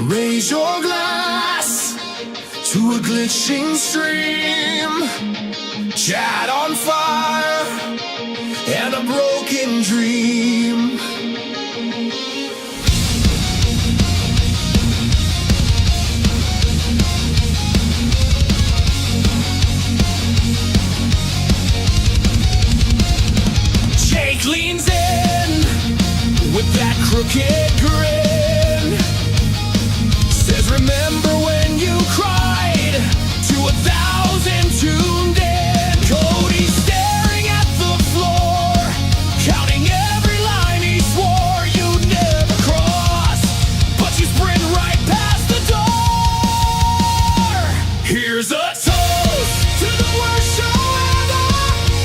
Raise your glass to a glitching stream, chat on fire and a broken dream. Jake leans in with that crooked grin, says, remember when you cried to 1,000 tuned in? Cody's staring at the floor, counting every line he swore you'd never cross, but you sprint right past the door. Here's a toast to the worst show ever,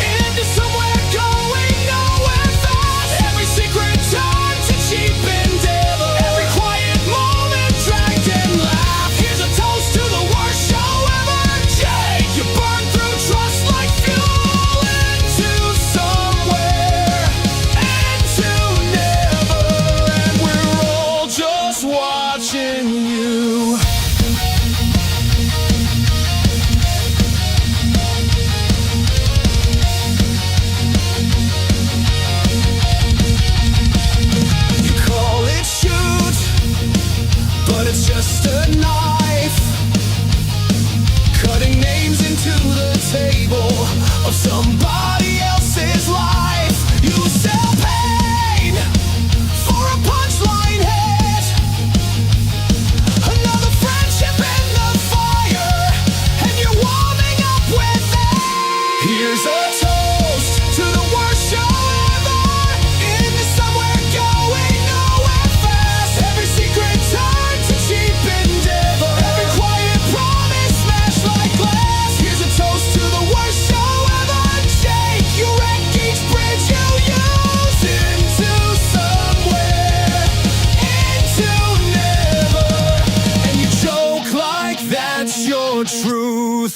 into somewhere going nowhere fast. Every secret turn to cheap endeavor, every quiet moment dragged and laughed. Here's a toast to the worst show ever. Jake, you burn through trust like fuel into somewhere and to never, and we're all just watching you. You call it shoot, but it's just a knife, cutting names into the table of somebody else's life. You sell pain for a punchline hit, another friendship in the fire, and you're warming up with it. Here's a toast to the worst show ever, into somewhere going nowhere fast. Every secret turn to cheap endeavor, every quiet promise smashed like glass. Here's a toast to the worst show ever. Jake, you wreck each bridge you use into somewhere, into never, and you joke like that's your truth.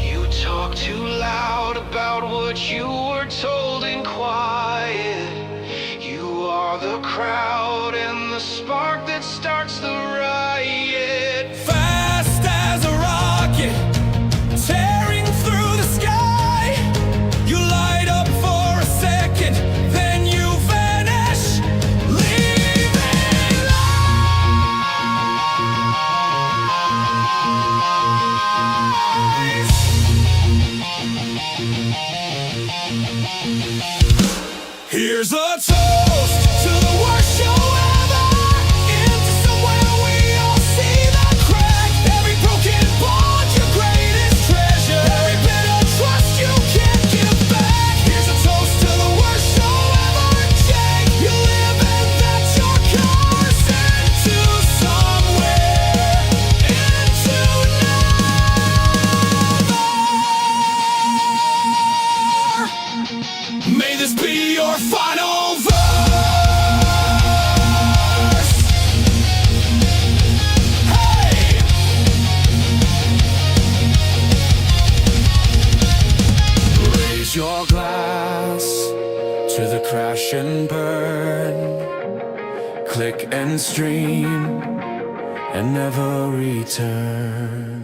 You talk too loud about what you were told in quiet. You are the crowd and the spark that starts the riot. Fast as a rocket, tearing through the sky. You light up for a second, then you vanish, leaving lies. Here's a toast to the worst show ever, into somewhere we all see the crack. Every broken bond, your greatest treasure, every bit of trust you can't give back. Here's a toast to the worst show ever. Jake, you live and that's your curse, into somewhere, into never. May this be your final verse. Hey! Raise your glass to the crash and burn, click and stream and never return.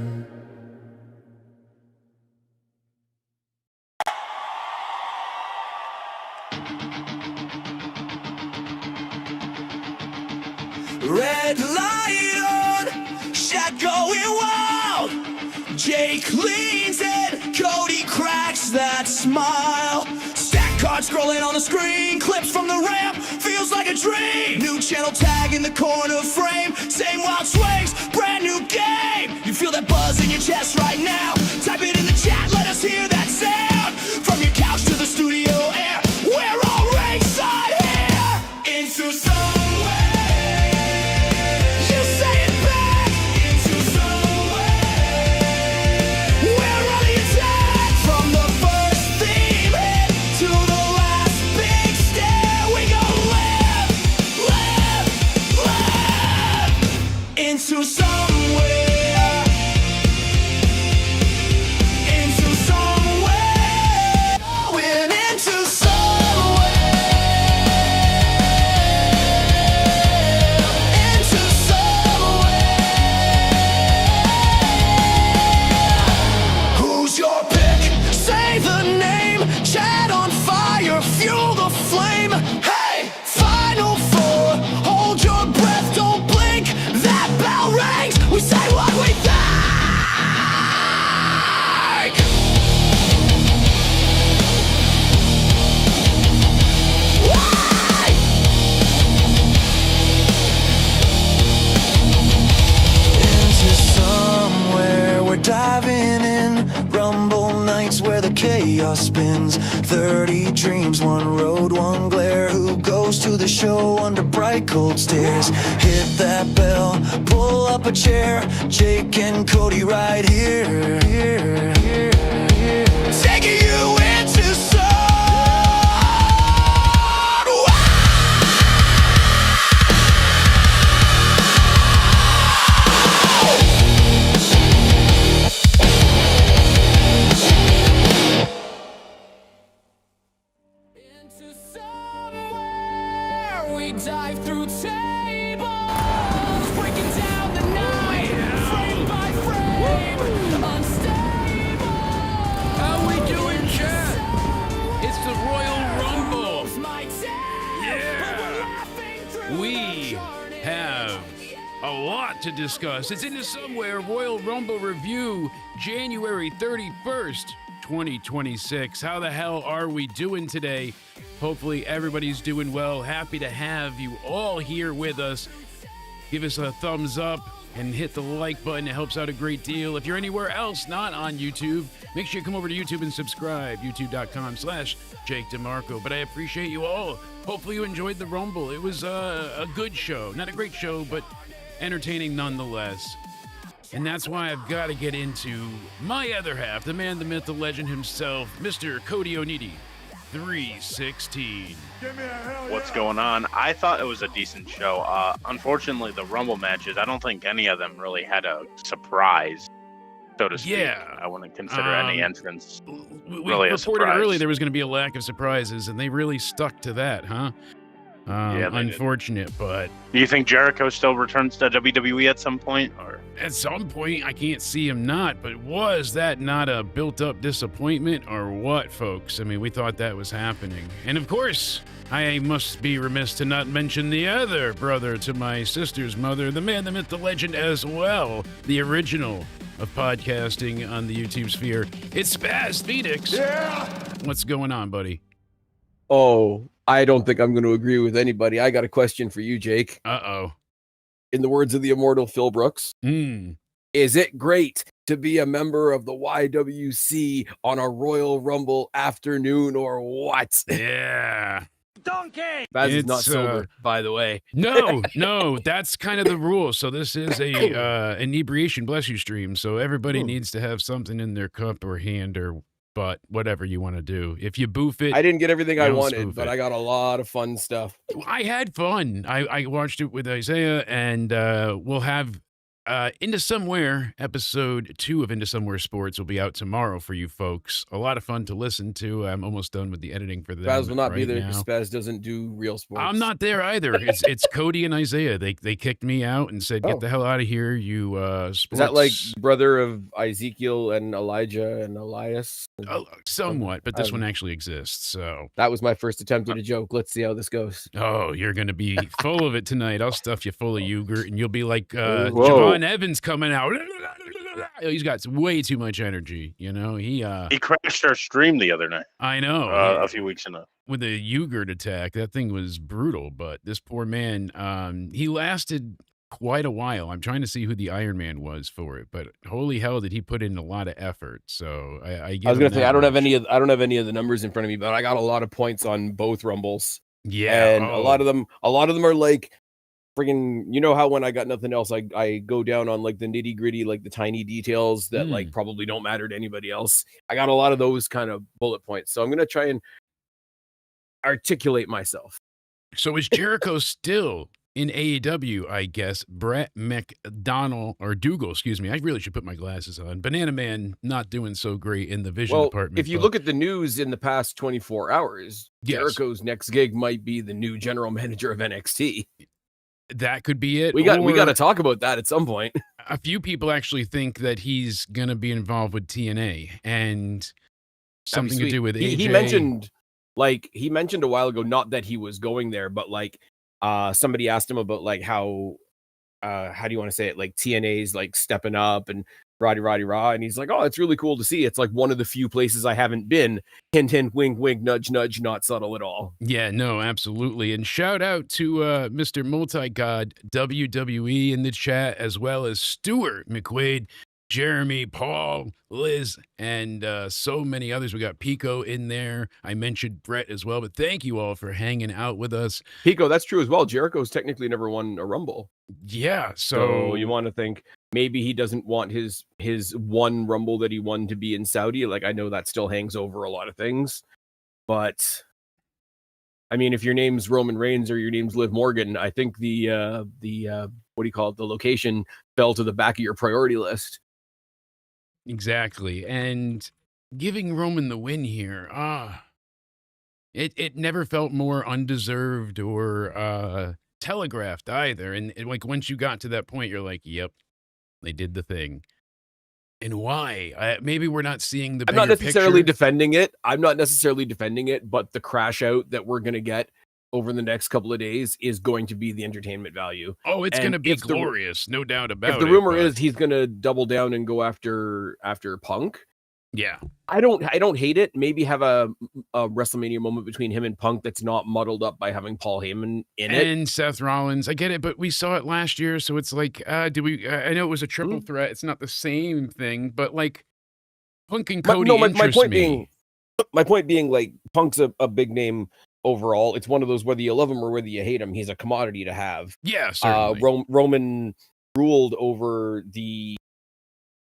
Red light on, shot going wild. Jake leans in, Cody cracks that smile. Stack cards scrolling on the screen, clips from the ramp, feels like a dream. New channel tag in the corner frame, same wild swings, brand new game. You feel that buzz in your chest right now. Type it in the chat, let us hear that sound. From your couch to the studio air, we're all ringside here. Into somewhere. You say it back. Into somewhere. We're on the attack. From the first theme hit to the last big stare, we go live, live, live. Into somewhere. just spins. 30 dreams, one road, one glare. Who goes to the show under bright cold stairs? Hit that bell, pull up a chair. Jake and Cody right here. Taking you into sun. Into somewhere we dive through tables, breaking down the night, frame by frame, unstable. How we doing, chat? It's the Royal Rumble. Yeah. We have a lot to discuss. It's Into Somewhere Royal Rumble review, January 31st. 2026. How the hell are we doing today? Hopefully everybody's doing well. Happy to have you all here with us. Give us a thumbs up and hit the like button. It helps out a great deal. If you're anywhere else not on YouTube, make sure you come over to YouTube and subscribe. youtube.com/Jake DeMarco. But I appreciate you all. Hopefully you enjoyed the Rumble. It was a good show. Not a great show, but entertaining nonetheless. And that's why I've got to get into my other half, the man, the myth, the legend himself, Mr. Cody Onidi, 316. What's going on? I thought it was a decent show. Unfortunately, the Rumble matches, I don't think any of them really had a surprise, so to speak. Yeah. I wouldn't consider any entrance We really a reported surprise. early there was going to be a lack of surprises, and they really stuck to that, huh? Yeah, they did. Unfortunate, but Do you think Jericho still returns to WWE at some point? Or at some point, I can't see him not, but was that not a built-up disappointment or what, folks? I mean, we thought that was happening. And of course, I must be remiss to not mention the other brother to my sister's mother, the man, the myth, the legend as well, the original of podcasting on the YouTube sphere. It's Spaz Phoenix. Yeah! What's going on, buddy? Oh, I don't think I'm going to agree with anybody. I got a question for you, Jake. Uh-oh. In the words of the immortal Phil Brooks, Mm. is it great to be a member of the YWC on a Royal Rumble afternoon or what? Yeah. Spaz is not It's, sober, by the way. No, that's kind of the rule. So this is a inebriation bless you stream. So everybody needs to have something in their cup or hand or butt, whatever you want to do. If you boof it, I didn't get everything I don't wanted, spoof but it. I got a lot of fun stuff. I had fun. I watched it with Isaiah, and we'll have Into Somewhere, episode 2 of Into Somewhere Sports will be out tomorrow for you folks. A lot of fun to listen to. I'm almost done with the editing for them. Spaz will not be right there now. because Spaz doesn't do real sports. I'm not there either. It's Cody and Isaiah. They kicked me out and said, "Get Oh. the hell out of here, you sports." Is that like brother of Ezekiel and Elijah and Elias? Somewhat, but this Um, one actually exists. So, That was my first attempt at a joke. Let's see how this goes. oh, you're gonna be full of it tonight. I'll stuff you full of yogurt, and you'll be like Whoa. Javon Evans coming out. He's got way too much energy. You know, he crashed our stream the other night, I know. a few weeks ago. With a yogurt attack, that thing was brutal. But this poor man, he lasted quite a while. I'm trying to see who the Iron Man was for it, but holy hell, did he put in a lot of effort. So I I was gonna say I don't have any. I don't have any of the numbers in front of me, but I got a lot of points on both rumbles, Yeah, and a lot of them are like friggin'. You know how when I got nothing else, I go down on like the nitty gritty, like the tiny details that like probably don't matter to anybody else. I got a lot of those kind of bullet points, so I'm gonna try and articulate myself. So is Jericho still in AEW? I guess Brett McDonald or Dougal, excuse me. I really should put my glasses on. Banana Man not doing so great in the vision Well, department. if you look at the news in the past 24 hours, Yes. Jericho's next gig might be the new general manager of NXT. that could be it. We got Or to talk about that at some point. a few people actually think that he's going to be involved with TNA and something to do with AJ. He mentioned a while ago, not that he was going there, but like somebody asked him about like how do you want to say it, like TNA's like stepping up and roddy rah, and he's like, oh, it's really cool to see. It's like one of the few places I haven't been. Hint hint, wink wink, nudge nudge, not subtle at all. Yeah, no, absolutely. And shout out to Mr. Multi-God WWE in the chat, as well as Stuart McQuaid. Jeremy, Paul, Liz, and so many others. We got Pico in there. I mentioned Brett as well, but thank you all for hanging out with us. Pico, that's true as well. Jericho's technically never won a Rumble. Yeah, So you want to think maybe he doesn't want his one Rumble that he won to be in Saudi. Like, I know that still hangs over a lot of things, but I mean, if your name's Roman Reigns or your name's Liv Morgan, I think the what do you call it? The location fell to the back of your priority list. exactly. And giving Roman the win here, it never felt more undeserved or telegraphed either. And like once you got to that point, you're like, yep, they did the thing. And why? Maybe we're not seeing the I'm bigger not necessarily picture. defending it. I'm not necessarily defending it, but the crash out that we're going to get over the next couple of days is going to be the entertainment value. Oh, it's And going to be if the- glorious, no doubt about it. If the rumor but- is he's going to double down and go after Punk, yeah, I don't hate it. Maybe have a WrestleMania moment between him and Punk that's not muddled up by having Paul Heyman in it. and Seth Rollins, I get it, but we saw it last year, so it's like, do we? I know it was a triple threat. It's not the same thing, but like Punk and Cody my interest point me. being, like, Punk's a big name overall. It's one of those, whether you love him or whether you hate him, he's a commodity to have. Yeah, certainly. Roman ruled over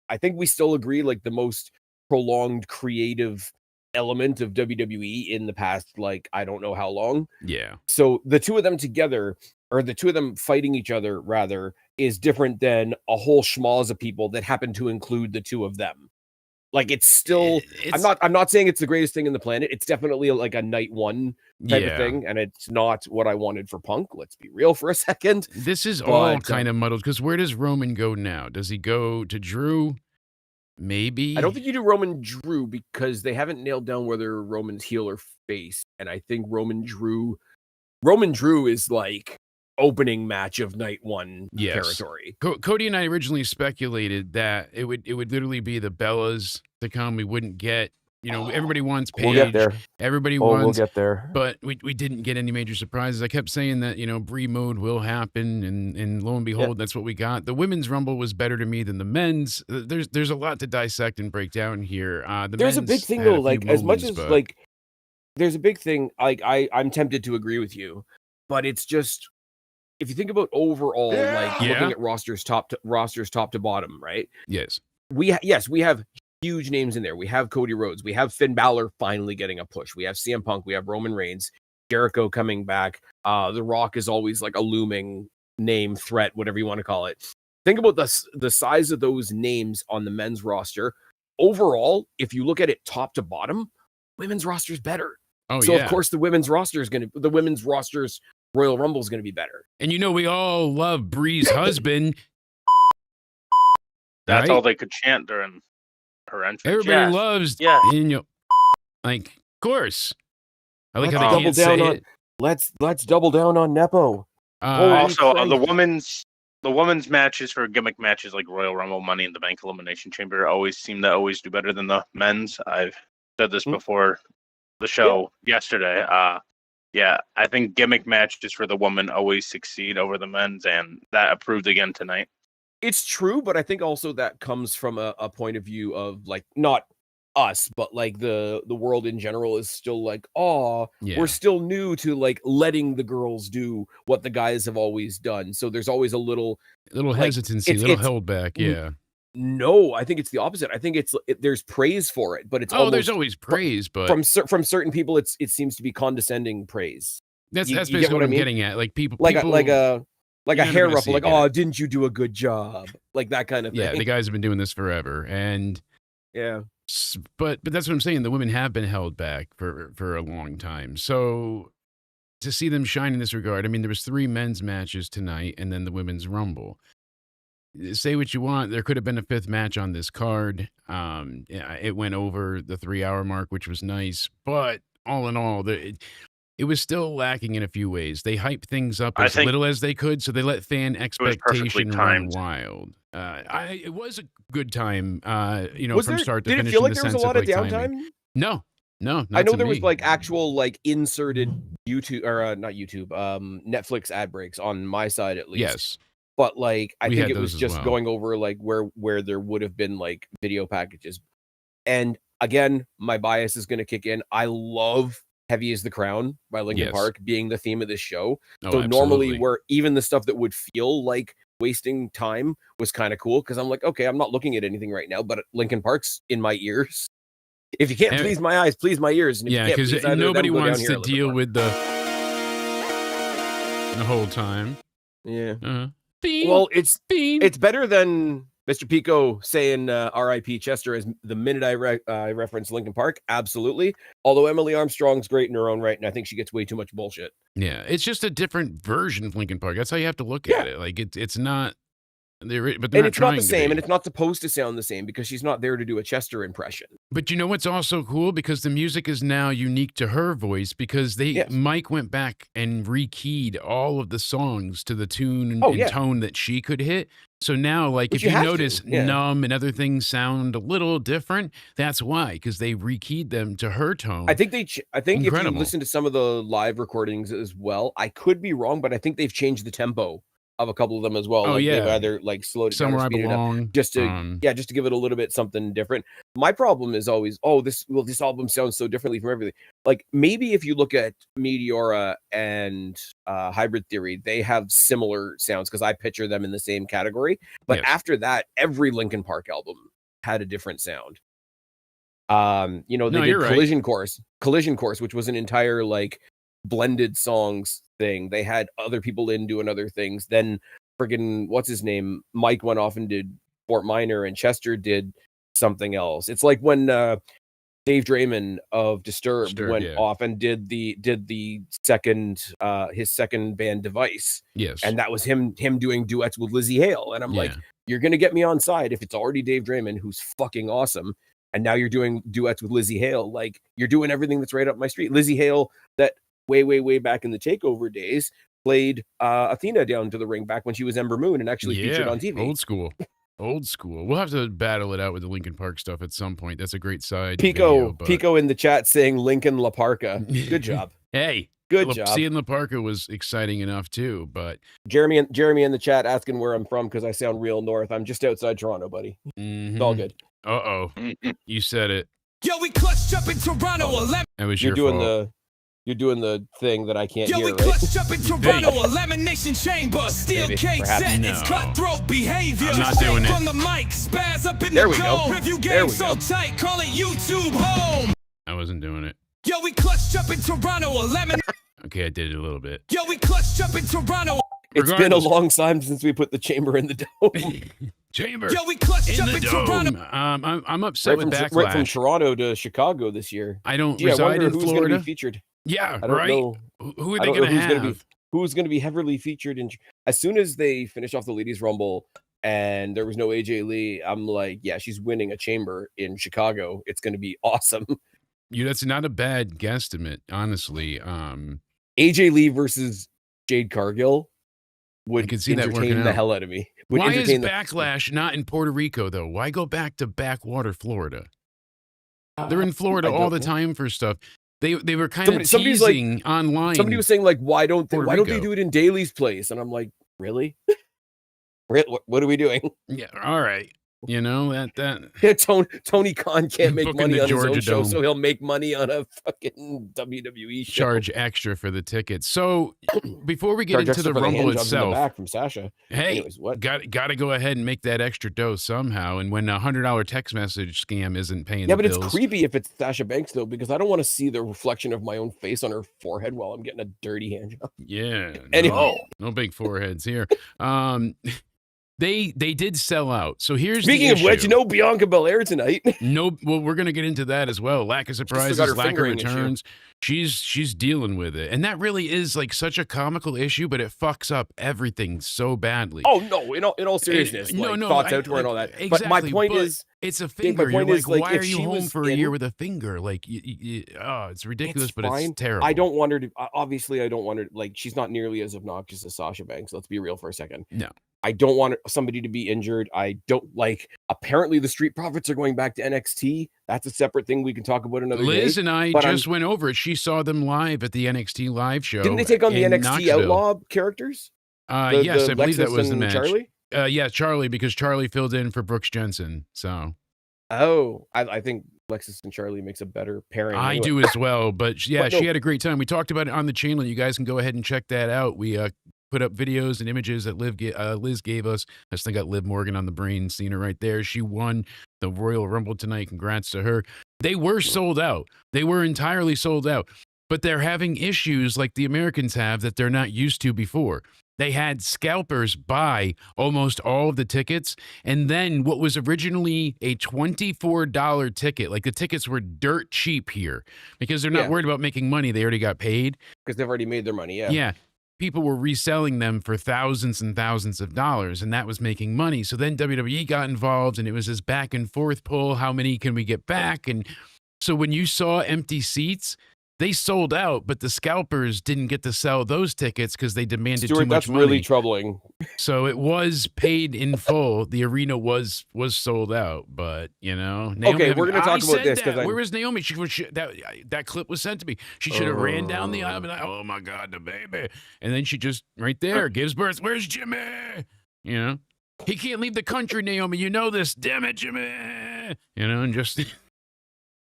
I think we still agree, like, the most prolonged creative element of WWE in the past, like, I don't know how long. Yeah. So the two of them together, or the two of them fighting each other rather, is different than a whole schmoz of people that happen to include the two of them. Like, it's still, I'm not saying it's the greatest thing in the planet. It's definitely like a night one type of thing, and it's not what I wanted for Punk. Let's be real for a second. This is all But, kind of muddled because where does Roman go now? Does he go to Drew? Maybe. I don't think you do Roman Drew because they haven't nailed down whether Roman's heel or face, and I think Roman Drew is like opening match of night one territory. Cody and I originally speculated that it would literally be the Bellas to come. We wouldn't get, everybody wants Paige. We'll get there. Everybody We'll wants, get there. but we didn't get any major surprises. I kept saying that, Brie mode will happen, and lo and behold, that's what we got. The women's Rumble was better to me than the men's. There's a lot to dissect and break down here. There's a big thing though, like as much as like there's a big thing, like I'm tempted to agree with you, but it's just if you think about overall, looking at rosters top to bottom, right? Yes. We have huge names in there. We have Cody Rhodes. We have Finn Balor finally getting a push. We have CM Punk. We have Roman Reigns. Jericho coming back. The Rock is always like a looming name, threat, whatever you want to call it. Think about the size of those names on the men's roster. Overall, if you look at it top to bottom, women's roster is better. Oh, so yeah. of course the women's roster's Royal Rumble is going to be better. And we all love Brie's husband. That's right? all they could chant during her entrance. Everybody loves. Yeah. Like, of course. I like Let's how they double can't say down on. it. Let's double down on Nepo. Also, Christ. the women's matches for gimmick matches like Royal Rumble, Money in the Bank, Elimination Chamber always seem to do better than the men's. I've said this before the show yesterday. I think gimmick matches for the women always succeed over the men's, and that proved again tonight. It's true, but I think also that comes from a point of view of like not us, but like the world in general is still like, we're still new to like letting the girls do what the guys have always done. So there's always a little hesitancy, a little held back. Yeah. No, I think it's the opposite. I think there's praise for it, but it's there's always praise, but from certain people, it seems to be condescending praise. That's you basically get what I I'm mean? getting at. Like people, like a hair gonna ruffle, see like, it. didn't you do a good job? Like that kind of thing. Yeah, the guys have been doing this forever, and but that's what I'm saying. The women have been held back for a long time. So to see them shine in this regard, I mean, there was 3 men's matches tonight, and then the women's Rumble. Say what you want, there could have been a 5th match on this card. It went over the 3-hour mark, which was nice, but all in all, it was still lacking in a few ways. They hyped things up as little as they could, so they let fan expectation run wild. It was a good time, from start to finish. Did it feel like in the there was a sense lot of like, downtime? timing. No. Not I know to there was me. like actual like inserted YouTube or not YouTube, Netflix ad breaks on my side at least. Yes. but like I We think had it was those as just well. going over like where there would have been like video packages. And again, my bias is going to kick in. I love Heavy as the Crown by Linkin Yes. Park being the theme of this show. Oh, So normally absolutely. where even the stuff that would feel like wasting time was kind of cool because I'm like, okay, I'm not looking at anything right now, but Linkin Park's in my ears. If you can't And- please my eyes, please my ears. And if Yeah, you can't because please either of nobody them, go down wants here to and Linkin deal Park. with the whole time. Yeah. Bean, Well, it's bean. better than Mr. Pico saying R.I.P. Chester as the minute I reference Linkin Park. Absolutely. Although Emily Armstrong's great in her own right, and I think she gets way too much bullshit. Yeah, it's just a different version of Linkin Park. That's how you have to look at it. Like it's not. But they're And not it's not trying the to same, be. and it's not supposed to sound the same because she's not there to do a Chester impression. But you know what's also cool? Because the music is now unique to her voice because Mike went back and rekeyed all of the songs to the tune and tone that she could hit. So now, like, Which if you have to, notice Numb and other things sound a little different, that's why, because they rekeyed them to her tone. I think if you Incredible. listen to some of the live recordings as well, I could be wrong, but I think they've changed the tempo of a couple of them as well. Oh, like yeah. they've either like slowed it down Somewhere or I speeded it up Belong. just to give it a little bit something different. My problem is always, this album sounds so differently from everything. Like maybe if you look at Meteora and Hybrid Theory, they have similar sounds because I picture them in the same category. But after that, every Linkin Park album had a different sound. They did Collision Course, which was an entire like blended songs thing. They had other people in doing other things. Then friggin' what's his name? Mike went off and did Fort Minor, and Chester did something else. It's like when Dave Draymond of Disturbed went off and did the second his second band Device. Yes. And that was him doing duets with Lizzie Hale. And I'm like, you're gonna get me on side if it's already Dave Draymond, who's fucking awesome. And now you're doing duets with Lizzie Hale. Like you're doing everything that's right up my street. Lizzie Hale, that way back in the Takeover days, played Athena down to the ring back when she was Ember Moon and actually featured on TV. Old school. We'll have to battle it out with the Linkin Park stuff at some point. That's a great side. Pico in the chat saying Lincoln La Parka. Good job. Hey, good job. Seeing La Parka was exciting enough too. But Jeremy in the chat asking where I'm from because I sound real north. I'm just outside Toronto, buddy. It's all good. You said it. Yo, we clutched up in Toronto. That was your fault. You're doing the thing that I can't hear, we right? clutched up in Toronto, elimination chamber, steel cage set, No. it's cutthroat behavior. I'm not doing it. On the mic, spaz up in There the we go. goal. Review There game we so go. tight, call it YouTube home. I wasn't doing it. Yo, we clutched up in Toronto, Okay, I did it a little bit. Yo, we clutched up in Toronto. It's been a long time since we put the chamber in the dome. Chamber. Yo, we clutched in up the in dome. Toronto. I'm upset with backlash. Right from Toronto to Chicago this year. I don't Gee, I reside wonder in who's Florida. going to be featured. Yeah, I don't right. know. Who are I they don't know going to have? who's going to be heavily featured in. As soon as they finish off the Ladies Rumble and there was no AJ Lee, I'm like, yeah, she's winning a chamber in Chicago. It's going to be awesome. That's not a bad guesstimate, honestly. AJ Lee versus Jade Cargill would I could see that entertain working the out. hell out of me. Would Why is entertain the- Backlash not in Puerto Rico, though? Why go back to backwater Florida? They're in Florida I don't all the know. time for stuff. They were kind of Somebody's like- teasing online. Somebody was saying like, why don't they Puerto do Rico. it in Daly's place? And I'm like, really? What are we doing? Yeah, all right. You know that Yeah, Tony Khan can't make Booking money the on his Georgia own show, Dome. so he'll make money on a fucking WWE show. charge extra for the tickets. So before we get Charge into extra the for hand Rumble jobs in the itself, back from Sasha. hey, Anyways, what? got to go ahead and make that extra dough somehow. And when a $100 text message scam isn't paying Yeah, the but it's bills, creepy if it's Sasha Banks though, because I don't want to see the reflection of my own face on her forehead while I'm getting a dirty hand job. yeah. Anyway. No big foreheads here. They did sell out. So here's Speaking the of which, issue. no Bianca Belair tonight. No, well, we're gonna get into that as well. Lack of got surprises, her lack of fingering issue. returns. She's dealing with it, and that really is like such a comical issue, but it fucks up everything so badly. Oh no, in all seriousness, no, like, no, thoughts I- out to her and all that. exactly, but my point but is, it's a Dave, my finger. You're point like, is, like, why if are you she home was for a in- year with a finger? Like, it's ridiculous, but fine. it's terrible. I don't want her to. Obviously, I don't want her. Like, she's not nearly as obnoxious as Sasha Banks. Let's be real for a second. No. I don't want somebody to be injured. I don't like. Apparently, the Street Profits are going back to NXT. That's a separate thing we can talk about another Liz day. and I but just went over it. She saw them live at the NXT live show. Didn't they take on the in NXT Knoxville. Outlaw characters? Yes, I believe that Lexus was the and match. Charlie? Yeah, Charlie, because Charlie filled in for Brooks Jensen. So Oh, I think Lexus and Charlie makes a better pairing. I anyway. do as well. But yeah, But no. she had a great time. We talked about it on the channel. You guys can go ahead and check that out. We put up videos and images that Liz gave us. I still got Liv Morgan on the brain, seeing her right there. She won the Royal Rumble tonight. Congrats to her. They were sold out. They were entirely sold out. But they're having issues like the Americans have that they're not used to before. They had scalpers buy almost all of the tickets. And then what was originally a $24 ticket, like the tickets were dirt cheap here because they're not worried about making money. They already got paid. Because they've already made their money, yeah. Yeah. People were reselling them for thousands and thousands of dollars, and that was making money. So then WWE got involved, and it was this back and forth pull. How many can we get back? And so when you saw empty seats, they sold out, but the scalpers didn't get to sell those tickets because they demanded Stuart, too much that's money. really troubling. So it was paid in full. The arena was sold out, but Naomi, we're going to talk about this because where was Naomi? That clip was sent to me. She should have ran down the aisle and been like, "Oh my God, the baby!" And then she just right there gives birth. Where's Jimmy? He can't leave the country, Naomi. You know this. Damn it, Jimmy. And just.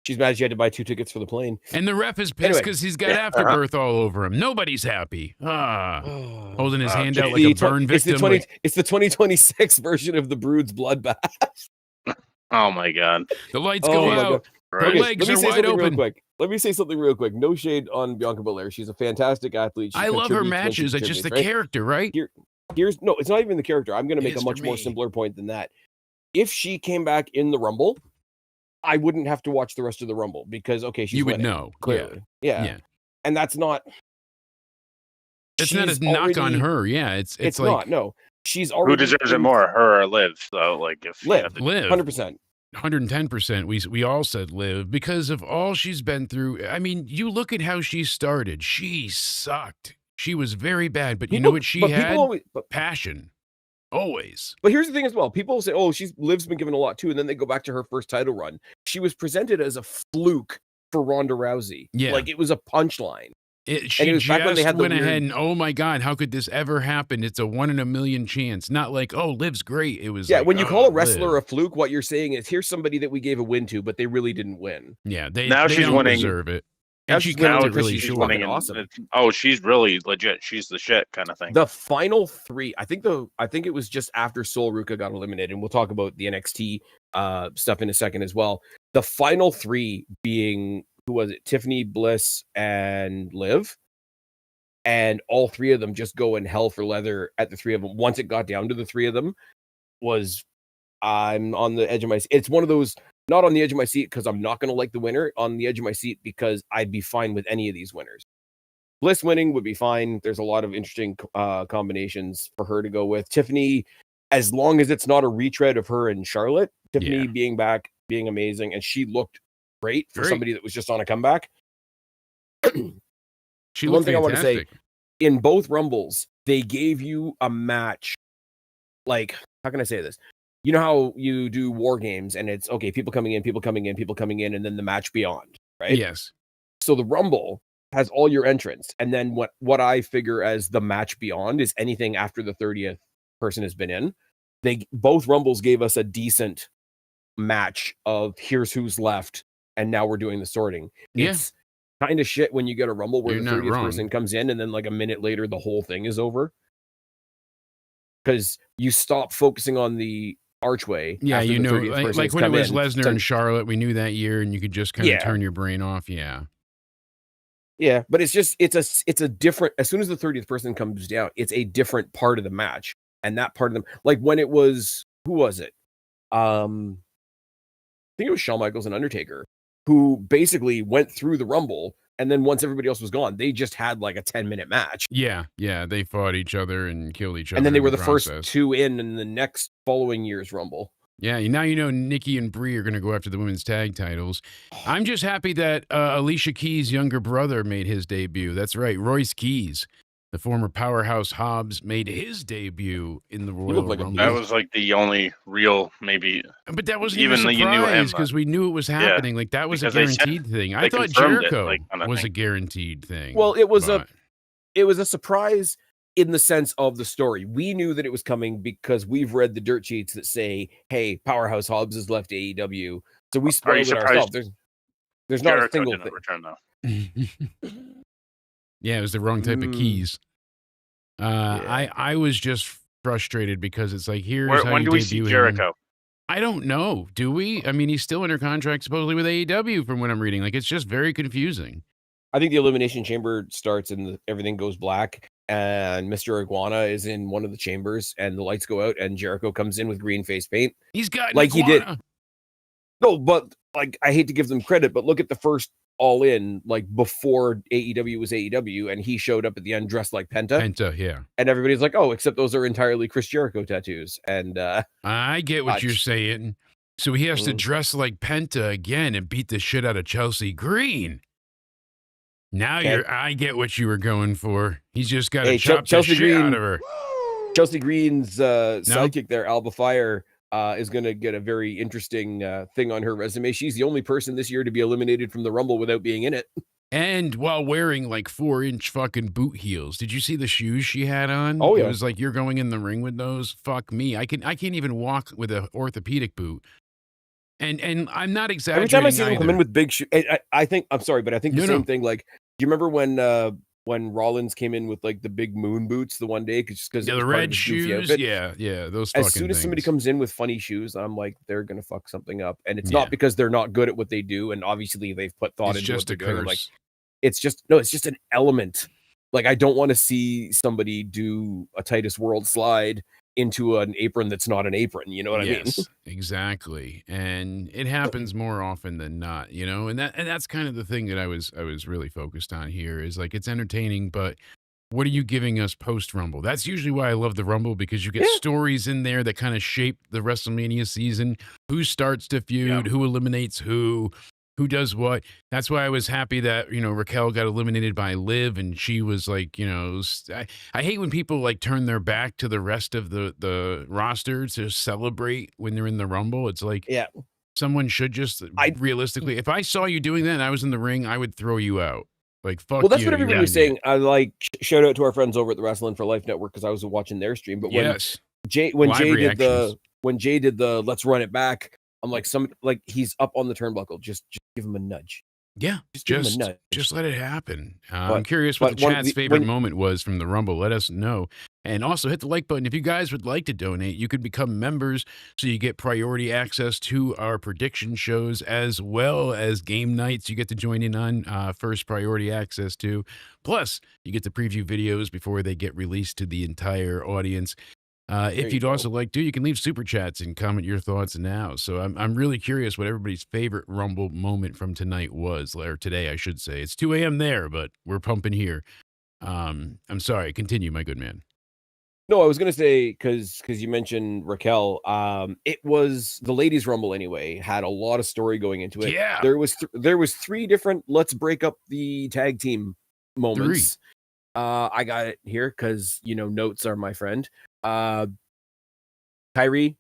She's mad she had to buy 2 tickets for the plane. And the ref is pissed because he's got afterbirth all over him. Nobody's happy. Holding his hand out like a burn victim. It's the 2026 version of the Brood's bloodbath. Oh my God! The lights go out. Her legs are wide open. Let me say something real quick. No shade on Bianca Belair. She's a fantastic athlete. I love her matches. It's just the character, right? It's not even the character. I'm going to make a much more simpler point than that. If she came back in the Rumble, I wouldn't have to watch the rest of the Rumble because she's would winning, know clearly. Yeah. And that's not. It's not a knock on her. Yeah, it's like not. No, she's already. Who deserves it more, her or Liv? So if Liv, 100%. 110%. We all said Liv because of all she's been through. I mean, you look at how she started. She sucked. She was very bad, but you know what she had? Passion. Always. But here's the thing as well. People say, Liv's been given a lot too, and then they go back to her first title run. She was presented as a fluke for Ronda Rousey. Yeah. Like it was a punchline. She just went ahead and, oh my God, how could this ever happen? It's a 1 in a million chance. Not like, Liv's great. It was when you call a wrestler a fluke, what you're saying is here's somebody that we gave a win to, but they really didn't win. Yeah, they she's don't winning. Deserve it. And she's really winning awesome. She's really legit. She's the shit kind of thing. The final 3, I think it was just after Sol Ruca got eliminated, and we'll talk about the NXT stuff in a second as well. The final 3 being, who was it? Tiffany, Bliss, and Liv. And all 3 of them just go in hell for leather at the 3 of them. Once it got down to the 3 of them, I'm on the edge of my seat. It's one of those, not on the edge of my seat because I'm not going to like the winner, on the edge of my seat because I'd be fine with any of these winners. Bliss winning would be fine. There's a lot of interesting combinations for her to go with. Tiffany, as long as it's not a retread of her and Charlotte, Tiffany being back, being amazing, and she looked great for somebody that was just on a comeback. One thing I want to say, in both Rumbles, they gave you a match. Like, how can I say this? You know how you do war games and it's people coming in, and then the match beyond, right? Yes. So the Rumble has all your entrants, and then what I figure as the match beyond is anything after the 30th person has been in. Both Rumbles gave us a decent match of here's who's left, and now we're doing the sorting. It's kind of shit when you get a Rumble where the 30th person comes in, and then like a minute later the whole thing is over because you stop focusing on the archway. Yeah, like when it was Lesnar and Charlotte, we knew that year, and you could just kind of turn your brain off. Yeah, but it's a different. As soon as the 30th person comes down, it's a different part of the match, and that part of them, like when it was, who was it? I think it was Shawn Michaels and Undertaker, who basically went through the Rumble, and then once everybody else was gone, they just had like a 10-minute match. Yeah, they fought each other and killed each other. And then they were the first 2 in the next following year's Rumble. Yeah, now you know Nikki and Brie are going to go after the women's tag titles. I'm just happy that Alicia Keys' younger brother made his debut. That's right, Royce Keys, the former powerhouse Hobbs, made his debut in the Royal Rumble. That was like the only real, maybe. But that wasn't even a surprise because we knew it was happening. Like that was a guaranteed thing. I thought Jericho was a guaranteed thing. Well, it was a surprise in the sense of the story. We knew that it was coming because we've read the dirt sheets that say, hey, Powerhouse Hobbs has left AEW. So we spoiled it ourselves. There's not a single thing. Return, though. Yeah, it was the wrong type of keys. I was just frustrated because it's like, here's how when you do we see debut Jericho? him. I don't know. Do we? I mean, he's still under contract supposedly with AEW from what I'm reading. Like, it's just very confusing. I think the Elimination Chamber starts and everything goes black, and Mr. Iguana is in one of the chambers, and the lights go out, and Jericho comes in with green face paint. He's got like he did. No, but like I hate to give them credit, but look at the first All In, like before AEW was AEW, and he showed up at the end dressed like Penta. Penta, yeah. And everybody's like, oh, except those are entirely Chris Jericho tattoos. And I get what you're saying. So he has to dress like Penta again and beat the shit out of Chelsea Green. Now I get what you were going for. He's just got to chop the shit out of her. Chelsea Green's sidekick there, Alba Fire, is going to get a very interesting thing on her resume. She's the only person this year to be eliminated from the Rumble without being in it. And while wearing like 4-inch fucking boot heels. Did you see the shoes she had on? Oh, yeah. It was like, you're going in the ring with those? Fuck me. I can't even walk with an orthopedic boot. And I'm not exaggerating. Every time I see them come in with big shoes, I think, I'm sorry, but I think the same thing. Like, do you remember when Rollins came in with like the big moon boots the one day? Because the red shoes, yeah, those. As soon as somebody comes in with funny shoes, I'm like, they're gonna fuck something up, and it's not because they're not good at what they do, and obviously they've put thought into what they're doing. Like, it's just an element. Like, I don't want to see somebody do a Titus World slide into an apron that's not an apron. You know what I mean? Exactly. And it happens more often than not, you know, and that's kind of the thing that I was really focused on here is like, it's entertaining, but what are you giving us post Rumble? That's usually why I love the Rumble, because you get stories in there that kind of shape the WrestleMania season. Who starts to feud, who eliminates who does what. That's why I was happy that, you know, Raquel got eliminated by Liv, and she was like, you know, I hate when people like turn their back to the rest of the roster to celebrate when they're in the Rumble. It's like, someone should just realistically, if I saw you doing that and I was in the ring, I would throw you out. Like, fuck you. Well, that's what everybody was saying. I like, shout out to our friends over at the Wrestling for Life Network, because I was watching their stream. But when Jay did the let's run it back, I'm like, he's up on the turnbuckle. Just give him a nudge. Yeah, just let it happen. I'm curious what the chat's favorite moment was from the Rumble. Let us know. And also hit the like button. If you guys would like to donate, you could become members so you get priority access to our prediction shows, as well as game nights you get to join in on, first priority access to. Plus, you get to preview videos before they get released to the entire audience. If you'd also like to, you can leave super chats and comment your thoughts now. So I'm really curious what everybody's favorite Rumble moment from tonight was, or today, I should say. It's 2 a.m. there, but we're pumping here. I'm sorry. Continue, my good man. No, I was going to say, because you mentioned Raquel, it was the Ladies Rumble anyway, had a lot of story going into it. Yeah. There was 3 different let's break up the tag team moments. 3. I got it here because, you know, notes are my friend. Kyrie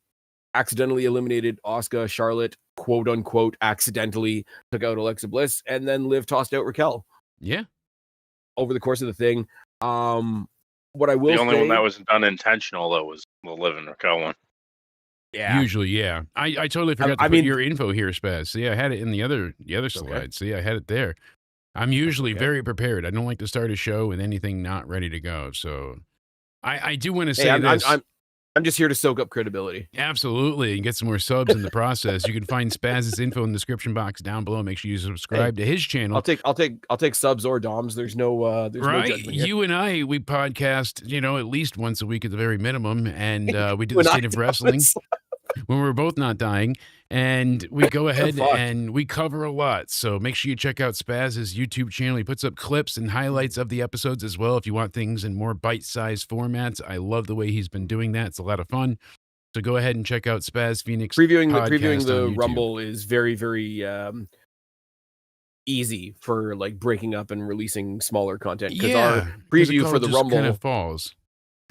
accidentally eliminated Asuka. Charlotte, quote unquote, accidentally took out Alexa Bliss, and then Liv tossed out Raquel. Yeah. Over the course of the thing. What I will say, the only one that was unintentional though was the Liv and Raquel one. Yeah. Usually, yeah. I totally forgot to put your info here, Spaz. See, I had it in the other slide. See, I had it there. I'm usually very prepared. I don't like to start a show with anything not ready to go. So I do want to say this. I'm just here to soak up credibility. Absolutely, and get some more subs in the process. You can find Spaz's info in the description box down below. Make sure you subscribe to his channel. I'll take subs or DOMs. There's no no judgment here. You and we podcast, you know, at least once a week at the very minimum, and we do the State of Wrestling when we're both not dying, and we go ahead and we cover a lot. So make sure you check out Spaz's YouTube channel. He puts up clips and highlights of the episodes as well. If you want things in more bite-sized formats, I love the way he's been doing that. It's a lot of fun. So go ahead and check out Spaz Phoenix. Previewing the Rumble is very, very easy for like breaking up and releasing smaller content, because our preview for the Rumble kind of falls.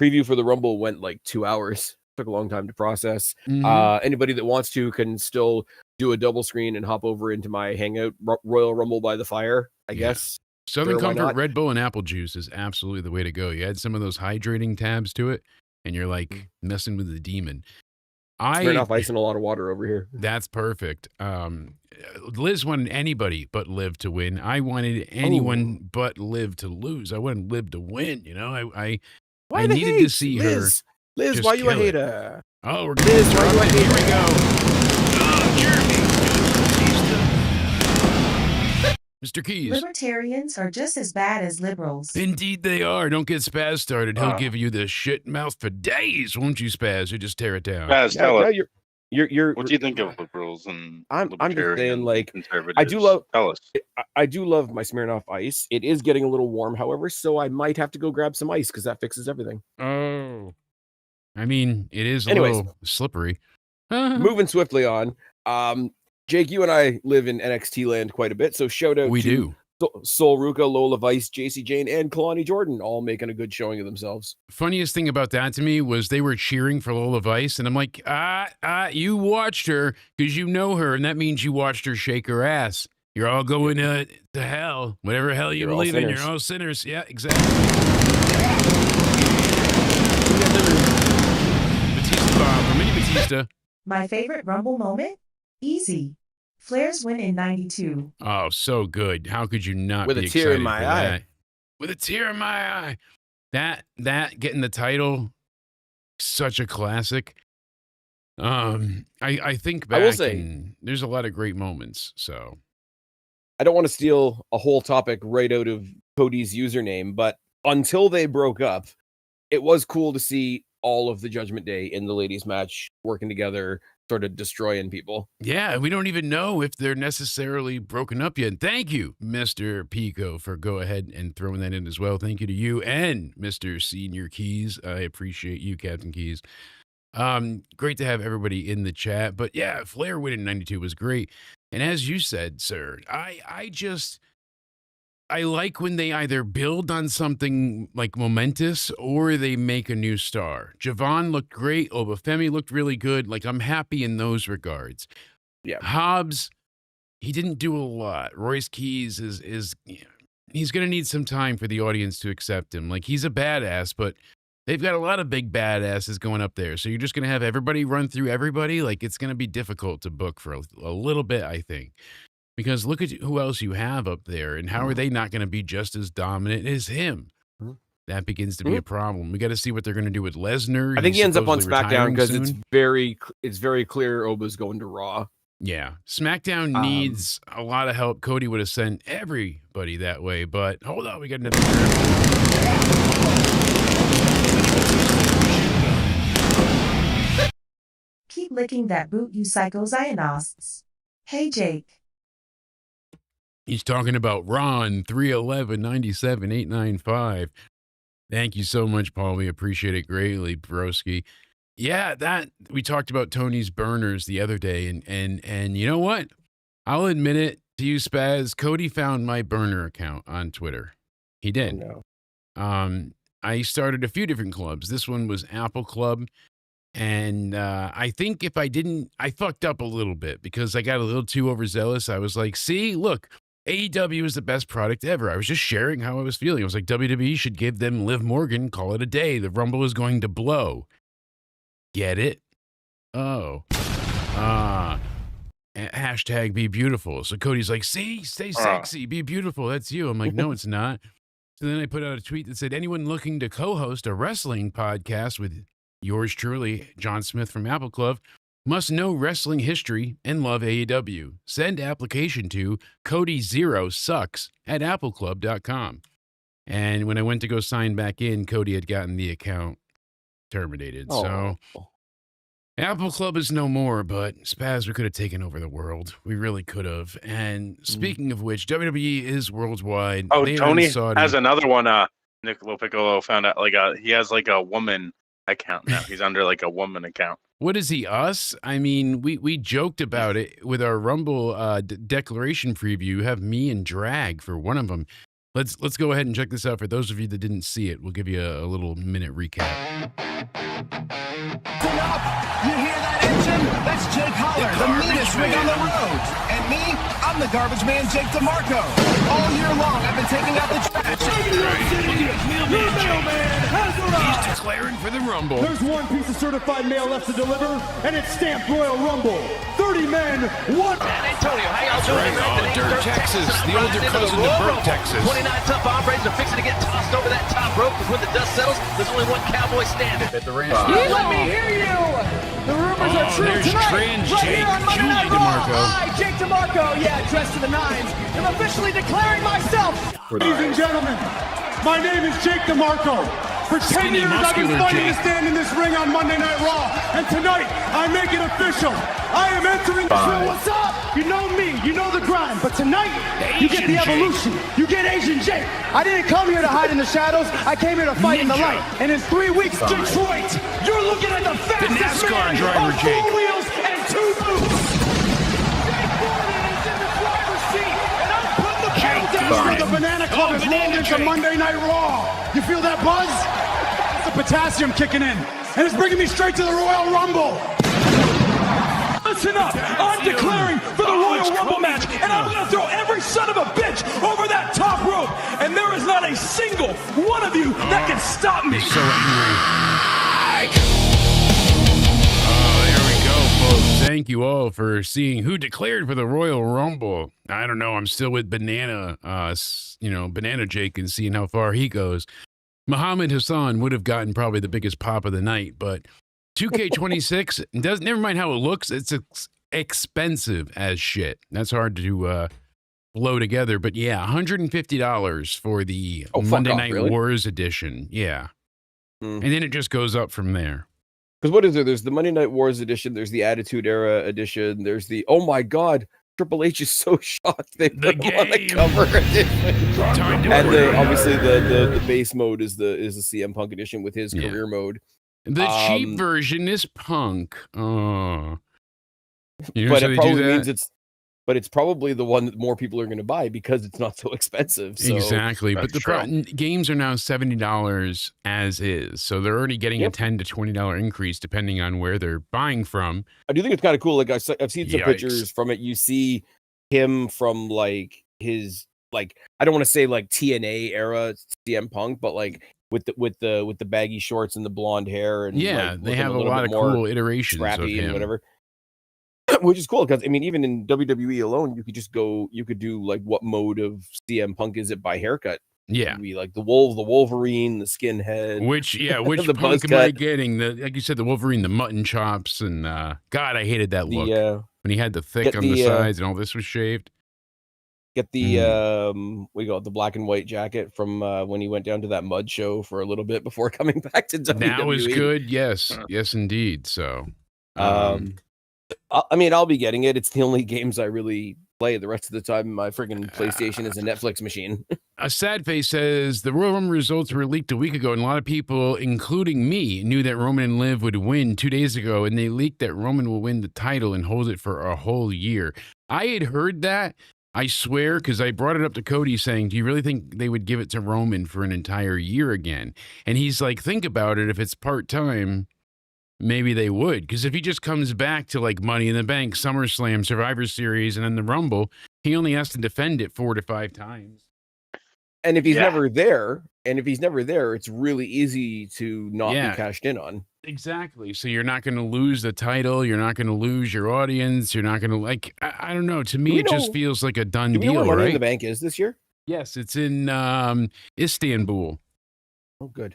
Preview for the Rumble went like 2 hours. Took a long time to process. Anybody that wants to can still do a double screen and hop over into my Hangout, Royal Rumble by the Fire, I guess. Southern Sure, why Comfort not? Red Bull and apple juice is absolutely the way to go. You add some of those hydrating tabs to it, and you're like messing with the demon. Smirnoff Ice and a lot of water over here. That's perfect. Liz wanted anybody but Liv to win. I wanted anyone but Liv to lose. I wanted Liv to win. You know, I Why the needed hate? to see Liz, her. Liz, just why you a kill it. hater? Oh, we're Liz, why you a Here we hater? go. Oh, Jeremy. Mr. Keys. Libertarians are just as bad as liberals. Indeed they are. Don't get Spaz started. He'll give you the shit mouth for days, won't you, Spaz? Or just tear it down. Spaz, tell us. You're. What do you think of liberals and I'm just libertarians saying, like, and conservatives? I do love. Tell us. I do love my Smirnoff Ice. It is getting a little warm, however, so I might have to go grab some ice because that fixes everything. Oh. I mean, it is a Anyways. little slippery. Moving swiftly on. Jake, you and I live in NXT land quite a bit, so shout out We to do. Sol Ruka, Lola Vice, JC Jane, and Kalani Jordan, all making a good showing of themselves. Funniest thing about that to me was they were cheering for Lola Vice, and I'm like, you watched her because you know her, and that means you watched her shake her ass. You're all going to hell, whatever hell you You're all believe in. sinners. You're all sinners. Yeah, exactly. Batista bomb for Mini Batista. My favorite Rumble moment? Easy. Flair's win in 92. Oh, so good. How could you not With be a tear in excited my for eye. that? With a tear in my eye. That getting the title, such a classic. I think back I will say- and there's a lot of great moments. So I don't want to steal a whole topic right out of Cody's username, but until they broke up, it was cool to see all of the Judgment Day in the ladies' match working together, sort of destroying people. yeah, we don't even know if they're necessarily broken up yet. Thank you, Mr. Pico, for go ahead and throwing that in as well. Thank you to you and Mr. Senior Keys. I appreciate you, Captain Keys. Great to have everybody in the chat. But yeah, Flair winning 92 was great. And as you said, sir, I like when they either build on something like momentous or they make a new star. Javon looked great. Obafemi looked really good. Like, I'm happy in those regards. Yeah. Hobbs, he didn't do a lot. Royce Keys is he's going to need some time for the audience to accept him. Like, he's a badass, but they've got a lot of big badasses going up there. So you're just going to have everybody run through everybody. Like, it's going to be difficult to book for a little bit, I think. Because look at who else you have up there, and how are they not going to be just as dominant as him? That begins to be a problem. We got to see what they're going to do with Lesnar. I think he ends up on supposedly SmackDown because retiring it's very clear Oba's going to Raw. Yeah, SmackDown needs a lot of help. Cody would have sent everybody that way, but hold on, we got another. Keep licking that boot, you psycho Zionists. Hey, Jake. He's talking about Ron 311-97-895. Thank you so much, Paul. We appreciate it greatly, broski. Yeah, that we talked about Tony's burners the other day, and you know what? I'll admit it to you, Spaz. Cody found my burner account on Twitter. He did. No. I started a few different clubs. This one was Apple Club. And I think if I didn't, I fucked up a little bit because I got a little too overzealous. I was like, see, look, AEW is the best product ever. I was just sharing how I was feeling. I was like, WWE should give them Liv Morgan, call it a day. The Rumble is going to blow. Get it? Oh. Hashtag be beautiful. So Cody's like, see, stay sexy, be beautiful. That's you. I'm like, no, it's not. So then I put out a tweet that said, anyone looking to co-host a wrestling podcast with yours truly, John Smith from Apple Club, must know wrestling history and love AEW. Send application to Cody0sucks@appleclub.com. And when I went to go sign back in, Cody had gotten the account terminated. So Apple Club is no more, but Spaz, we could have taken over the world. We really could have. And speaking of which, WWE is worldwide. Oh, They are Tony in Saudi. has another one. Niccolo Piccolo found out he has like a woman account now. He's under like a woman account. What is he, us? I mean, we joked about it with our Rumble declaration preview. You have me and Drag for one of them. Let's go ahead and check this out. For those of you that didn't see it, we'll give you a little minute recap. You hear that engine? That's Jake Holler, the meanest rig on the road. And me, I'm the garbage man, Jake DeMarco. All year long, I've been taking out the trash. He's declaring for the Rumble. There's one piece of certified mail left to deliver, and it's stamped Royal Rumble. 30 men, one. Antonio, how y'all doing? Dirt, Texas, the older cousin to Burke, Texas. 29 tough hombres are fixing to get tossed over that top rope, because when the dust settles, there's only one cowboy standing. At the ramp. Let me hear you! The rumors are true there's tonight. Trans Right Jake, here on Monday Julie Night Raw. DeMarco. I, Jake DeMarco, dressed to the nines. I'm officially declaring myself. Ladies and gentlemen, my name is Jake DeMarco. For 10 Skinny, years, I've been muscular fighting Jake. to stand in this ring on Monday Night Raw, and tonight, I make it official. I am entering the show. What's up? You know me, you know the grind, but tonight, you get the Asian evolution. You get Asian Jake. I didn't come here to hide in the shadows. I came here to fight in the light. And in 3 weeks, Detroit, you're looking at the fastest NASCAR man driver, on Jake. 4 wheels and 2 boots. Jake Gordon is in the driver's seat, and I'm putting the pedal down where the Banana Club is rolled into Monday Night Raw. You feel that buzz? That's the potassium kicking in, and it's bringing me straight to the Royal Rumble. Listen up, I'm declaring for the Royal Rumble match, and I'm going to throw every son of a bitch over that top rope, and there is not a single one of you that can stop me. So angry. Oh, there we go, folks. Thank you all for seeing who declared for the Royal Rumble. I don't know. I'm still with Banana Jake, and seeing how far he goes. Muhammad Hassan would have gotten probably the biggest pop of the night, but 2K26 doesn't. Never mind how it looks. It's expensive as shit. That's hard to blow together. But yeah, $150 for the Monday Night Wars edition. Yeah, and then it just goes up from there. Because what is there? There's the Monday Night Wars edition. There's the Attitude Era edition. There's the oh my god, Triple H is so shocked they put him on the cover edition. And obviously the base mode is the CM Punk edition with his career mode. The cheap version is Punk. Oh, you know, but so it probably means it's probably the one that more people are going to buy because it's not so expensive. So. Exactly, but the games are now $70 as is, so they're already getting a $10 to $20 increase depending on where they're buying from. I do think it's kind of cool. Like I've seen some pictures from it. You see him from like his I don't want to say like TNA era CM Punk, but like with the baggy shorts and the blonde hair and they have a lot of cool iterations of him. and whatever. Which is cool because I mean, even in WWE alone, you could do like what mode of CM Punk is it by haircut? Yeah, be like the Wolverine, the skinhead. Which the Punk am I getting? Like you said, the Wolverine, the mutton chops, and God, I hated that look when he had the thick on the sides and all this was shaved. Get the the black and white jacket from when he went down to that mud show for a little bit before coming back to WWE. That was good. Yes, indeed. So, I mean, I'll be getting it. It's the only games I really play. The rest of the time, my friggin' PlayStation is a Netflix machine. A sad face says the Royal Rumble results were leaked a week ago, and a lot of people, including me, knew that Roman and Liv would win 2 days ago, and they leaked that Roman will win the title and hold it for a whole year. I had heard that. I swear, because I brought it up to Cody saying, do you really think they would give it to Roman for an entire year again? And he's like, think about it. If it's part-time, maybe they would. Because if he just comes back to like Money in the Bank, SummerSlam, Survivor Series, and then the Rumble, he only has to defend it 4 to 5 times. And if he's never there, it's really easy to not be cashed in on. Exactly. So you're not going to lose the title. You're not going to lose your audience. You're not going to I don't know. To me, it just feels like a done deal, know what Money right? in the Bank is this year? Yes, it's in Istanbul. Oh, good.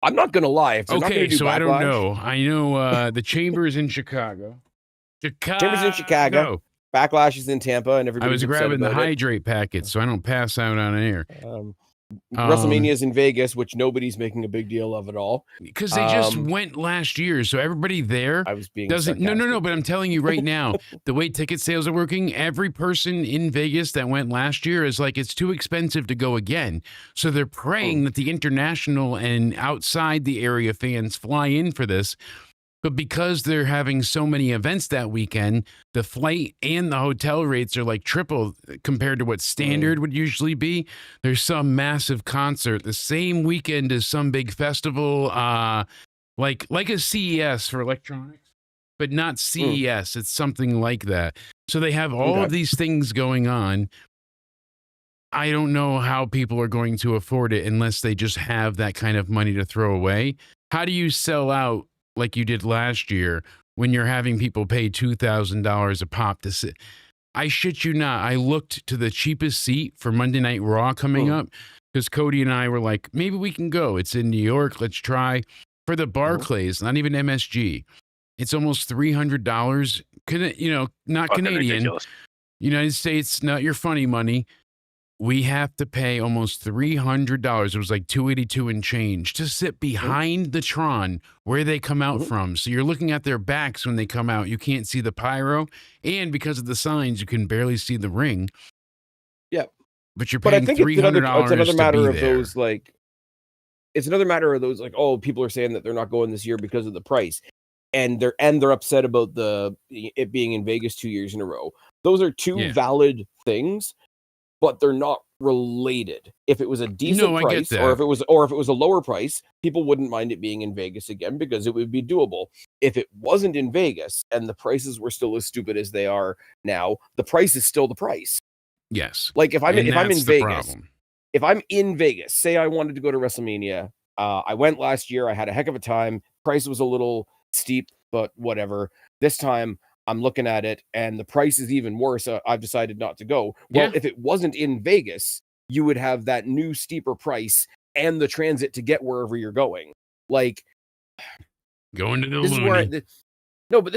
I'm not going to lie. If they're not gonna do so Backlash, I don't know. I know the Chamber is in Chicago. Chamber's in Chicago. Backlash is in Tampa, and everybody. I was grabbing the hydrate packet so I don't pass out on air. WrestleMania is in Vegas, which nobody's making a big deal of at all because they just went last year. So everybody there doesn't. No. But I'm telling you right now, the way ticket sales are working, every person in Vegas that went last year is like it's too expensive to go again. So they're praying that the international and outside the area fans fly in for this. But because they're having so many events that weekend, the flight and the hotel rates are like triple compared to what standard would usually be. There's some massive concert the same weekend as some big festival. like a CES for electronics, but not CES. It's something like that. So they have all of these things going on. I don't know how people are going to afford it unless they just have that kind of money to throw away. How do you sell out like you did last year when you're having people pay $2,000 a pop to sit? I shit you not. I looked to the cheapest seat for Monday Night Raw coming up because Cody and I were like, maybe we can go. It's in New York. Let's try. For the Barclays, not even MSG. It's almost $300. Not Fucking Canadian. ridiculous. United States, not your funny money. We have to pay almost $300. It was like $282 and change to sit behind the Tron where they come out from. So you're looking at their backs when they come out. You can't see the pyro. And because of the signs, you can barely see the ring. Yeah. But you're paying $300 it's another matter to be of there. those, like, it's another matter of those, like, oh, people are saying that they're not going this year because of the price. And they're upset about it being in Vegas 2 years in a row. Those are two valid things, but they're not related. If it was a decent price, or if it was a lower price, people wouldn't mind it being in Vegas again because it would be doable. If it wasn't in Vegas and the prices were still as stupid as they are now, the price is still the price. Yes. Like if I'm in Vegas, say I wanted to go to WrestleMania, I went last year, I had a heck of a time. Price was a little steep, but whatever. This time I'm looking at it and the price is even worse. I've decided not to go. Well, if it wasn't in Vegas, you would have that new steeper price and the transit to get wherever you're going. Like going to the this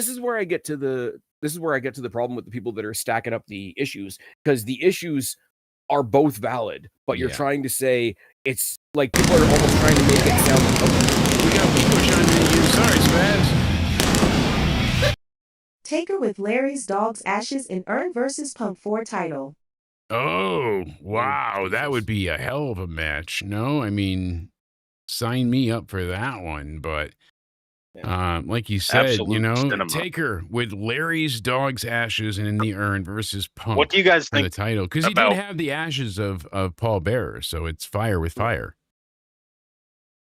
is where I get to the problem with the people that are stacking up the issues, because the issues are both valid, but you're trying to say it's like people are almost trying to make it sound. We got people chiming in. Sorry, Spaz. Taker with Larry's Dog's Ashes in Earn versus Punk 4 title. Oh, wow. That would be a hell of a match. No, I mean, sign me up for that one. But like you said, Absolute cinema. Taker with Larry's Dog's Ashes and in the Urn versus Punk. What do you guys for think the title? Because he did have the ashes of Paul Bearer, so it's fire with fire.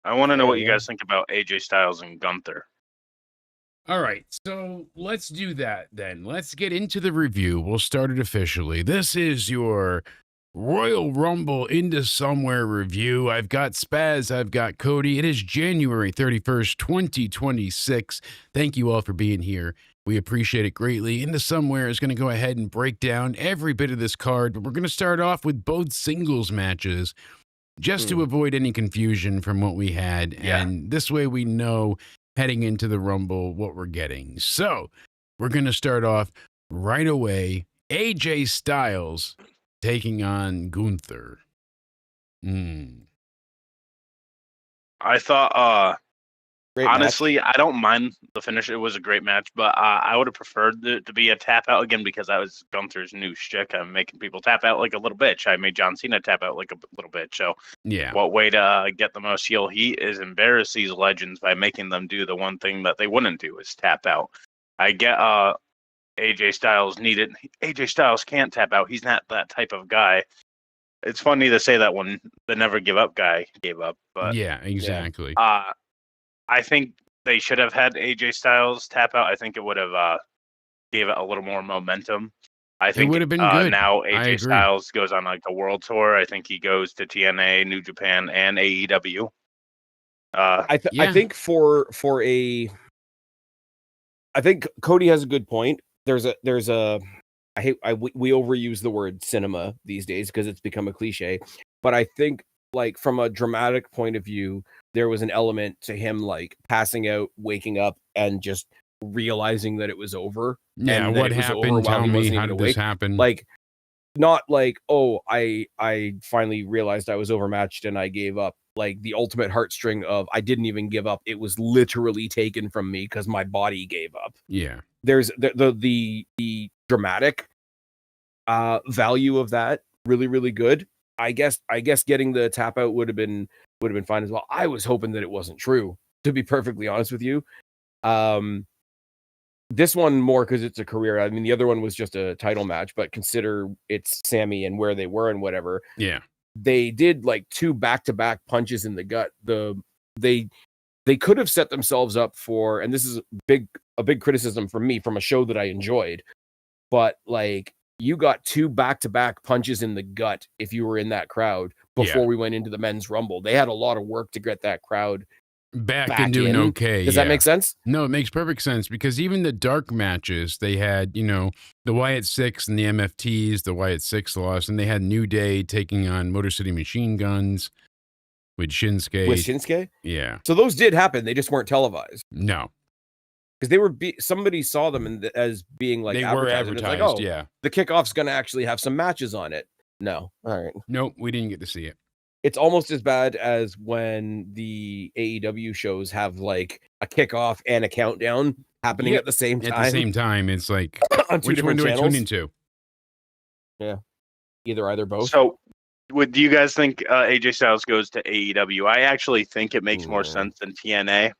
I want to know what you guys think about AJ Styles and Gunther. All right, so let's do that then. Let's get into the review. We'll start it officially. This is your Royal Rumble Into Somewhere review. I've got Spaz, I've got Cody. It is January 31st, 2026. Thank you all for being here. We appreciate it greatly. Into Somewhere is going to go ahead and break down every bit of this card, but we're going to start off with both singles matches just to avoid any confusion from what we had. And this way we know heading into the Rumble what we're getting. So we're going to start off right away. AJ Styles taking on Gunther. I thought, Great honestly, I don't mind the finish. It was a great match, but I would have preferred it to be a tap out again because that was Gunther's new shtick. I'm making people tap out like a little bitch. I made John Cena tap out like a little bitch. So, what way to get the most heel heat is embarrass these legends by making them do the one thing that they wouldn't do is tap out. I get AJ Styles needed. AJ Styles can't tap out. He's not that type of guy. It's funny to say that when the Never Give Up guy gave up, but yeah, exactly. I think they should have had AJ Styles tap out. I think it would have gave it a little more momentum. I think it would have been good. Now AJ Styles goes on like a world tour. I think he goes to TNA, New Japan, and AEW. I think I think Cody has a good point. We overuse the word cinema these days because it's become a cliche, but I think like from a dramatic point of view, there was an element to him like passing out, waking up, and just realizing that it was over. Yeah, what happened? Tell me, how did this happen? Like, not like, oh, I finally realized I was overmatched and I gave up. Like the ultimate heartstring of I didn't even give up. It was literally taken from me because my body gave up. Yeah. There's the dramatic value of that really, really good. I guess getting the tap out would have been fine as well. I was hoping that it wasn't true, to be perfectly honest with you. This one more because it's a career. I mean, the other one was just a title match, but consider it's Sami and where they were and whatever. Yeah. They did like 2 back-to-back punches in the gut. they could have set themselves up for, and this is a big criticism from me from a show that I enjoyed, but like you got 2 back-to-back punches in the gut if you were in that crowd before we went into the men's rumble. They had a lot of work to get that crowd back and doing okay. Does that make sense? No, it makes perfect sense because even the dark matches, they had, you know, the Wyatt Six and the MFTs, the Wyatt Six lost, and they had New Day taking on Motor City Machine Guns with Shinsuke. With Shinsuke? Yeah. So those did happen. They just weren't televised. No. Because they were somebody saw them as being like they were advertised. Like, oh, yeah. The kickoff's going to actually have some matches on it. No. All right. Nope, we didn't get to see it. It's almost as bad as when the AEW shows have like a kickoff and a countdown happening at the same time. At the same time, it's like, on 2 which one different do channels. I tune into? Yeah. Either, both. So, do you guys think AJ Styles goes to AEW? I actually think it makes more sense than TNA.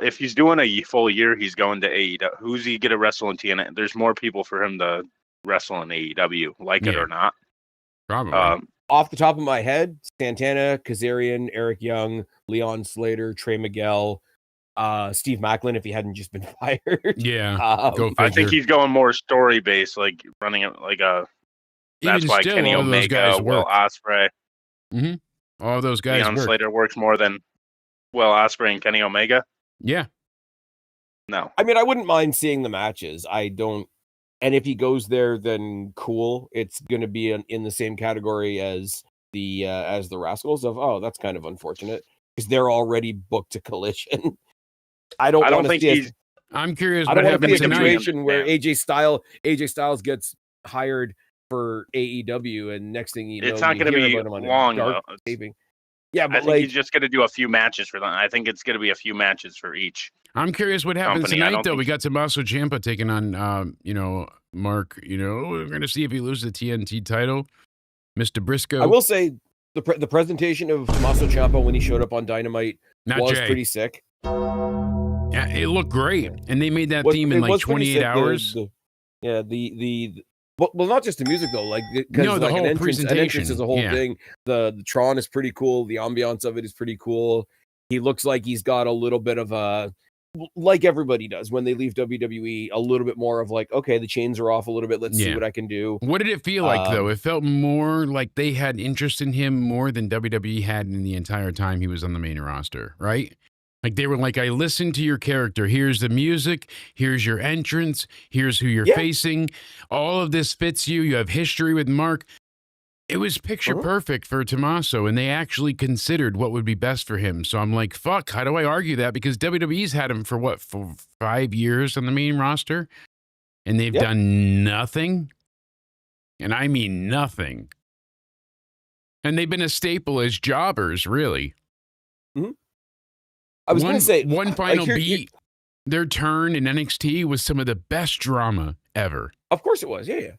If he's doing a full year, he's going to AEW. Who's he going to wrestle in TNA? There's more people for him to wrestle in AEW, like it or not. Probably. Off the top of my head, Santana, Kazarian, Eric Young, Leon Slater, Trey Miguel, Steve Macklin, if he hadn't just been fired. Yeah. Go I think he's going more story based, like running it like a. That's why still, Kenny Omega, Will Ospreay. Mm-hmm. All those guys. Leon Slater works more than Will Ospreay and Kenny Omega. Yeah. No. I mean, I wouldn't mind seeing the matches. I don't. And if he goes there, then cool. It's going to be in the same category as the Rascals of, oh, that's kind of unfortunate because they're already booked to Collision. I don't think he's. I'm curious. I don't want to be a tonight. situation where AJ Styles gets hired for AEW, and next thing you know, it's not going to be long. Yeah, but I think he's just going to do a few matches for them. I think it's going to be a few matches for each. I'm curious what happens tonight, though. We got Tommaso Ciampa taking on, Mark. We're going to see if he loses the TNT title. Mr. Briscoe. I will say the presentation of Tommaso Ciampa when he showed up on Dynamite was pretty sick. Yeah, it looked great, and they made that theme in like 28 hours. Well, not just the music though. Like, no, the whole presentation. An entrance is a whole thing. The Tron is pretty cool. The ambiance of it is pretty cool. He looks like he's got a little bit of a, like everybody does when they leave WWE, a little bit more of like, okay, the chains are off a little bit. Let's see what I can do. What did it feel like though? It felt more like they had interest in him more than WWE had in the entire time he was on the main roster, right? Like they were like, I listened to your character. Here's the music. Here's your entrance. Here's who you're facing. All of this fits you. You have history with Mark. It was picture perfect for Tommaso, and they actually considered what would be best for him. So I'm like, fuck, how do I argue that? Because WWE's had him for 5 years on the main roster, and they've done nothing. And I mean nothing. And they've been a staple as jobbers, really. Mm-hmm. I was going to say one final beat. Their turn in NXT was some of the best drama ever. Of course it was. Yeah.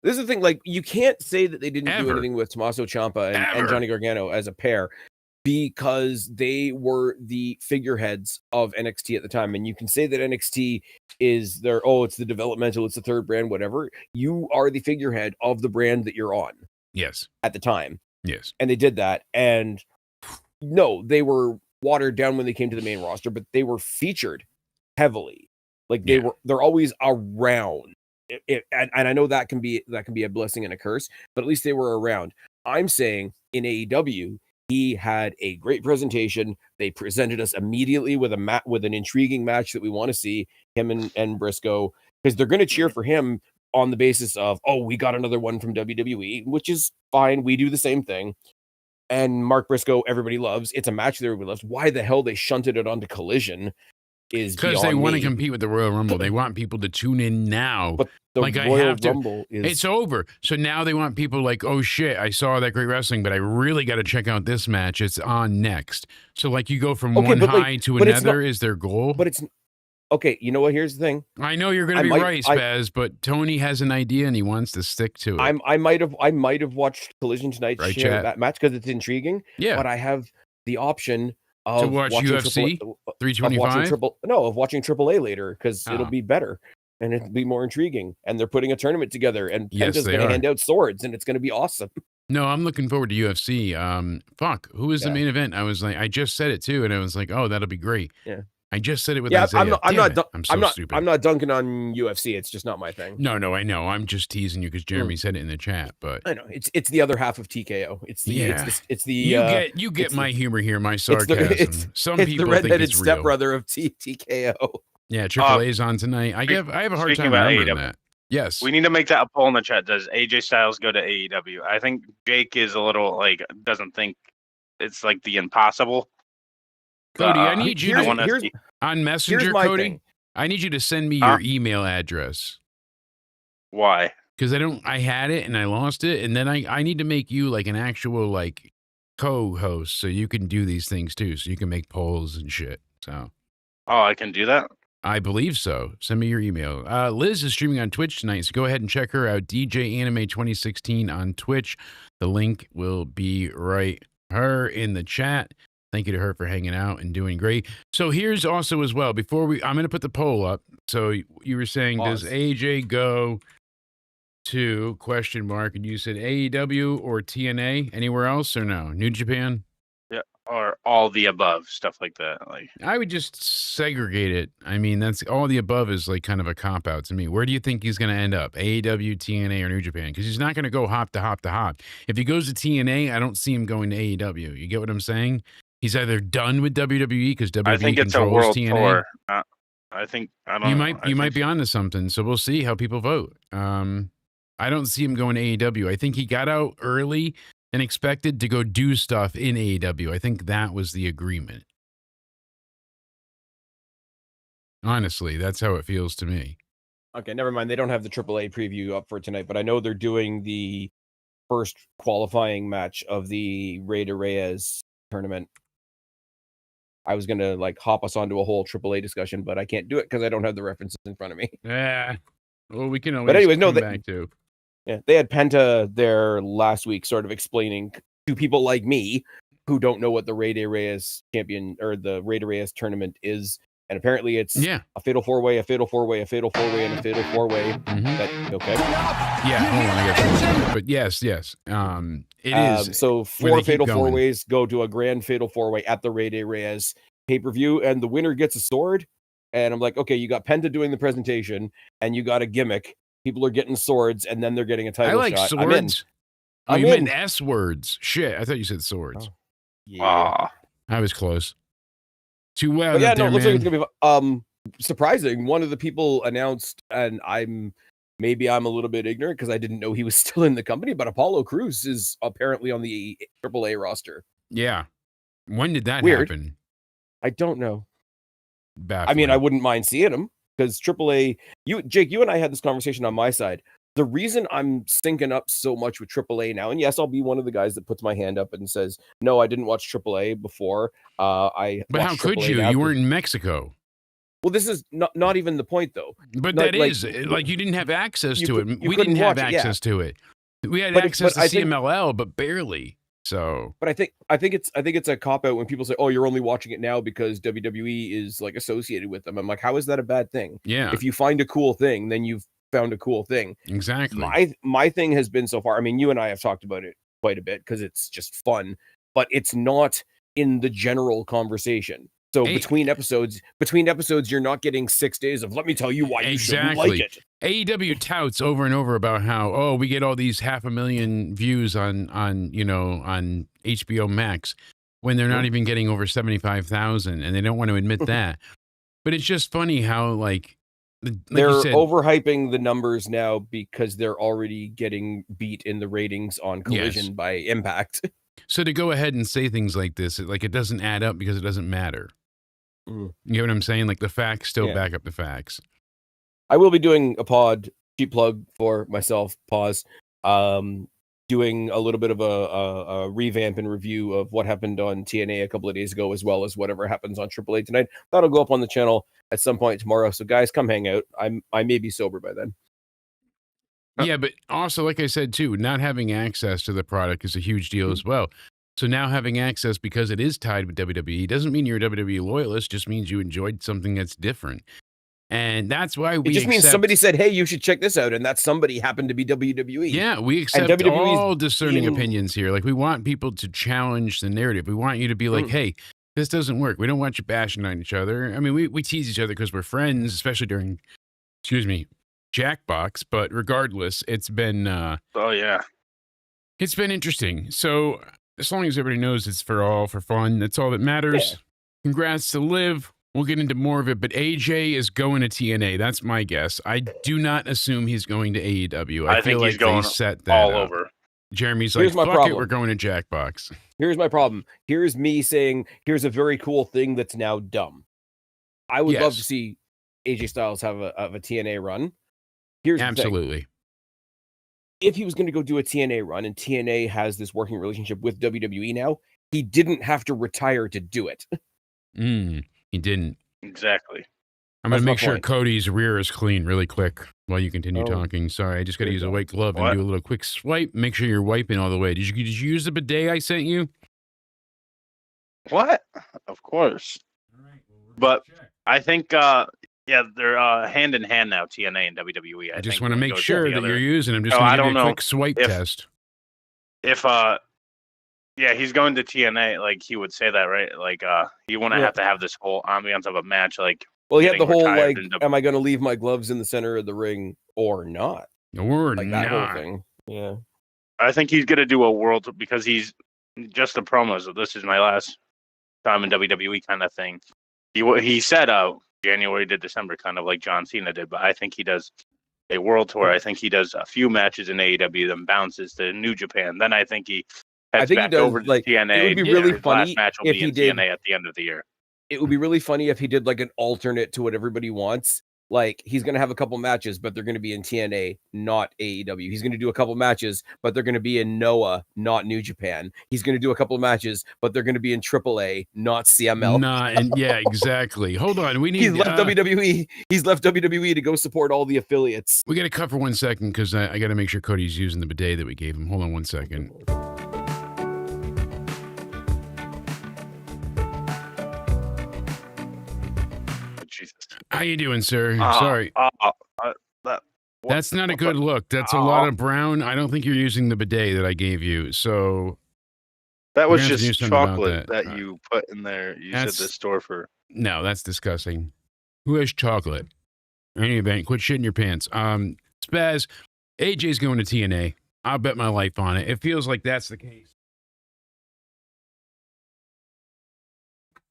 This is the thing. Like, you can't say that they didn't do anything with Tommaso Ciampa and Johnny Gargano as a pair because they were the figureheads of NXT at the time. And you can say that NXT is it's the developmental, it's the third brand, whatever. You are the figurehead of the brand that you're on. Yes. At the time. Yes. And they did that. And no, they were watered down when they came to the main roster, but they were featured heavily. Like they're always around. And I know that can be a blessing and a curse, but at least they were around. I'm saying in AEW, he had a great presentation. They presented us immediately with an intriguing match that we want to see, him and Briscoe, because they're going to cheer for him on the basis of, oh, we got another one from WWE, which is fine. We do the same thing. And Mark Briscoe, everybody loves. It's a match that everybody loves. Why the hell they shunted it onto Collision is because they want to compete with the Royal Rumble. They want people to tune in now. But the Royal Rumble it's over. So now they want people like, oh shit, I saw that great wrestling, but I really got to check out this match. It's on next. So like you go from one high to another is their goal. But it's okay. You know what? Here's the thing. I know you're going to be right, Spaz, but Tony has an idea and he wants to stick to it. I might have watched Collision tonight to share that match because it's intriguing. Yeah. But I have the option of to watch UFC 325. Of watching AAA later because it'll be better and it'll be more intriguing. And they're putting a tournament together, and Penta's going to hand out swords, and it's going to be awesome. No, I'm looking forward to UFC. Who is the main event? I was like, I just said it too, and I was like, oh, that'll be great. Yeah. I just said it with Yeah, Isaiah. I'm not stupid. I'm not dunking on UFC. It's just not my thing. No, I know. I'm just teasing you because Jeremy said it in the chat, but I know it's the other half of TKO. It's the you get my humor here, my sarcasm. Some it's people the redheaded think it's real. stepbrother of TKO. Yeah, Triple A's on tonight. I have a hard time remembering that. Yes, we need to make that a poll in the chat. Does AJ Styles go to AEW? I think Jake is a little like doesn't think it's like the impossible. Cody, I need you on Messenger, Cody. Thing. I need you to send me your email address. Why? Because I had it and I lost it, and then I need to make you like an actual like co-host so you can do these things too, so you can make polls and shit. So, I can do that. I believe so. Send me your email. Liz is streaming on Twitch tonight, so go ahead and check her out. DJ Anime 2016 on Twitch. The link will be right her in the chat. Thank you to her for hanging out and doing great. So here's also as well, I'm going to put the poll up. So you were saying, does AJ go to ? And you said AEW or TNA, anywhere else or no? New Japan? Yeah, or all the above, stuff like that. Like I would just segregate it. I mean, that's all the above is like kind of a cop out to me. Where do you think he's going to end up? AEW, TNA, or New Japan? Because he's not going to go hop to hop to hop. If he goes to TNA, I don't see him going to AEW. You get what I'm saying? He's either done with WWE because WWE I think it's a controls world TNA. tour. I think I don't. You might be onto something. So we'll see how people vote. I don't see him going to AEW. I think he got out early and expected to go do stuff in AEW. I think that was the agreement. Honestly, that's how it feels to me. Okay, never mind. They don't have the AAA preview up for tonight, but I know they're doing the first qualifying match of the Rey de Reyes tournament. I was going to like hop us onto a whole AAA discussion, but I can't do it because I don't have the references in front of me. Yeah. Well, we can always but anyways, come back to. Yeah, they had Penta there last week sort of explaining to people like me who don't know what the Rey de Reyes champion or the Rey de Reyes tournament is. And apparently it's a fatal four-way, a fatal four-way, a fatal four-way, and a fatal four-way. Okay. Yeah, hold on, I got but yes. It is. So 4 fatal four-ways go to a grand fatal four-way at the Rey de Reyes pay-per-view, and the winner gets a sword. And I'm like, okay, you got Penta doing the presentation, and you got a gimmick. People are getting swords, and then they're getting a title shot. I like shot. swords. You meant S words. Shit, I thought you said swords. Oh. Yeah. I was close. Too well. But yeah, no, it looks like it's gonna be surprising. One of the people announced, and I'm a little bit ignorant because I didn't know he was still in the company, but Apollo Crews is apparently on the AAA roster. Yeah. When did that happen? I don't know. Baffling. I mean, I wouldn't mind seeing him because AAA. Jake, you and I had this conversation on my side. The reason I'm syncing up so much with AAA now, and yes, I'll be one of the guys that puts my hand up and says, no, I didn't watch AAA before. But how could you? You weren't in Mexico. Well, this is not even the point, though. But that is like you didn't have access to it. We didn't have access to it. We had access to CMLL, but barely. So, but I think it's a cop out when people say, "Oh, you're only watching it now because WWE is like associated with them." I'm like, how is that a bad thing? Yeah. If you find a cool thing, then you've found a cool thing. Exactly. My thing has been so far. I mean, you and I have talked about it quite a bit because it's just fun, but it's not in the general conversation. So between episodes, you're not getting 6 days of let me tell you why you shouldn't like it. AEW touts over and over about how we get all these 500,000 views on HBO Max when they're not even getting over 75,000, and they don't want to admit that. But it's just funny how like they're overhyping the numbers now because they're already getting beat in the ratings on Collision by Impact. So to go ahead and say things like this, it doesn't add up because it doesn't matter. You know what I'm saying? Like the facts still back up the facts. I will be doing a cheap plug for myself, doing a little bit of a revamp and review of what happened on TNA a couple of days ago, as well as whatever happens on AAA tonight. That'll go up on the channel at some point tomorrow. So guys, come hang out. I may be sober by then. Yeah, but also, like I said, too, not having access to the product is a huge deal as well. So now having access because it is tied with WWE doesn't mean you're a WWE loyalist, just means you enjoyed something that's different. And that's why we It just means accept- somebody said, "Hey, you should check this out," and that somebody happened to be WWE. Yeah, we accept WWE 's all discerning opinions here. Like, we want people to challenge the narrative. We want you to be like, hey, this doesn't work. We don't want you bashing on each other. I mean, we tease each other because we're friends, especially during, Jackbox. But regardless, it's been it's been interesting. So as long as everybody knows it's for fun, that's all that matters. Yeah. Congrats to Liv. We'll get into more of it, but AJ is going to TNA. That's my guess. I do not assume he's going to AEW. I feel think like he's going they set that all up. over. Jeremy's Here's like, my fuck it, problem. we're going to Jackbox. Here's my problem. Here's me saying, here's a very cool thing that's now dumb. I would love to see AJ Styles have a TNA run. Here's the thing. Absolutely. If he was going to go do a TNA run and TNA has this working relationship with WWE now, he didn't have to retire to do it. He didn't. Exactly. I'm going That's to my make sure point. Cody's rear is clean really quick while you continue Oh. talking. Sorry, I just got to There you use a go. white glove and What? do a little quick swipe. Make sure you're wiping all the way. Did you use the bidet I sent you? What? Of course. But I think, they're hand in hand now, TNA and WWE. I just think want to when it make goes sure that together. you're using them. Just No, going I to give don't you a know quick swipe if- test. If he's going to TNA, like he would say that, right? Like you want to Yeah. have this whole ambiance of a match, like Well, he had the getting whole retired like, and am I going to leave my gloves in the center of the ring or not? Or Like that not. whole thing. Yeah. I think he's gonna do a world because he's just the promos of this is my last time in WWE kind of thing. He said January to December, kind of like John Cena did, but I think he does a world tour. I think he does a few matches in AEW, then bounces to New Japan. Then I think he heads think he back does, over to like, TNA. it would be really His funny last match will if be he in did- TNA at the end of the year. It would be really funny if he did like an alternate to what everybody wants. Like he's going to have a couple matches, but they're going to be in TNA, not AEW. He's going to do a couple matches, but they're going to be in Noah, not New Japan. He's going to do a couple of matches, but they're going to be in AAA, not CML. Yeah, exactly. Hold on. We need He's left WWE. He's left WWE to go support all the affiliates. We got to cut for 1 second because I got to make sure Cody's using the bidet that we gave him. Hold on 1 second. Jesus. How you doing, sir? Sorry. That's not a good look. That's a lot of brown. I don't think you're using the bidet that I gave you. So That We're was gonna have to do just something about chocolate that. that you put in there. You said That's- the store for. no, that's disgusting. Who has chocolate? In any event, quit shitting your pants. Spaz, AJ's going to TNA. I'll bet my life on it. It feels like that's the case.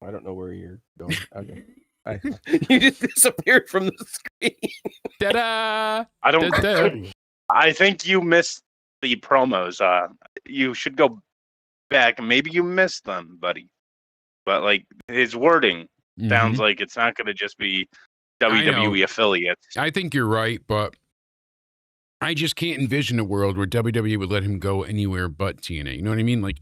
I don't know where you're going. Okay. You just disappeared from the screen. Ta-da! I don't. Da-da. I think you missed the promos. You should go back. Maybe you missed them, buddy. But like his wording sounds like it's not going to just be WWE affiliates. I think you're right, but I just can't envision a world where WWE would let him go anywhere but TNA. You know what I mean? Like,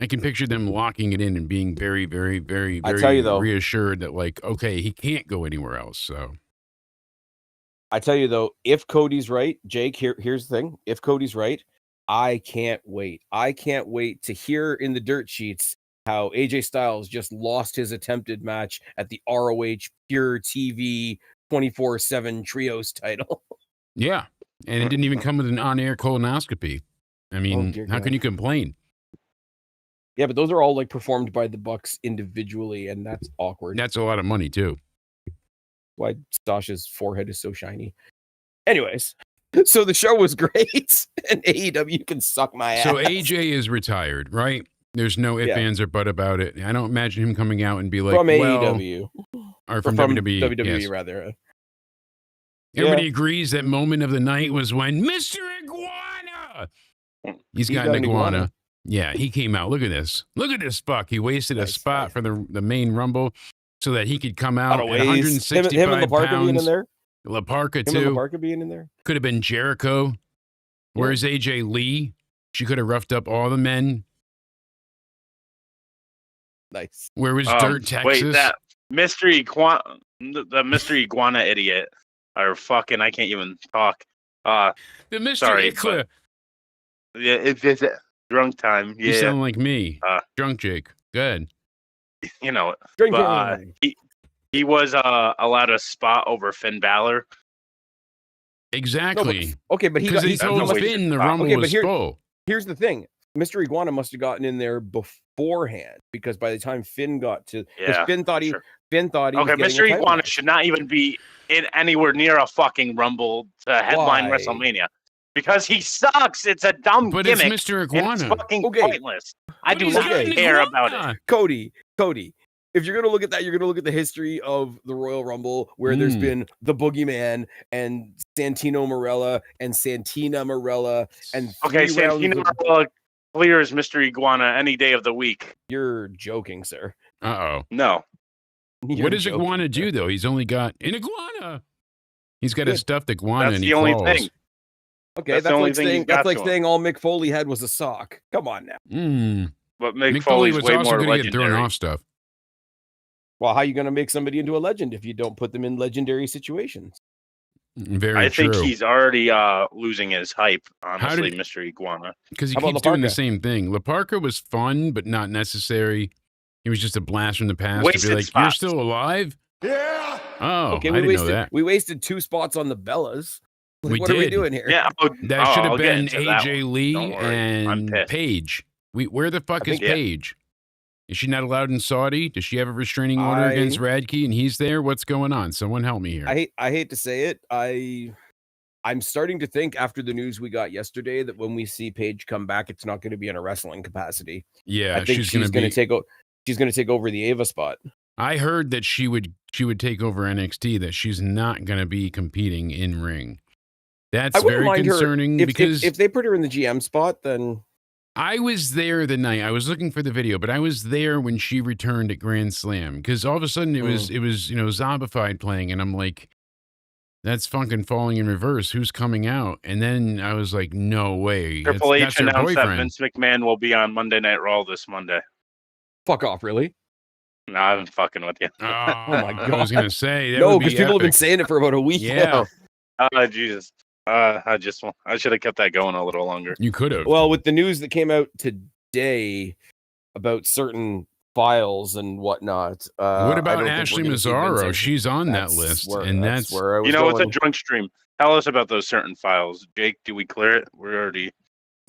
I can picture them locking it in and being very, very, very, I very tell you, though- reassured that, like, okay, he can't go anywhere else. So, I tell you though, if Cody's right, Jake, here's the thing. If Cody's right, I can't wait. I can't wait to hear in the dirt sheets how AJ Styles just lost his attempted match at the ROH Pure TV 24/7 Trios title. yeah. And it didn't even come with an on-air colonoscopy. I mean, dear how God. can you complain? Yeah, but those are all like performed by the Bucks individually, and that's awkward. That's a lot of money, too. Why Sasha's forehead is so shiny. Anyways, so the show was great, and AEW can suck my ass. So AJ is retired, right? There's no ifs, Yeah. ands, or but about it. I don't imagine him coming out and be like, from well, AEW. or Or from WWE. WWE yes. rather. Everybody agrees that moment of the night was when Mr. Iguana. He's got an iguana. Yeah, he came out. Look at this. Look at this fuck. He wasted a Nice. spot for the main Rumble so that he could come out Out at of ways. 165 Him and LaParca being in pounds. there. La Parka, Him and too. LaParca being in there. Could have been Jericho. Where's AJ Lee? She could have roughed up all the men. Nice. Where was Dirt, Texas? Wait, that mystery the mystery iguana idiot, or fucking, I can't even talk. The Mr. sorry, Ickler. Yeah, it's drunk time. You Yeah, sound like me. Uh, Drunk Jake. Good. you know it. Drink But it. He was allowed a spot over Finn Balor. Exactly. Okay, but he Because he got- told no, Finn the Rumble okay, but was full. Here's the thing. Mr. Iguana must have gotten in there beforehand because by the time Finn got to, Yeah, Finn thought he sure. was Okay, getting a Mr. title Iguana match. should not even be in anywhere near a fucking Rumble to headline Why? WrestleMania because he sucks. It's a dumb But it's gimmick. Mr. And Iguana. it's fucking Okay. pointless. I But do he's not got an care iguana. about it. Cody, if you're gonna look at that, you're gonna look at the history of the Royal Rumble, where there's been the Boogeyman and Santino Marella and Santina Marella and Okay, three rounds Santino of- Marella clears Mr. Iguana any day of the week. You're joking, sir. Uh-oh. No. You're What does joking, Iguana sir. do, though? He's only got an iguana. He's got a Good. stuffed iguana That's and the he only falls. thing. Okay, That's that's, the only like thing saying he's got to him. saying all Mick Foley had was a sock. Come on now. But Mick Mick Foley Foley's was way also more going to get thrown legendary. off stuff. Well, how are you gonna make somebody into a legend if you don't put them in legendary situations? Very I true. think he's already losing his hype, honestly, did- Mr. Iguana. Because he How about keeps doing the LaParca? same thing. LaParca was fun, but not necessary. He was just a blast from the past to Wasted be like, "You're spots. still alive." Yeah. Oh, Okay, I we didn't know wasted that. we wasted 2 spots on the Bellas. Like, We what are we did. doing here? Yeah, That should I'll have get been into that AJ one. Lee Don't worry. I'm and pissed. Paige. Where the fuck I is think- Yeah. Paige? Is she not allowed in Saudi? Does she have a restraining order against Radke and he's there? What's going on? Someone help me here. I hate to say it. I'm starting to think after the news we got yesterday that when we see Paige come back, it's not going to be in a wrestling capacity. yeah, I think she's going to be. she's going to take over the Ava spot. I heard that she would take over NXT. That she's not going to be competing in ring. That's I wouldn't very mind her concerning because if they put her in the GM spot, then I was there the night. I was looking for the video, but I was there when she returned at Grand Slam because all of a sudden it was Zombified playing, and I'm like, that's fucking Falling in Reverse. Who's coming out? And then I was like, no way. Triple H That's her announced that boyfriend. Vince McMahon will be on Monday Night Raw this Monday. fuck off, really? No, I'm fucking with you. Oh, my I was gonna say that No, would be because people have been epic. saying it for about a week Yeah. now. Oh, Jesus. I should have kept that going a little longer. You could have. Well, with the news that came out today about certain files and whatnot. What I about don't think Ashley we're gonna see Mazzaro? Vince. She's on that That's list, where- and that's where I was You know, it's a going. drunk stream. Tell us about those certain files. Jake, do we clear it? We're already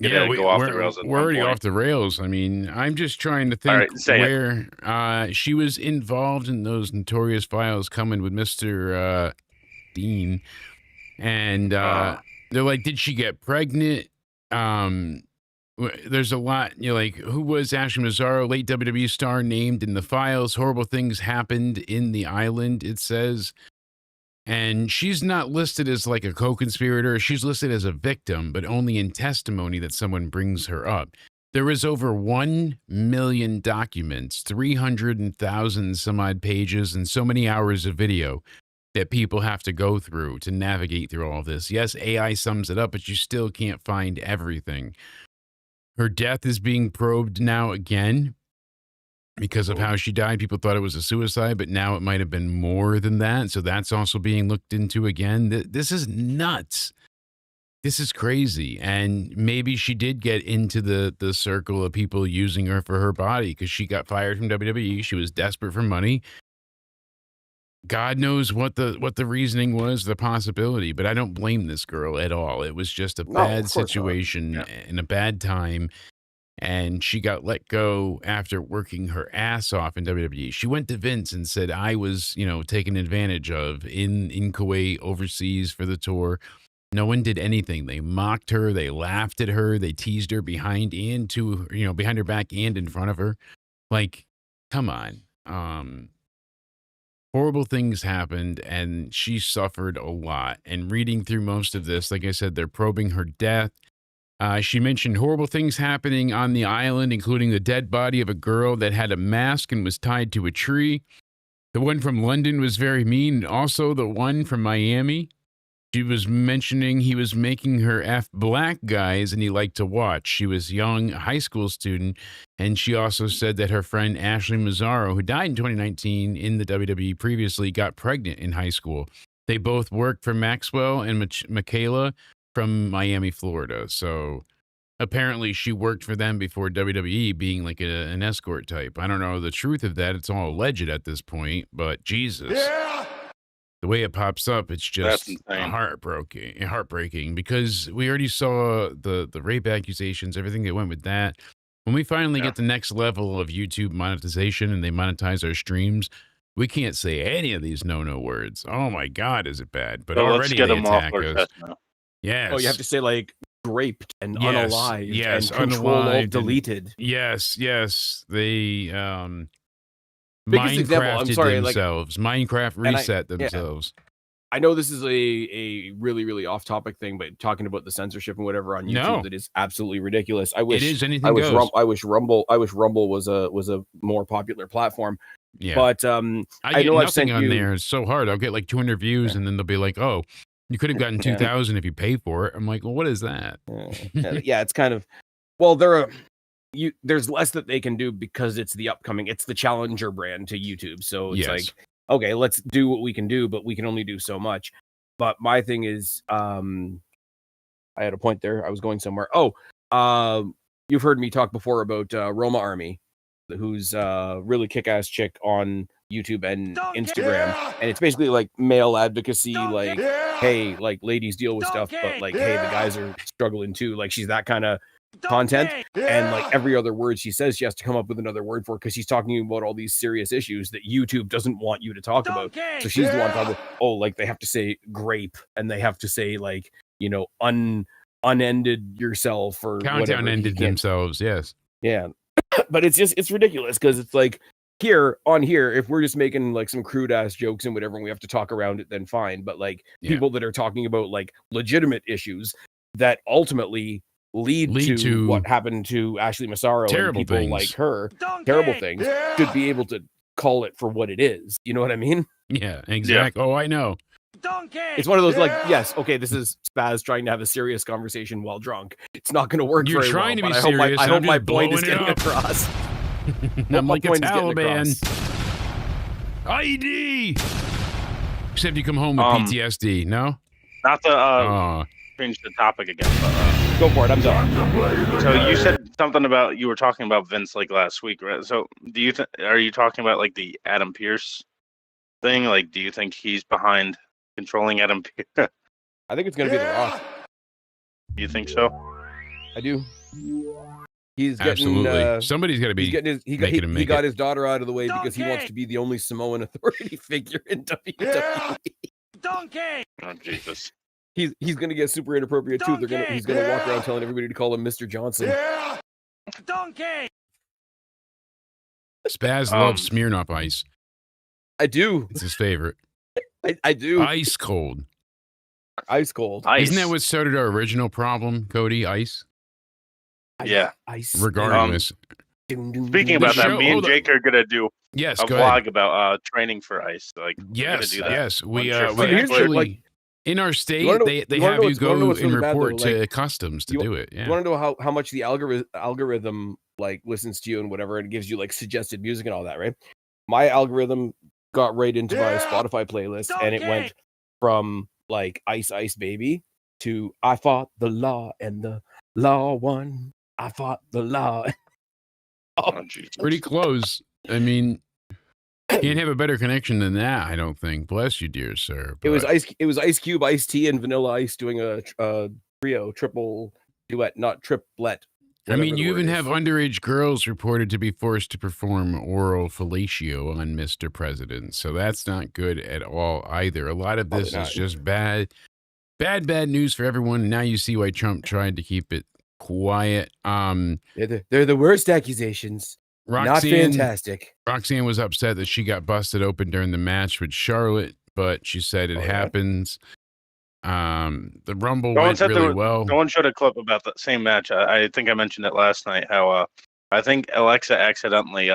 yeah, go off the rails at we're one already point. off the rails. I mean, I'm just trying to All think right, say it. where she was involved in those notorious files coming with Mr. Dean, and they're like, did she get pregnant? There's a lot. You're like, who was Ashley Mazzaro, late WWE star, named in the files? Horrible things happened in the island, it says. And she's not listed as like a co-conspirator. She's listed as a victim, but only in testimony that someone brings her up. There is over 1 million documents, 300,000 some odd pages, and so many hours of video that people have to go through to navigate through all of this. Yes, AI sums it up, but you still can't find everything. Her death is being probed now again because of how she died. People thought it was a suicide, but now it might have been more than that. So that's also being looked into again. This is nuts. This is crazy. And maybe she did get into the circle of people using her for her body because she got fired from WWE. She was desperate for money. God knows what the reasoning was, the possibility, but I don't blame this girl at all. It was just a No, of bad course not. situation and a bad time. And she got let go after working her ass off in WWE. She went to Vince and said, I was, taken advantage of in Kuwait, overseas for the tour. No one did anything. They mocked her. They laughed at her. They teased her behind her back and in front of her. Like, come on. Horrible things happened and she suffered a lot. And reading through most of this, like I said, they're probing her death. She mentioned horrible things happening on the island, including the dead body of a girl that had a mask and was tied to a tree. The one from London was very mean. Also, the one from Miami. She was mentioning he was making her F black guys and he liked to watch. She was young, a high school student. And she also said that her friend Ashley Mazzaro, who died in 2019 in the WWE previously, got pregnant in high school. They both worked for Maxwell and Michaela from Miami, Florida. So apparently she worked for them before WWE, being like an escort type. I don't know the truth of that. It's all alleged at this point, but Jesus. The way it pops up, it's just heartbreaking because we already saw the rape accusations, everything that went with that. When we finally get the next level of YouTube monetization and they monetize our streams, we can't say any of these no words. Oh my God, is it bad? But already they attack us. Yes. Oh, you have to say like raped and unalived and control deleted. Yes. They biggest example, I'm sorry, themselves. Minecraft reset themselves. I know this is a really, really off topic thing, but talking about the censorship and whatever on YouTube, that is absolutely ridiculous. I wish it is anything I wish goes. I wish Rumble was a more popular platform. Yeah. But I know I've sent on there. It's so hard. I'll get like 200 views and then they'll be like, "Oh, you could have gotten 2,000 if you pay for it." I'm like, "Well, what is that?" Yeah, it's kind of there's less that they can do because it's the challenger brand to YouTube. So it's like, okay, let's do what we can do, but we can only do so much. But my thing is, I had a point there. I was going somewhere. You've heard me talk before about Roma Army, who's really kick-ass chick on YouTube and Instagram. And it's basically like male advocacy, like, hey, like ladies deal with stuff, but like, hey, the guys are struggling too. Like she's that kind of content, and like every other word she says, she has to come up with another word for it because she's talking about all these serious issues that YouTube doesn't want you to talk about. So she's the one talking about, like they have to say grape and they have to say like, unended yourself or countdown ended themselves. Yes. Yeah. But it's ridiculous because it's like here, if we're just making like some crude ass jokes and whatever, and we have to talk around it, then fine. But like people that are talking about like legitimate issues that ultimately lead to what happened to Ashley Massaro and people like her, terrible things, should be able to call it for what it is. You know what I mean? Yeah, exactly. Yeah. Oh, I know. It's one of those like, yes, okay, this is Spaz trying to have a serious conversation while drunk. It's not going to work. You're very trying well, to be serious. I hope my point is getting across. I'm like a Taliban. ID. Except you come home with PTSD. No, not the change the topic again. But, go for it. I'm done. So you said something about you were talking about Vince like last week, right? So do you are you talking about like the Adam Pearce thing? Like, do you think he's behind controlling Adam Pearce? I think it's going to be The Rock. Do you think so? I do. He's absolutely getting, somebody's got to be. He got his daughter out of the way because he wants to be the only Samoan authority figure in WWE. Donkey! Oh Jesus! He's gonna get super inappropriate too. He's gonna walk around telling everybody to call him Mr. Johnson. Donkey! Spaz loves Smirnoff Ice. I do. It's his favorite. I do. Ice cold. Ice cold. Ice. Isn't that what started our original problem, Cody? Ice. Yeah. Ice. Regardless. Speaking about that, me and Jake are gonna do a vlog about training for ice. Like, yes, do that. yes, we actually like, in our state they have you go and report to customs to do it. Yeah. You want to know how much the algorithm like listens to you and whatever, and it gives you like suggested music and all that, right? My algorithm got right into my Spotify playlist, and it went from like Ice Ice Baby to I fought the law and the law won. I fought the law. Pretty close. I mean, can't have a better connection than that, I don't think. Bless you, dear sir. But... It was Ice Cube, Ice T, and Vanilla Ice doing a triple duet, not triplet. I mean, you even have underage girls reported to be forced to perform oral fellatio on Mr. President, so that's not good at all either. A lot of this is just bad news for everyone. Now you see why Trump tried to keep it quiet. They're the worst accusations. Not fantastic. Roxanne was upset that she got busted open during the match with Charlotte, but she said it happens. The Rumble went really well. No one showed a clip about the same match. I think I mentioned it last night. How I think Alexa accidentally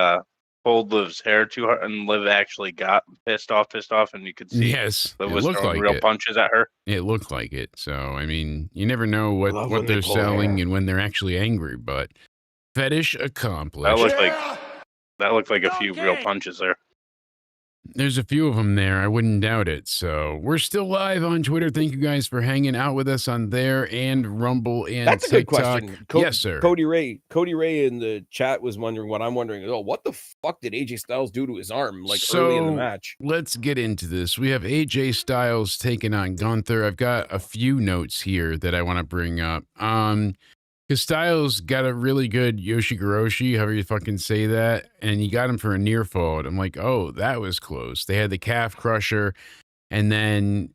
pulled Liv's hair too hard, and Liv actually got pissed off, and you could see Liv was throwing real punches at her. It looked like it. So I mean, you never know what they're selling and when they're actually angry, but fetish accomplished. That looked like a few real punches there. There's a few of them there. I wouldn't doubt it. So we're still live on Twitter. Thank you guys for hanging out with us on there and Rumble and That's a good TikTok. question. Yes, sir. Cody Ray in the chat was wondering what I'm wondering. Oh, what the fuck did AJ Styles do to his arm early in the match? Let's get into this. We have AJ Styles taking on Gunther. I've got a few notes here that I want to bring up. Because Styles got a really good Yoshigoroshi, however you fucking say that, and he got him for a near fall. I'm like, oh, that was close. They had the calf crusher, and then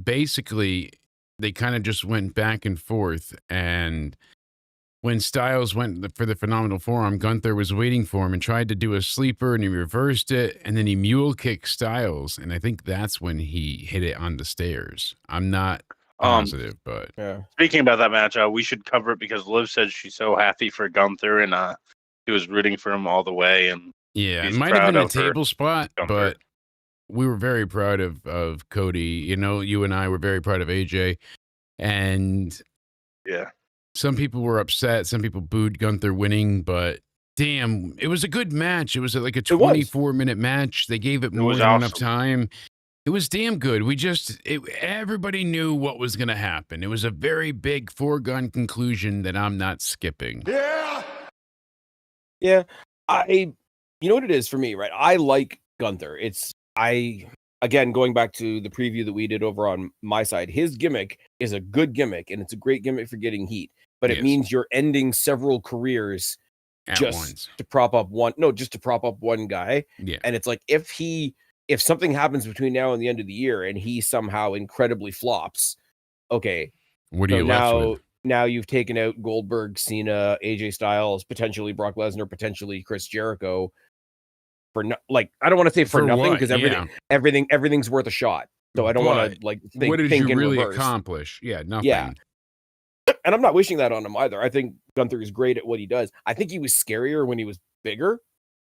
basically they kind of just went back and forth. And when Styles went for the phenomenal forearm, Gunther was waiting for him and tried to do a sleeper, and he reversed it, and then he mule kicked Styles, and I think that's when he hit it on the stairs. I'm not positive, but yeah. Speaking about that match, we should cover it because Liv said she's so happy for Gunther and she was rooting for him all the way. And yeah, it he's might have proud been a of her, table spot, Gunther. but we were very proud of Cody. You know, you and I were very proud of AJ, and yeah, some people were upset. Some people booed Gunther winning, but damn, it was a good match. It was like a 24-minute match. They gave it more was than enough awesome. time. It was damn good. Everybody knew what was going to happen. It was a very big foregone conclusion that I'm not skipping. Yeah. Yeah. You know what it is for me, right? I like Gunther. Again, going back to the preview that we did over on my side, his gimmick is a good gimmick and it's a great gimmick for getting heat, but it means you're ending several careers At just once. to prop up one guy. Yeah. And it's like, if something happens between now and the end of the year and he somehow incredibly flops, okay. What are you left with? Now you've taken out Goldberg, Cena, AJ Styles, potentially Brock Lesnar, potentially Chris Jericho for I don't want to say for nothing because everything's worth a shot. So I don't want to think. What did think you in really reverse. accomplish? Yeah, nothing. Yeah. And I'm not wishing that on him either. I think Gunther is great at what he does. I think he was scarier when he was bigger.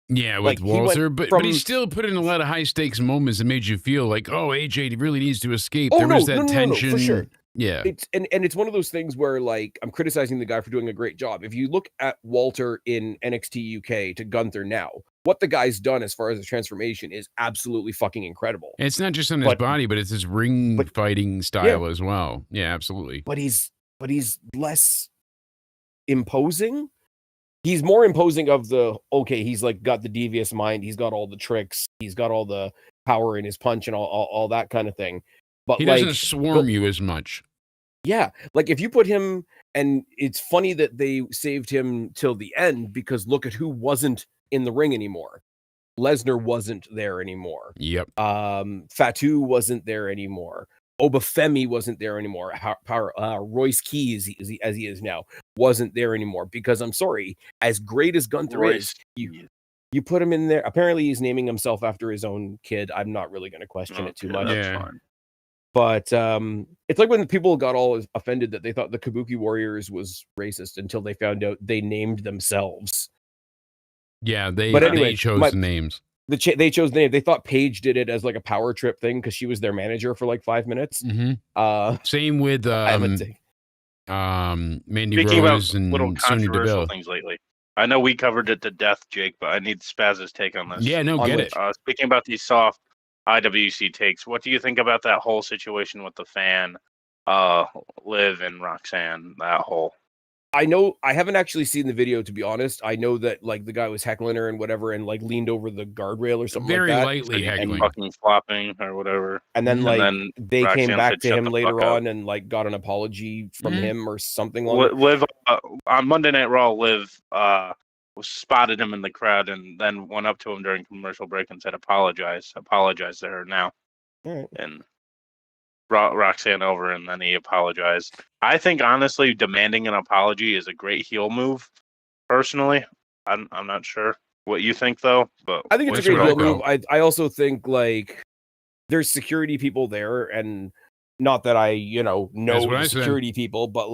Yeah, with Walter, but he still put in a lot of high stakes moments that made you feel like, oh, AJ really needs to escape. There was that tension. For sure. Yeah. It's one of those things where I'm criticizing the guy for doing a great job. If you look at Walter in NXT UK to Gunther now, what the guy's done as far as the transformation is absolutely fucking incredible. And it's not just on his body, but it's his ring fighting style as well. Yeah, absolutely. But he's less imposing. He's more imposing of he's got the devious mind. He's got all the tricks. He's got all the power in his punch and all that kind of thing. But he doesn't swarm you as much. Yeah. If you put him, and it's funny that they saved him till the end because look at who wasn't in the ring anymore. Lesnar wasn't there anymore. Yep. Fatu wasn't there anymore. Obafemi wasn't there anymore. Royce Keys, as he is now, wasn't there anymore. Because I'm sorry, as great as Gunther is, you put him in there. Apparently, he's naming himself after his own kid. I'm not really going to question it too much. That's fine. But it's like when people got all offended that they thought the Kabuki Warriors was racist until they found out they named themselves. Yeah, they chose the names. They chose the name. They thought Paige did it as a power trip thing because she was their manager for 5 minutes. Mm-hmm. Same with Mandy Speaking Rose about and little Sonya controversial Deville. things lately. I know we covered it to death, Jake, but I need Spaz's take on this. Yeah, no, get it. Speaking about these soft IWC takes, what do you think about that whole situation with the fan, Liv and Roxanne? That whole. I know I haven't actually seen the video, to be honest. I know that the guy was heckling her and whatever, and leaned over the guardrail or something very like that. lightly heckling, and fucking flopping or whatever. And then they Roxanne came back said, to "Shut him the later fuck on and got an apology from him or something like that. Liv on Monday Night Raw, Liv spotted him in the crowd and then went up to him during commercial break and said, apologize to her now. Right. And brought Roxanne over, and then he apologized. I think honestly, demanding an apology is a great heel move. Personally, I'm not sure what you think though, but I think it's a great heel move. I also think there's security people there, and not that I know the security people, but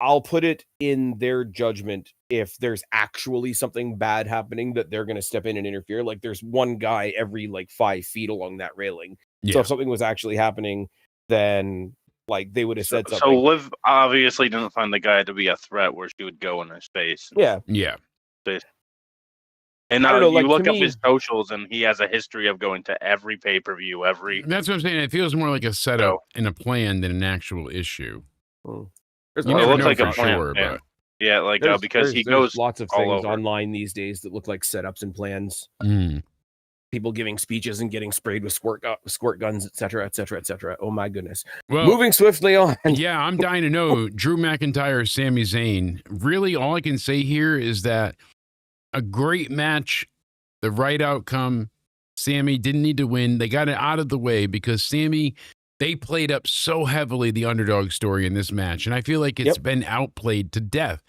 I'll put it in their judgment if there's actually something bad happening that they're going to step in and interfere. There's one guy every 5 feet along that railing. Yeah. So if something was actually happening, then they would have said something. So Liv obviously didn't find the guy to be a threat where she would go in his face. Yeah. Yeah. And I don't know, you like, look to up me- his socials, and he has a history of going to every pay-per-view, every. That's what I'm saying. It feels more like a setup So- and a plan than an actual issue. There's You Well, it never looks know like for a plan, sure, yeah. but Yeah, like because he there's goes lots of all things over. online these days that look like setups and plans. People giving speeches and getting sprayed with squirt guns, etc., etc., etc. Oh my goodness! well, Moving swiftly on. yeah, I'm dying to know. Drew McIntyre, Sami Zayn. Really, all I can say here is that a great match, the right outcome. Sami didn't need to win. They got it out of the way because Sami, they played up so heavily the underdog story in this match. And I feel like it's been outplayed to death.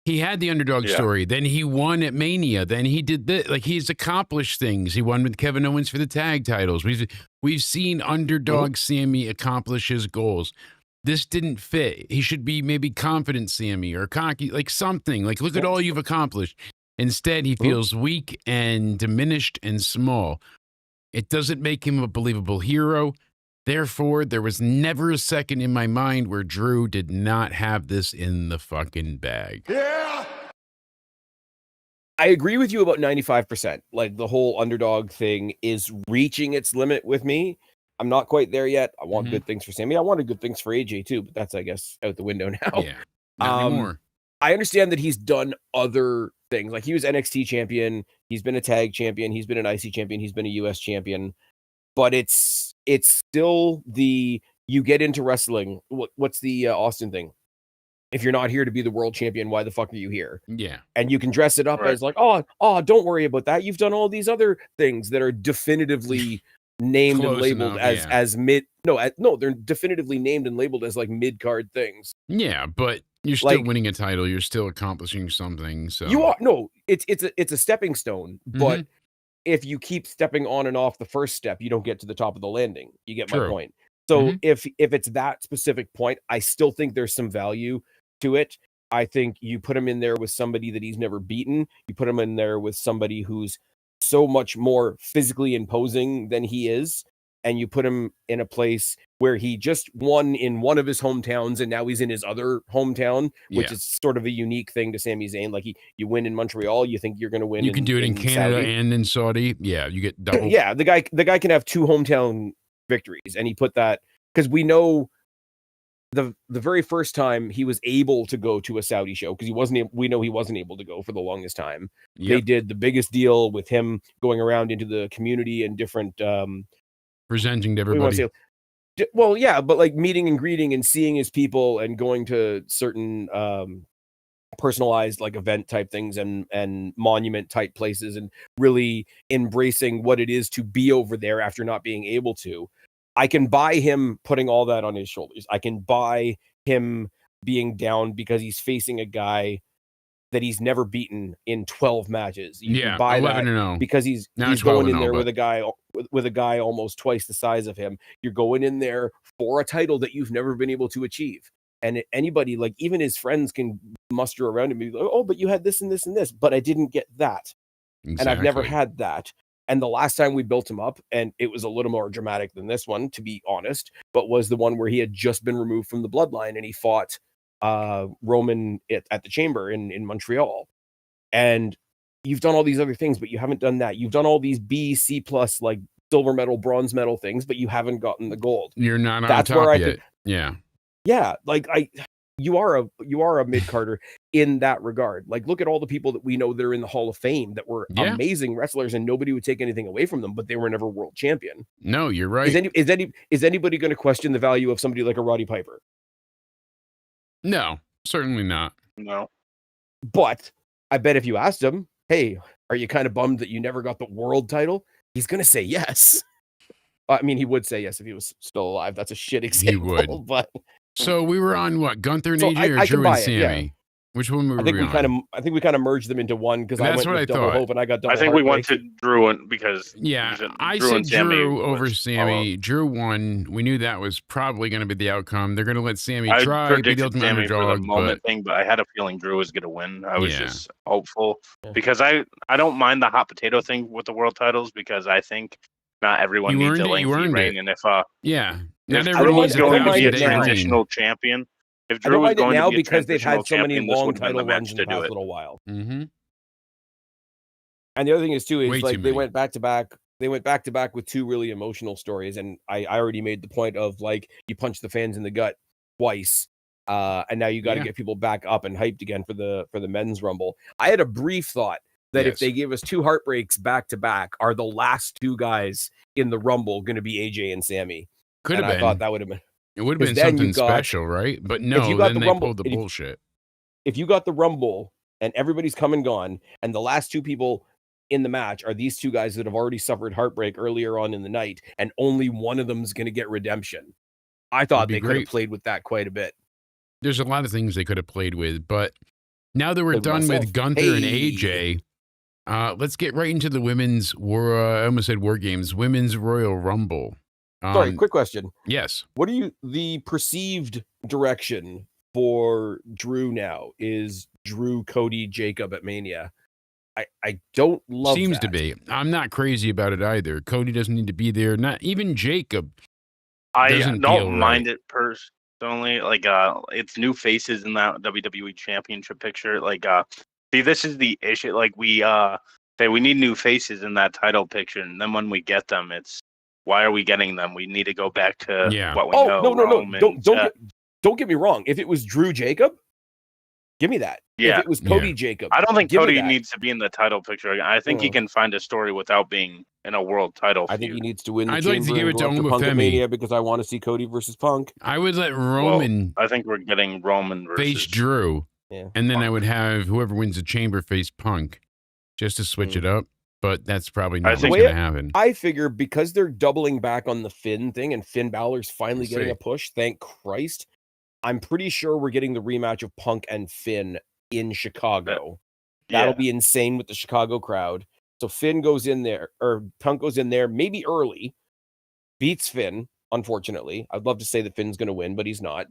He had the underdog story. Then he won at Mania. Then he did this. Like, he's accomplished things. He won with Kevin Owens for the tag titles. We've seen underdog Sami accomplish his goals. This didn't fit. He should be maybe confident Sami or cocky, like something. Like, look at all you've accomplished. Instead, he feels weak and diminished and small. It doesn't make him a believable hero. Therefore, there was never a second in my mind where Drew did not have this in the fucking bag. Yeah. I agree with you about 95%. Like, the whole underdog thing is reaching its limit with me. I'm not quite there yet. I want good things for Sami. I wanted good things for AJ too, but that's, I guess, out the window now. Yeah, not anymore. I understand that he's done other things. Like, he was NXT champion. He's been a tag champion. He's been an IC champion. He's been a US champion. But it's still you get into wrestling. What's the Austin thing? If you're not here to be the world champion, why the fuck are you here? Yeah. And you can dress it up as like, oh, don't worry about that. You've done all these other things that are definitively named Close and labeled enough, as mid. No, they're definitively named and labeled as like mid card things. Yeah, but you're still Like, winning a title. You're still accomplishing something. So you are it's a stepping stone, but if you keep stepping on and off the first step, you don't get to the top of the landing. You get my point. So if it's that specific point, I still think there's some value to it. I think you put him in there with somebody that he's never beaten. You put him in there with somebody who's so much more physically imposing than he is. And you put him in a place where he just won in one of his hometowns, and now he's in his other hometown, which is sort of a unique thing to Sami Zayn. Like, you win in Montreal, you think you're going to win. You can do it in Canada Saudi. and in Saudi. Yeah, you get double. Yeah, the guy can have two hometown victories, and he put that because we know the very first time he was able to go to a Saudi show, because we know he wasn't able to go for the longest time. They did the biggest deal with him going around into the community and different presenting to everybody. Well, yeah, but like meeting and greeting and seeing his people and going to certain personalized like event type things and monument type places and really embracing what it is to be over there after not being able to. I can buy him putting all that on his shoulders. I can buy him being down because he's facing a guy that he's never beaten in 12 matches. You can buy that because he's going in there with a guy almost twice the size of him. You're going in there for a title that you've never been able to achieve. And anybody, like even his friends, can muster around him and be like, oh, but you had this and this and this, but I didn't get that. Exactly. And I've never had that. And the last time we built him up, and it was a little more dramatic than this one, to be honest, but was the one where he had just been removed from the bloodline and he fought Roman at the Chamber in Montreal. And you've done all these other things, but you haven't done that. You've done all these B, C plus, like silver medal, bronze medal things, but you haven't gotten the gold. You're not on top yet. Yeah, like you are a mid-carder in that regard. Like, look at all the people that we know that are in the Hall of Fame that were amazing wrestlers, and nobody would take anything away from them, but they were never world champion. No, you're right. Is anybody going to question the value of somebody like a Roddy Piper? No, certainly not. No. But I bet if you asked him, hey, are you kind of bummed that you never got the world title? He's going to say yes. I mean, he would say yes if he was still alive. That's a shit example. He would. But so we were on what? Gunther and AJ or Drew and Sammy? Which one were we on? I think we kind of merged them into one because I went with Double Hope and I got Double I think we went to Drew because I said Drew over Sammy. Drew won. We knew that was probably going to be the outcome. They're going to let Sammy try be the ultimate underdog. But I had a feeling Drew was going to win. I was just hopeful because I don't mind the hot potato thing with the world titles because I think not everyone needs a lengthy reign, and if not Drew was going to be a transitional champion. If Drew was going to be because they've had so many long title runs in the past little while. Mm-hmm. And the other thing is too Way is too like they many. went back to back. They went back to back with two really emotional stories, and I already made the point of like you punch the fans in the gut twice, and now you got to Yeah. get people back up and hyped again for the men's rumble. I had a brief thought that if Yes. they gave us two heartbreaks back to back, are the last two guys in the rumble going to be AJ and Sammy? Could And have I been. thought that would have been. It would have 'cause been then you something got- special, right? But you no, got then the they Rumble- pulled the if you- bullshit. If you got the rumble and everybody's come and gone, and the last two people in the match are these two guys that have already suffered heartbreak earlier on in the night, and only one of them is going to get redemption. I thought be they could have great. played with that quite a bit. There's a lot of things they could have played with, but now that we're Played with done myself. with Gunther and Hey. AJ, let's get right into the women's war. I almost said War Games, women's Royal Rumble. Sorry, quick question. Yes. What are the perceived direction for Drew now? Is Drew Cody Jacob at Mania? I don't love Seems to that. be. I'm not crazy about it either. Cody doesn't need to be there. Not even Jacob. I Doesn't don't feel mind it personally. Like, it's new faces in that WWE Championship picture. Like, see, this is the issue. Like, we say we need new faces in that title picture, and then when we get them, it's why are we getting them? We need to go back to Yeah. what we Oh know. no! Roman, Don't get me wrong. If it was Drew Jacob, give me that. Yeah. If it was Cody Yeah. Jacob, I don't think give me Cody that. needs to be in the title picture. I think he Mm. can find a story without being in a world title I think he feud. needs to win the I'd like to chamber give and it go to after Punk at Omofemi. Mania because I want to see Cody versus Punk. I would let Well, Roman I think we're getting Roman versus face Drew, Yeah. and then I Punk. would have whoever wins the chamber face Punk, just to switch it up. But that's probably not what's think- going to happen. I figure because they're doubling back on the Finn thing and Finn Balor's finally Let's getting see. a push, thank Christ. I'm pretty sure we're getting the rematch of Punk and Finn in Chicago. That'll Yeah. be insane with the Chicago crowd. So Finn goes in there, or Punk goes in there, maybe early, beats Finn, unfortunately. I'd love to say that Finn's going to win, but he's not.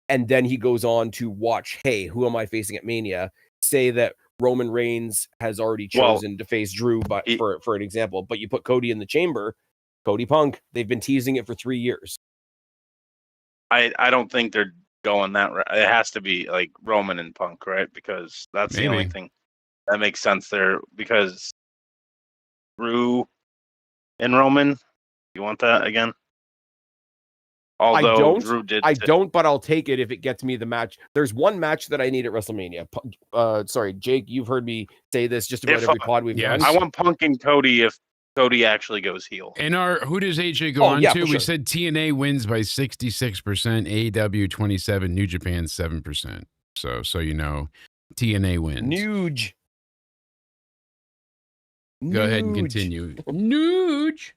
And then he goes on to watch, hey, who am I facing at Mania? Say that Roman Reigns has already Well, chosen to face Drew, but he- for an example. But you put Cody in the chamber, Cody Punk. They've been teasing it for 3 years. I don't think they're going that route. It has to be like Roman and Punk, right? Because that's the only Maybe. thing that makes sense there. Because Drew and Roman, you want that again? Although don't. Drew did, I say- don't, but I'll take it if it gets me the match. There's one match that I need at WrestleMania. Sorry, Jake, you've heard me say this just about If- every pod we've yes. done. I want Punk and Cody if Cody actually goes heel. And who does AJ go Oh, on yeah, to? for We sure. said TNA wins by 66%, AEW 27%, New Japan 7%. So you know, TNA wins. Nuge. Go ahead and Nuge. continue. Nuge.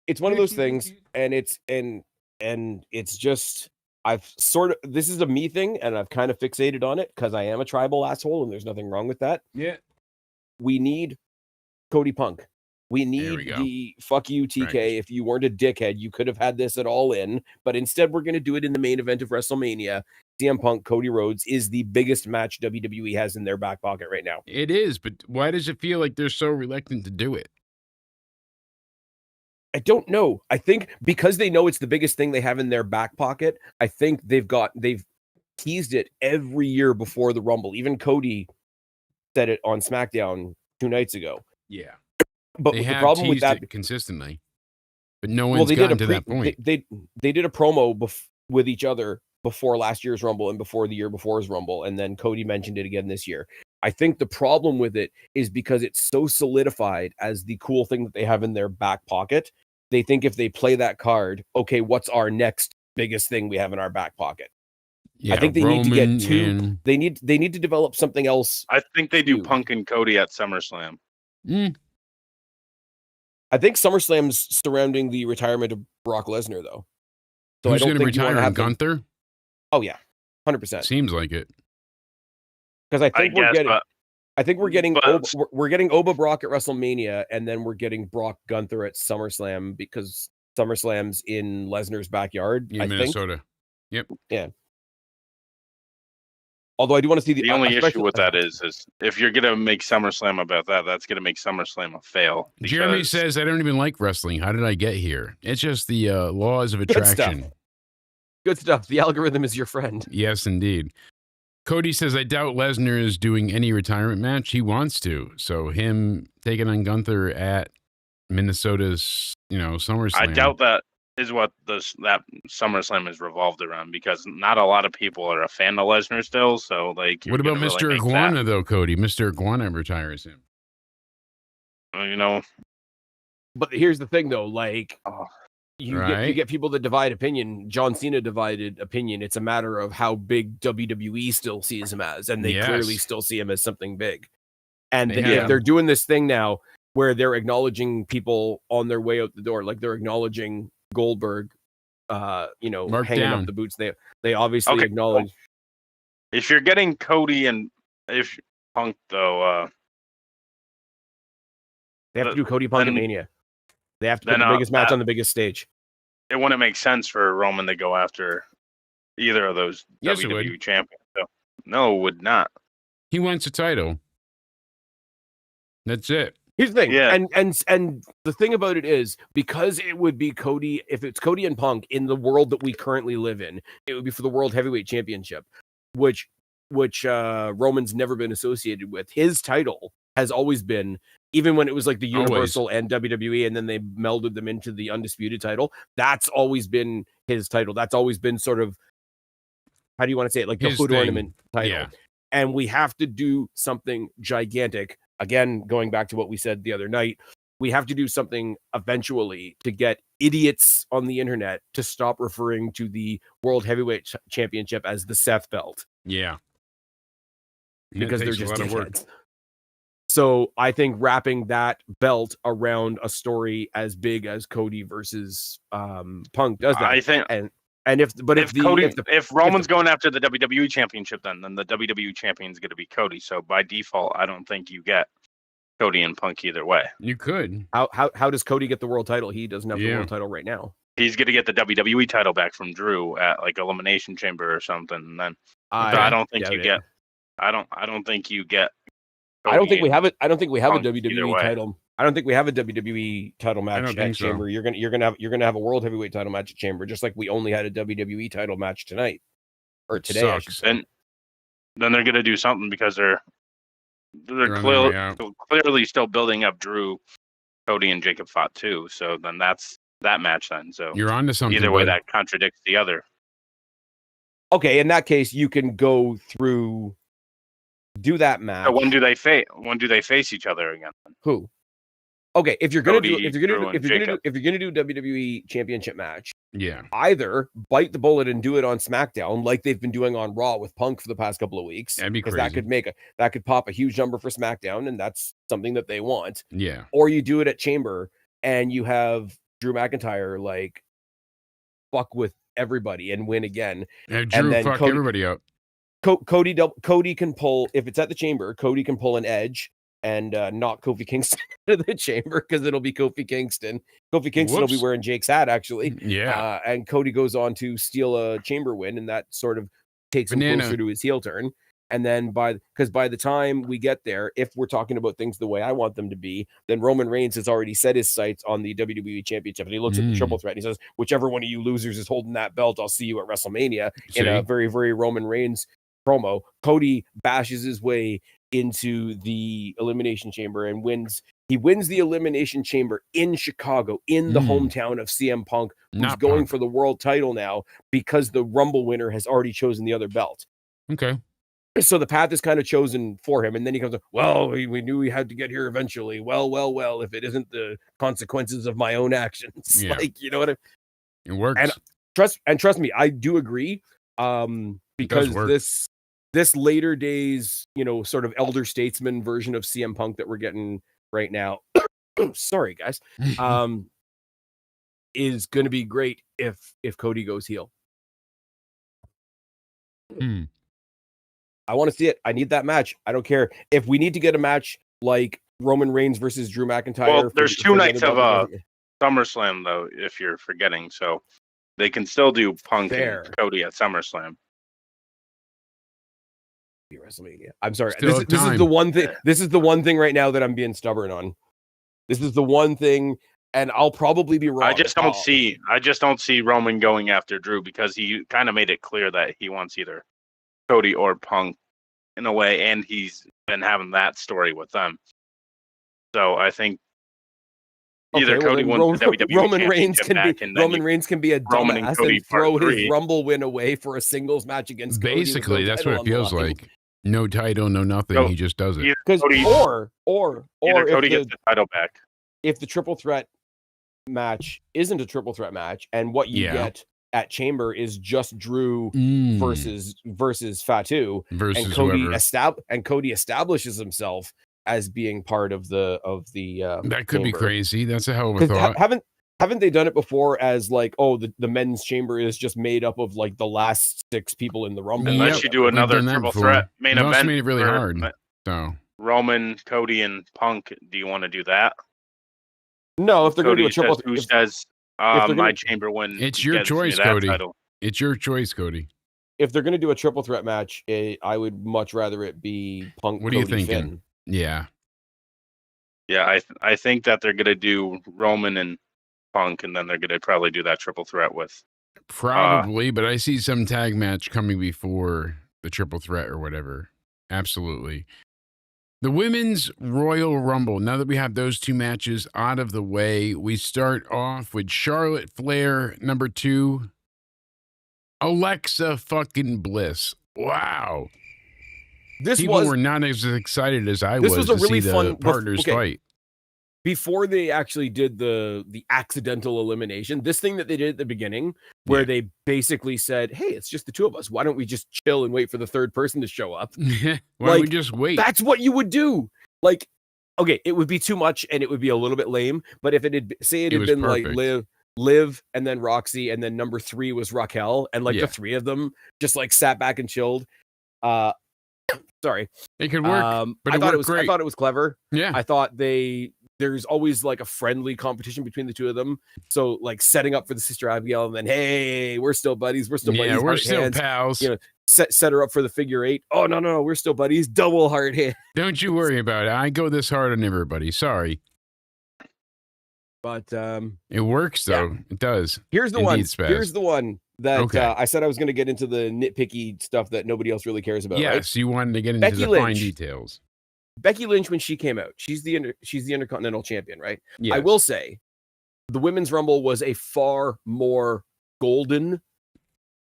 It's one of those things, and it's just I've sort of this is a me thing, and I've kind of fixated on it because I am a tribal asshole, and there's nothing wrong with that. Yeah. We need Cody Punk. We There need we go. the fuck you, TK. Right. If you weren't a dickhead, you could have had this at All In, but instead we're going to do it in the main event of WrestleMania. CM Punk, Cody Rhodes is the biggest match WWE has in their back pocket right now. It is, but why does it feel like they're so reluctant to do it? I don't know. I think because they know it's the biggest thing they have in their back pocket, I think they've teased it every year before the Rumble. Even Cody said it on SmackDown 2 nights ago. Yeah. But They the have problem with teased that, it consistently, but no one's gotten to that point. They did a promo with each other before last year's Rumble and before the year before's Rumble, and then Cody mentioned it again this year. I think the problem with it is because it's so solidified as the cool thing that they have in their back pocket. They think if they play that card, okay, what's our next biggest thing we have in our back pocket? Yeah, I think they need to get Roman two. and- They need to develop something else. I think they do Feud. Punk and Cody at SummerSlam. I think SummerSlam's surrounding the retirement of Brock Lesnar, though. So Who's I going don't to think you want retire? to have them. Gunther? Oh yeah, 100%. Seems like it. Because I think we're guess, getting. but I think we're getting but- we're getting Oba Brock at WrestleMania, and then we're getting Brock Gunther at SummerSlam because SummerSlam's in Lesnar's backyard. In I think. Minnesota. Although I do want to see the only issue especially- with that is if you're gonna make SummerSlam about that, that's gonna make SummerSlam a fail. Jeremy because- says, I don't even like wrestling. How did I get here? It's just the laws of Good stuff. attraction. Good stuff. The algorithm is your friend. Yes, indeed. Cody says, I doubt Lesnar is doing any retirement match. He wants to. So him taking on Gunther at Minnesota's, SummerSlam. I doubt that is what that SummerSlam is revolved around, because not a lot of people are a fan of Lesnar still. So like, what about Mr. Iguana though, Cody? Mr. Iguana retires him. But here's the thing though, like you get people that divide opinion. John Cena divided opinion. It's a matter of how big WWE still sees him as, and they clearly still see him as something big. And if they're doing this thing now where they're acknowledging people on their way out the door, like they're acknowledging Goldberg, hanging up the boots. They obviously acknowledge. If you're getting Cody and if Punk though, they have to do Cody Punk at Mania. They have to put the biggest match on the biggest stage. It wouldn't make sense for Roman to go after either of those WWE champions. So, no, it would not. He wants a title. That's it. Here's the thing, and the thing about it is, because it would be Cody, if it's Cody and Punk in the world that we currently live in, it would be for the World Heavyweight Championship, which Roman's never been associated with. His title has always been, even when it was like the Universal and WWE, and then they melded them into the Undisputed title, that's always been his title. That's always been sort of, how do you want to say it? Like the hood ornament title. Yeah. And we have to do something gigantic. Again, going back to what we said the other night, we have to do something eventually to get idiots on the internet to stop referring to the World Heavyweight Championship as the Seth belt. Yeah. Because they're just dickheads. So I think wrapping that belt around a story as big as Cody versus Punk does that. I think, if Roman's going after the WWE Championship, then the WWE Champion is going to be Cody. So by default, I don't think you get Cody and Punk either way. You could. How does Cody get the world title? He doesn't have the world title right now. He's going to get the WWE title back from Drew at like Elimination Chamber or something. And then I don't think you get. I don't think you get. I don't think we have it. I don't think we have a WWE title. I don't think we have a WWE title match at Chamber. You're gonna have a World Heavyweight title match at Chamber, just like we only had a WWE title match tonight or today. I should say. And then they're gonna do something because they're clearly still building up Drew, Cody, and Jacob fought too. So then that's that match then. So you're on to something. Either way, that contradicts the other. Okay, in that case, you can go through. Do that match. So when do they face each other again? Who? Okay, if you're gonna do WWE Championship match, either bite the bullet and do it on SmackDown like they've been doing on Raw with Punk for the past couple of weeks. That'd be crazy. That could pop a huge number for SmackDown, and that's something that they want. Yeah. Or you do it at Chamber and you have Drew McIntyre like fuck with everybody and win again. Have Drew fuck everybody up. Cody can pull, if it's at the Chamber, Cody can pull an Edge and knock Kofi Kingston out of the Chamber because it'll be Kofi Kingston. Kofi Kingston will be wearing Jake's hat, actually. Yeah. And Cody goes on to steal a Chamber win, and that sort of takes him closer to his heel turn. And then by the time we get there, if we're talking about things the way I want them to be, then Roman Reigns has already set his sights on the WWE Championship. And he looks at the triple threat and he says, whichever one of you losers is holding that belt, I'll see you at WrestleMania. In a very, very Roman Reigns promo. Cody bashes his way into the Elimination Chamber and wins. He wins the Elimination Chamber in Chicago, in the hometown of CM Punk, who's going for the world title now because the Rumble winner has already chosen the other belt. Okay. So the path is kind of chosen for him. And then he comes, well, we knew we had to get here eventually. Well, if it isn't the consequences of my own actions. Yeah. Like, you know what I mean? It works. And trust me, I do agree. Because this later days, sort of elder statesman version of CM Punk that we're getting right now, sorry guys, is going to be great if Cody goes heel. I want to see it. I need that match. I don't care if we need to get a match like Roman Reigns versus Drew McIntyre. Well, there's two nights of SummerSlam though, if you're forgetting, so they can still do Punk and Cody at SummerSlam. WrestleMania. I'm sorry. This is the one thing. This is the one thing right now that I'm being stubborn on. This is the one thing, and I'll probably be wrong. I just don't see Roman going after Drew because he kind of made it clear that he wants either Cody or Punk in a way, and he's been having that story with them. So I think either Cody wins the WWE Roman Reigns can be a Roman and dumbass Cody and throw part his three. Rumble win away for a singles match against Cody with Basically, no that's title what it on the feels line. like. No title, no nothing. So, he just does it. Either Because Cody, or either if Cody the, gets the title back. if the triple threat match isn't a triple threat match, and what you Yeah. get at Chamber is just Drew versus Fatu, versus and Cody whoever. Cody establishes himself as being part of the That could be Chamber. crazy. That's a hell of a 'Cause thought. haven't they done it before as like, oh, the men's chamber is just made up of like the last 6 people in the Rumble? Unless you do We've another done that triple before. threat main It also event made it really for hard. So Roman, Cody, and Punk. Do you want to do that? No, if they're going to do a Cody triple, says, who if says they're my gonna- chamber win? it's your gets me choice, that Cody. title. It's your choice, Cody. if they're going to do a triple threat match, I would much rather it be Punk. What are you Cody, thinking? Finn. Yeah. Yeah, I think that they're gonna do Roman and Punk, and then they're gonna probably do that triple threat with. Probably, but I see some tag match coming before the triple threat or whatever. Absolutely. The Women's Royal Rumble. Now that we have those 2 matches out of the way, we start off with Charlotte Flair, number 2. Alexa fucking Bliss. Wow. People were not as excited as I was a to really see the fun partners fight. Before they actually did the accidental elimination, this thing that they did at the beginning, where they basically said, "Hey, it's just the 2 of us. Why don't we just chill and wait for the 3rd person to show up?" Why don't we just wait? That's what you would do. Like, okay, it would be too much and it would be a little bit lame. But if it had was been perfect. like Liv, and then Roxy, and then number 3 was Raquel, and like Yeah. the 3 of them just like sat back and chilled. Sorry, It could work, but I it thought worked it was. great. I thought it was clever. Yeah. I thought there's always like a friendly competition between the 2 of them. So like setting up for the Sister Abigail, and then hey, we're still buddies. We're still buddies. Yeah, we're heart still hands. pals. You know, set her up for the figure 8. Oh no, we're still buddies. Double heart hand. Don't you worry about it. I go this hard on everybody. Sorry. But It works though. It does. here's the Indeed, one. Spaz. Here's the one that Okay. I said I was going to get into the nitpicky stuff that nobody else really cares about. Right? Yes, you wanted to get into Becky the fine Lynch. details. Becky Lynch, when she came out, she's the Intercontinental Champion, right? Yes. I will say, the Women's Rumble was a far more golden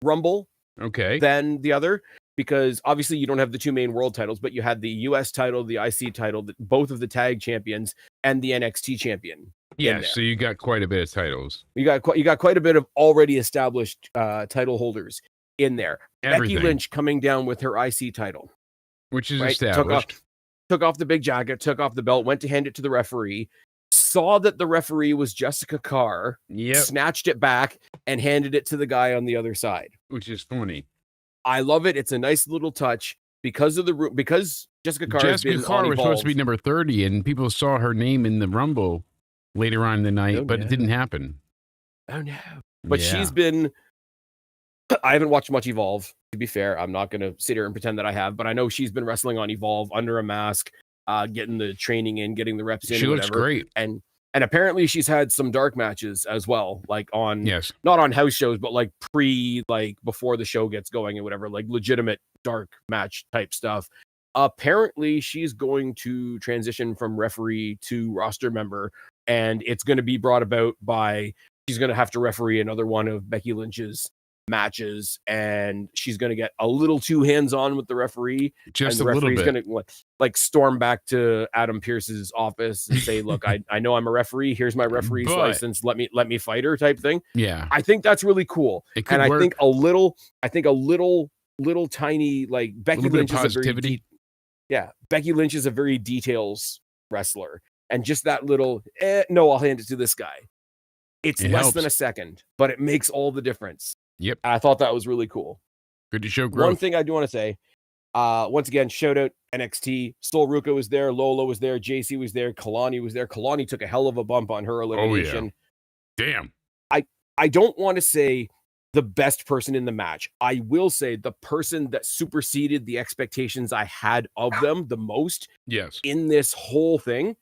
Rumble Okay. than the other, because obviously you don't have the 2 main world titles, but you had the US title, the IC title, both of the tag champions, and the NXT champion. Yeah, there. so you got quite a bit of titles. You got quite a bit of already established title holders in there. Everything. Becky Lynch coming down with her IC title, Which is right? established. Took off the big jacket, took off the belt, went to hand it to the referee, saw that the referee was Jessica Carr, Yep. snatched it back, and handed it to the guy on the other side. Which is funny. I love it. It's a nice little touch because Jessica Carr has Jessica been Carr on was supposed to be Evolve. number 30, and people saw her name in the Rumble later on in the night, Oh, but no. it didn't happen. Oh no. But Yeah. she's been I haven't watched much Evolve, to be fair. I'm not going to sit here and pretend that I have, but I know she's been wrestling on Evolve under a mask, getting the training in, getting the reps in. She and looks whatever. great. And apparently she's had some dark matches as well, like on Yes. not on house shows, but like before the show gets going and whatever, like legitimate dark match type stuff. Apparently she's going to transition from referee to roster member, and it's going to be brought about by she's going to have to referee another one of Becky Lynch's matches, and she's going to get a little too hands-on with the referee. Just and a the little referee's bit. going to like storm back to Adam Pearce's office and say, look, I know I'm a referee. Here's my referee's But- license. Let me fight her type thing. Yeah. I think that's really cool. It could And work. I think a little tiny, like Becky little bit Lynch of is a very positivity. Becky Lynch is a very details wrestler. And just that little, no, I'll hand it to this guy. It's It less helps. than a second, but it makes all the difference. Yep. I thought that was really cool. Good to show One growth. thing I do want to say, once again, shout out NXT. Sol Ruka was there, Lola was there, JC was there, Kalani was there. Kalani took a hell of a bump on her elimination. Damn. I don't want to say the best person in the match. I will say the person that superseded the expectations I had of them the most Yes. in this whole thing,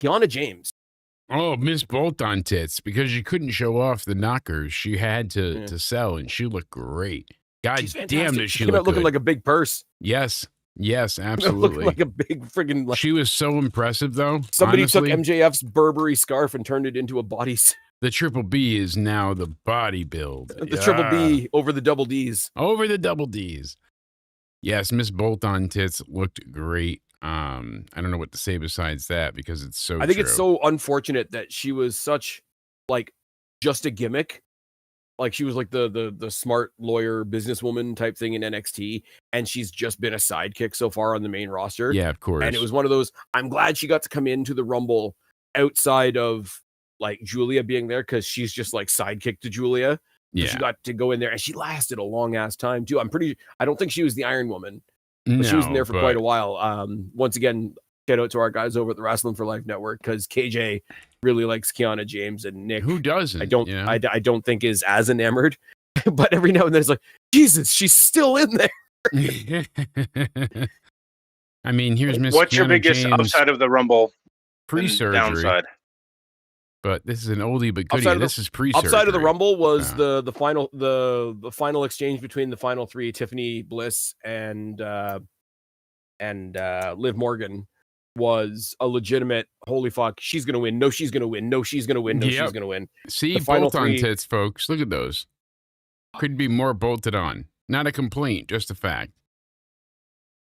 Kiana James. Oh, Miss Bolt on tits, because she couldn't show off the knockers. She had to sell, and she looked great. God She's damn, fantastic. does she came out look looking good. like a big purse. Yes, Looking absolutely. like a big friggin' like, She was so impressive, though. somebody honestly. took MJF's Burberry scarf and turned it into a body suit. The Triple B is now the body build. The Triple B over the double D's. Over the double D's. Yes, Miss Bolt on Tits looked great. I don't know what to say besides that because it's so I think true. it's so unfortunate that she was such like just a gimmick. Like she was like the smart lawyer businesswoman type thing in NXT, and she's just been a sidekick so far on the main roster. Yeah, of course. And it was one of those, I'm glad she got to come into the Rumble outside of like Julia being there, because she's just like sidekick to Julia. Yeah. She got to go in there and she lasted a long ass time too. I don't think she was the Iron Woman, but No, she was in there for quite a while. Once again, shout out to our guys over at the Wrestling for Life Network, because KJ really likes Kiana James, and Nick, who doesn't? I don't think is as enamored, but every now and then it's like, Jesus, she's still in there. I mean, here's Miss What's your Kiana biggest James upside of the Rumble? pre-surgery? Downside. But this is an oldie but goodie. This is pre-surgery. Upside of the Rumble was the final exchange between the final three, Tiffany Bliss and Liv Morgan, was a legitimate holy fuck, she's gonna win. No, she's gonna win. No, she's gonna win. No, she's gonna win. See, the final bolt on three, tits, folks. Look at those. Could be more bolted on. Not a complaint, just a fact.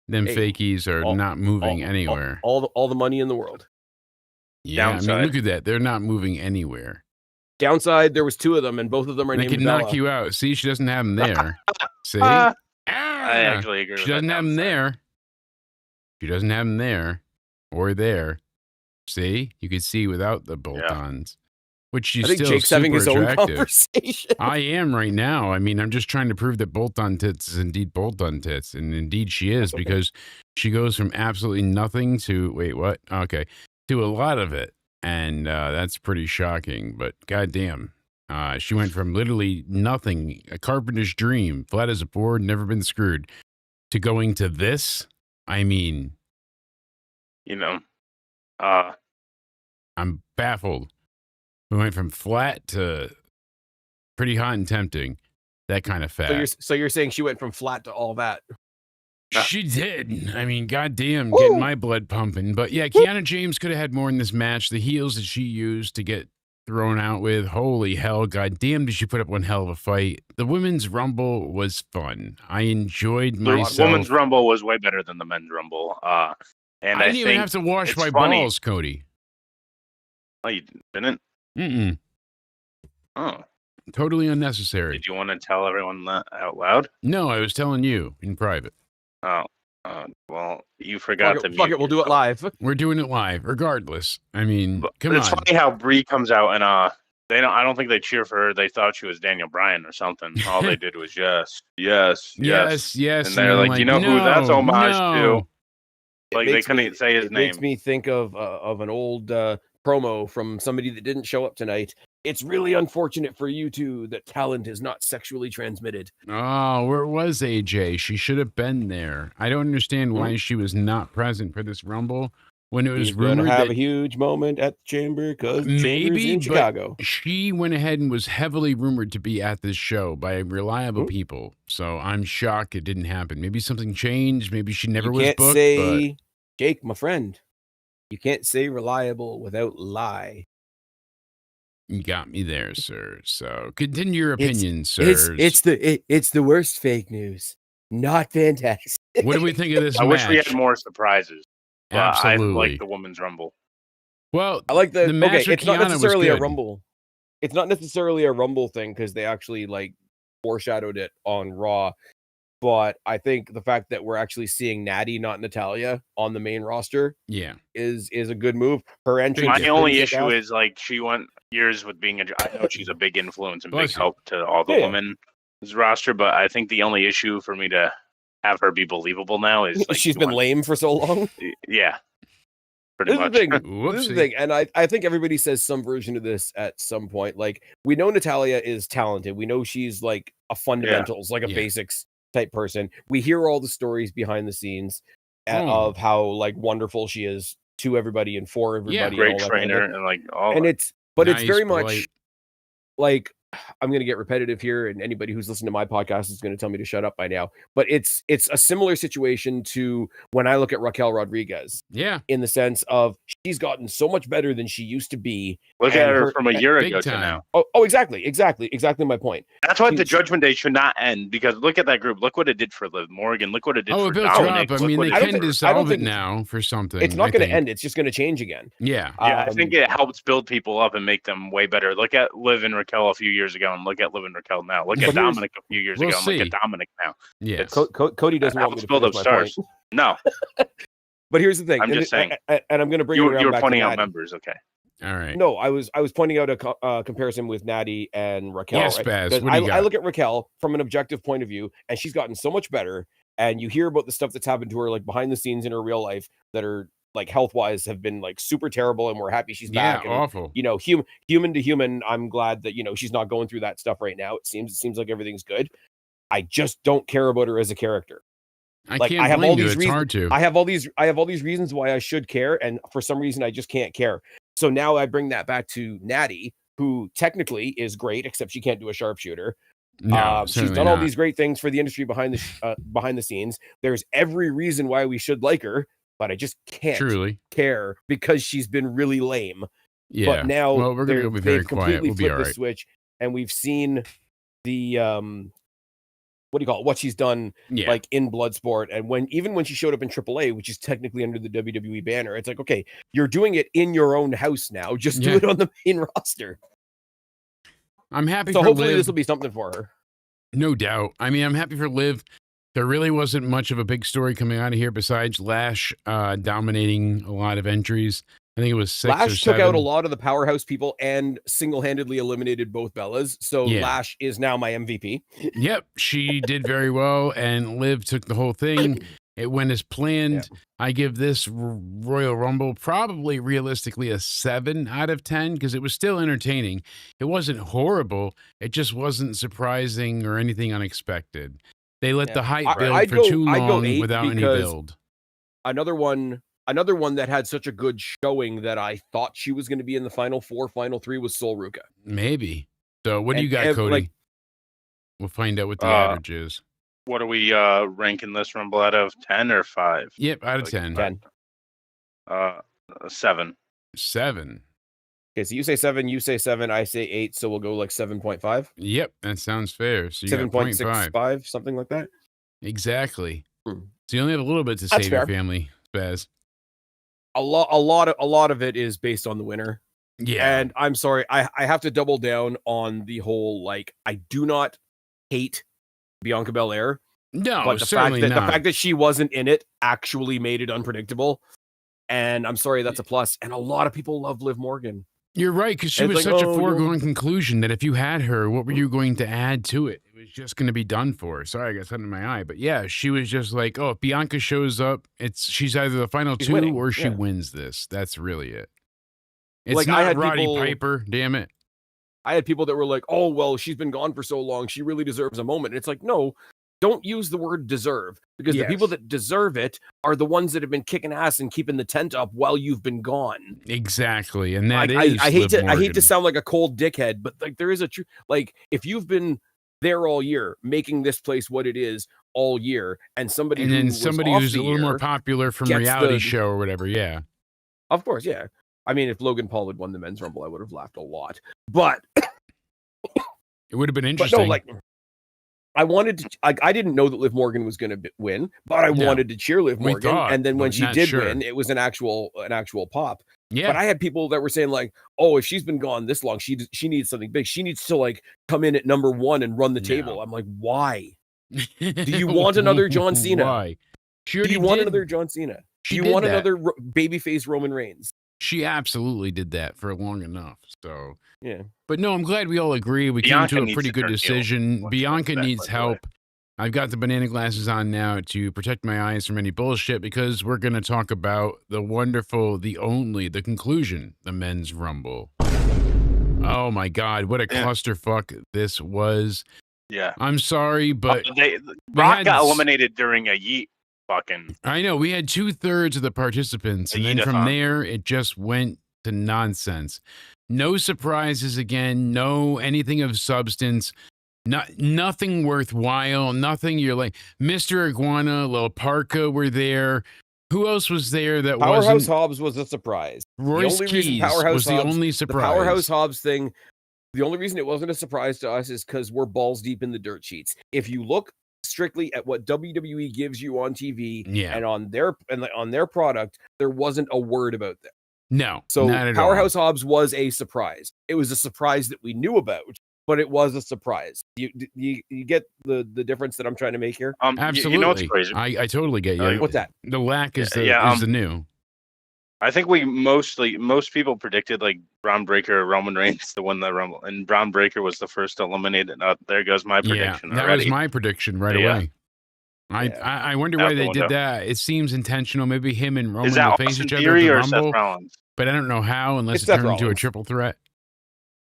Them fakies are not moving anywhere. All the money in the world. Yeah, Downside. I mean, look at that. They're not moving anywhere. Downside, there was two of them, and both of them are They named can Bella. knock you out. See, she doesn't have them there. See? I actually agree with She doesn't that have them downside. there. She doesn't have them there or there. See? You can see without the bolt-ons. Which she's I think still Jake's super having his own attractive. conversation. I am right now. I mean, I'm just trying to prove that bolt-on tits is indeed bolt-on tits. And indeed she is, because she goes from absolutely nothing to, wait, what? Okay. To a lot of it. And that's pretty shocking. But goddamn, she went from literally nothing, a carpenter's dream, flat as a board, never been screwed, to going to this. I mean, You know, I'm baffled. We went from flat to pretty hot and tempting. That kind of fat. So you're saying she went from flat to all that? She did. I mean, goddamn, getting my blood pumping. But yeah, Kiana James could have had more in this match. The heels that she used to get thrown out with, holy hell, goddamn, did she put up one hell of a fight. The Women's Rumble was fun. I enjoyed myself. The Women's Rumble was way better than the Men's Rumble. And I I didn't even think have to wash it's my funny. balls, Cody. Oh, you didn't? Mm-mm. Oh. Totally unnecessary. Did you want to tell everyone that out loud? No, I was telling you in private. Oh. Well, you forgot to Fuck it, we'll do it live. We're doing it live, regardless. I mean, come it's on. funny how Brie comes out and they don't. I don't think they cheer for her. They thought she was Daniel Bryan or something. All they did was yes. Yes. And they're like, you know who that's homage to? Like they couldn't say his It name. makes me think of an old promo from somebody that didn't show up tonight. It's really unfortunate for you two that talent is not sexually transmitted. Oh, where was AJ? She should have been there. I don't understand why she was not present for this Rumble when it was He's going to rumored have that a huge moment at the Chamber because maybe in Chicago. But she went ahead and was heavily rumored to be at this show by reliable people. So I'm shocked it didn't happen. Maybe something changed. Maybe she never was booked. Say, Jake, my friend, you can't say reliable without lie. You got me there, sir. So continue your opinion, sir. It's the worst fake news. Not fantastic. What do we think of this I match? wish we had more surprises. But Absolutely. I like the Women's Rumble. Well, I like the match with it's not Kiana was necessarily a good. Rumble. It's not necessarily a Rumble thing because they actually like foreshadowed it on Raw. But I think the fact that we're actually seeing Natty, not Natalia, on the main roster, is a good move. Her entrance. My only issue is like she went years with being I know she's a big influence and big help to all the women's roster, but I think the only issue for me to have her be believable now is like, she's been lame for so long. Yeah. Pretty much. This is the thing, and I think everybody says some version of this at some point. Like, we know Natalia is talented. We know she's like a fundamentals, like a basics type person. We hear all the stories behind the scenes of how like wonderful she is to everybody and for everybody. Great and all trainer that kind of and like all. and it's very much like I'm going to get repetitive here, and anybody who's listening to my podcast is going to tell me to shut up by now. But it's a similar situation to when I look at Raquel Rodriguez. Yeah. In the sense of she's gotten so much better than she used to be. Look at her from a year ago to now. Oh, exactly my point. That's why the Judgment Day should not end, because look at that group. Look what it did for Liv Morgan. Look what it did for Dominic. I mean, they can dissolve it now for something. It's not going to end. It's just going to change again. Yeah. Yeah, I think it helps build people up and make them way better. Look at Liv and Raquel a few years ago, and look at Liv and Raquel now. Look at Dominic a few years ago, and look at Dominic now. Yeah. Cody doesn't want me to build up stars. No. But here's the thing. I'm just saying. And I'm going to bring you were pointing out members. Okay. All right. No, I was pointing out a comparison with Natty and Raquel. Yes, right? Spaz, what do you got? I look at Raquel from an objective point of view, and she's gotten so much better. And you hear about the stuff that's happened to her, like behind the scenes in her real life, that are like health wise have been like super terrible. And we're happy she's back. Yeah, and, awful. You know, human to human. I'm glad that she's not going through that stuff right now. It seems like everything's good. I just don't care about her as a character. I have all these reasons. It's hard to. I have all these reasons why I should care, and for some reason I just can't care. So now I bring that back to Natty, who technically is great, except she can't do a sharpshooter. No, she's done all these great things for the industry behind the scenes. There's every reason why we should like her, but I just can't care because she's been really lame. Yeah. But now we're going to be very quiet. We'll be all right. The switch, and we've seen the what do you call it? What she's done, like in Bloodsport, and even when she showed up in AAA, which is technically under the WWE banner, it's like, okay, you're doing it in your own house now. Just do it on the main roster. I'm happy. So for hopefully Liv. this will be something for her. No doubt. I mean, I'm happy for Liv. There really wasn't much of a big story coming out of here besides Lash dominating a lot of entries. I think it was 6 or 7. Lash took out a lot of the powerhouse people and single-handedly eliminated both Bellas. So Lash is now my MVP. Yep, she did very well, and Liv took the whole thing. It went as planned. Yeah. I give this Royal Rumble probably realistically a 7 out of 10 because it was still entertaining. It wasn't horrible. It just wasn't surprising or anything unexpected. They let the hype build for too long without any build. Another one that had such a good showing that I thought she was going to be in the final 4, final 3 was Sol Ruca. Maybe. So what do you got, Cody? We'll find out what the average is. What are we ranking this Rumble out of 10 or 5? Yep, out of 10. 10. 7. 7. Okay, so you say 7, you say 7, I say 8, so we'll go like 7.5. Yep, that sounds fair. So you 7.65, something like that. Exactly. So you only have a little bit to save your family, Spaz. A lot of it is based on the winner. Yeah. And I'm sorry, I have to double down on the whole, like, I do not hate Bianca Belair. No, but the fact that she wasn't in it actually made it unpredictable. And I'm sorry, that's a plus. And a lot of people love Liv Morgan. You're right, because she was such a foregone conclusion that if you had her, what were you going to add to it? It was just going to be done for. Sorry, I got something in my eye. But yeah, she was just like, oh, if Bianca shows up, she's either the final 2 winning, or she wins this. That's really it. It's like, not Roddy Piper, damn it. I had people that were like, oh, well, she's been gone for so long. She really deserves a moment. And it's like, no, don't use the word deserve, because the people that deserve it are the ones that have been kicking ass and keeping the tent up while you've been gone. Exactly. And that I hate to sound like a cold dickhead, but like there is a truth. Like if you've been there all year, making this place what it is all year, and somebody who's a little more popular from reality show or whatever. Yeah. Of course. Yeah. I mean, if Logan Paul had won the men's Rumble, I would have laughed a lot, but it would have been interesting. But no, like I wanted to, I didn't know that Liv Morgan was going to win, but I wanted to cheer Liv Morgan. And then when she did win, it was an actual pop. Yeah. But I had people that were saying like, oh, if she's been gone this long, she needs something big. She needs to like come in at number 1 and run the table. I'm like, why? Do you want another John Cena? Why? Do you want another John Cena? Do you want another babyface Roman Reigns? She absolutely did that for long enough. So yeah. But no, I'm glad we all agree. We came to a pretty good decision. Bianca needs help. I've got the banana glasses on now to protect my eyes from any bullshit, because we're going to talk about the wonderful, the conclusion, the men's Rumble. Oh my God, what a clusterfuck this was. Yeah. I'm sorry, but Rock got eliminated during a yeet. I know, we had 2/3 of the participants, and then from there it just went to nonsense. No surprises again. No anything of substance. Nothing worthwhile. Nothing you're like, Mr. Iguana, Lil Parka were there. Who else was there that Powerhouse wasn't? Hobbs was a surprise. Royce the only reason Keys Powerhouse was the Hobbs, only the surprise. Powerhouse Hobbs thing, the only reason it wasn't a surprise to us is because we're balls deep in the dirt sheets. If you look strictly at what WWE gives you on TV and on their product, there wasn't a word about that. No, so not at Powerhouse all. Hobbs was a surprise. It was a surprise that we knew about, but it was a surprise. You get the difference that I'm trying to make here? Absolutely. You know what's crazy? I totally get you. What's that? The lack is the new. I think most people predicted like Braun Breaker or Roman Reigns to win the Rumble, and Braun Breaker was the first eliminated. There goes my prediction. That was my prediction right away. I wonder why they did that. It seems intentional. Maybe him and Roman will face each other at the Rumble, Seth Rollins? But I don't know how unless It's it turns Seth into a Rollins. triple threat.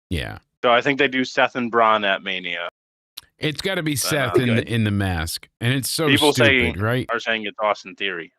Yeah. So I think they do Seth and Braun at Mania. It's got to be Seth in the mask, and it's so People stupid, right? Are saying it's Austin Theory.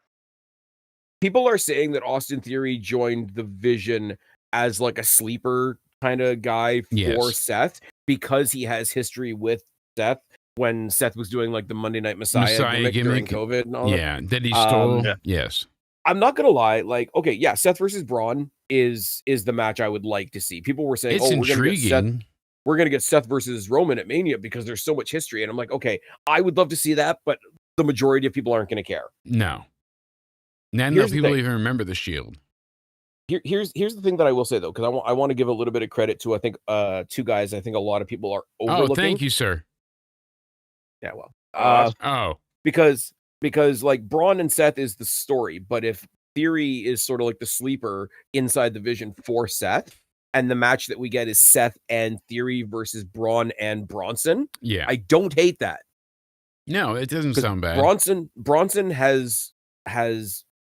People are saying that Austin Theory joined the Vision as like a sleeper kind of guy for Seth because he has history with Seth when Seth was doing like the Monday Night Messiah gimmick during COVID and all that. That he stole. Yes. I'm not gonna lie, like, okay, yeah, Seth versus Braun is the match I would like to see. People were saying, It's intriguing. We're gonna get Seth versus Roman at Mania because there's so much history. And I'm like, okay, I would love to see that, but the majority of people aren't gonna care. No. None of people even remember the Shield. Here's the thing that I will say though, because I want to give a little bit of credit to two guys I think a lot of people are overlooking. Oh, thank you, sir. Yeah, well, because like Braun and Seth is the story, but if Theory is sort of like the sleeper inside the Vision for Seth, and the match that we get is Seth and Theory versus Braun and Bronson, I don't hate that. No, it doesn't sound bad. Bronson has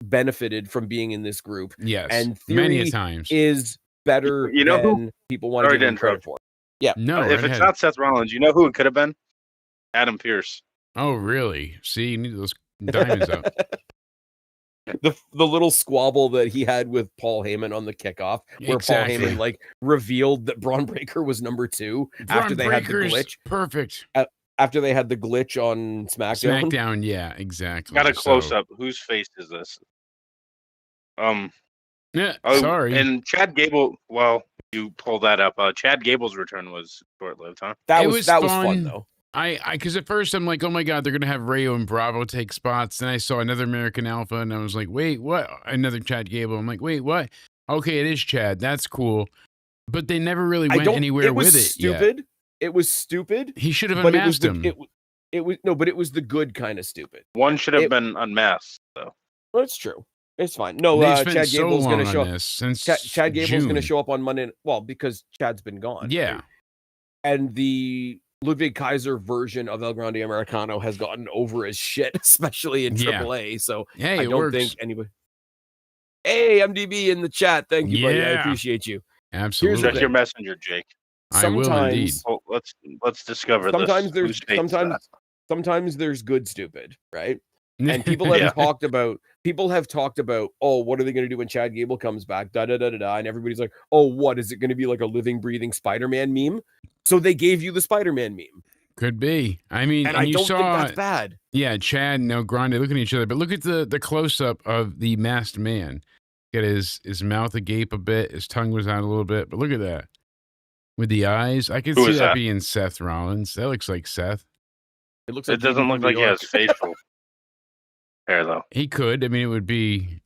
benefited from being in this group. Yes, and Theory many times is better than people want to give him credit for. Yeah, no, if it's not Seth Rollins, you know who it could have been? Adam Pearce. Oh, really? See, you need those diamonds up. The little squabble that he had with Paul Heyman on the kickoff, where Paul Heyman like revealed that Braun Breaker was number 2 after they had the glitch. Perfect. After they had the glitch on SmackDown. SmackDown, yeah, exactly. Got a close up. Whose face is this? Sorry. And Chad Gable. Well, you pulled that up. Chad Gable's return was short-lived, huh? That was fun though. Because at first I'm like, oh my God, they're going to have Rayo and Bravo take spots. Then I saw another American Alpha and I was like, wait, what? Another Chad Gable. I'm like, wait, what? Okay, it is Chad. That's cool. But they never really went anywhere with it. Stupid. It was stupid. He should have unmasked him. It was but it was the good kind of stupid. One should have been unmasked, though. Well, it's true. It's fine. No, Chad Gable's going to show up. Chad Gable's going to show up on Monday. Well, because Chad's been gone. Yeah. Right? And the Ludwig Kaiser version of El Grande Americano has gotten over as shit, especially in AAA. So hey, I don't think anybody. Hey, MDB in the chat. Thank you, buddy. I appreciate you. Absolutely. Check your messenger, Jake. I will indeed. Oh, let's discover sometimes this. Sometimes there's good stupid, right? And people have talked about oh, what are they going to do when Chad Gable comes back? Da da da da da. And everybody's like, oh, what is it going to be, like a living, breathing Spider-Man meme? So they gave you the Spider-Man meme. Could be. I mean, and I don't think that's bad. Yeah, Chad and El Grande looking at each other, but look at the close up of the masked man. Get his mouth agape a bit, his tongue was out a little bit, but look at that with the eyes. I could see that being Seth Rollins. That looks like Seth. It looks. It doesn't look like he has facial hair though. He could. I mean, it would be.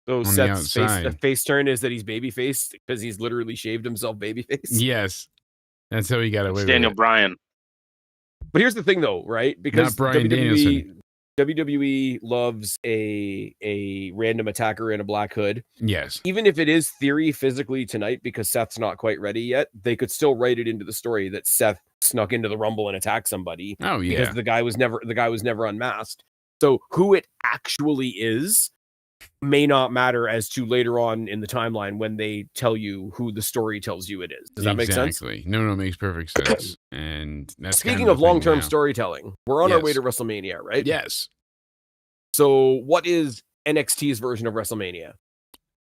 So Seth's face turn is that he's baby faced because he's literally shaved himself baby face. Yes, that's how he got away. Daniel with it. Bryan. But here's the thing, though, right? Because WWE loves a random attacker in a black hood. Yes. Even if it is Theory physically tonight, because Seth's not quite ready yet, they could still write it into the story that Seth snuck into the Rumble and attacked somebody. Oh yeah. Because the guy was never unmasked. So who it actually is may not matter as to later on in the timeline when they tell you who the story tells you it is. Does that make sense? Exactly. No, it makes perfect sense. And that's speaking of long-term storytelling, we're on our way to WrestleMania, right? Yes. So what is NXT's version of WrestleMania?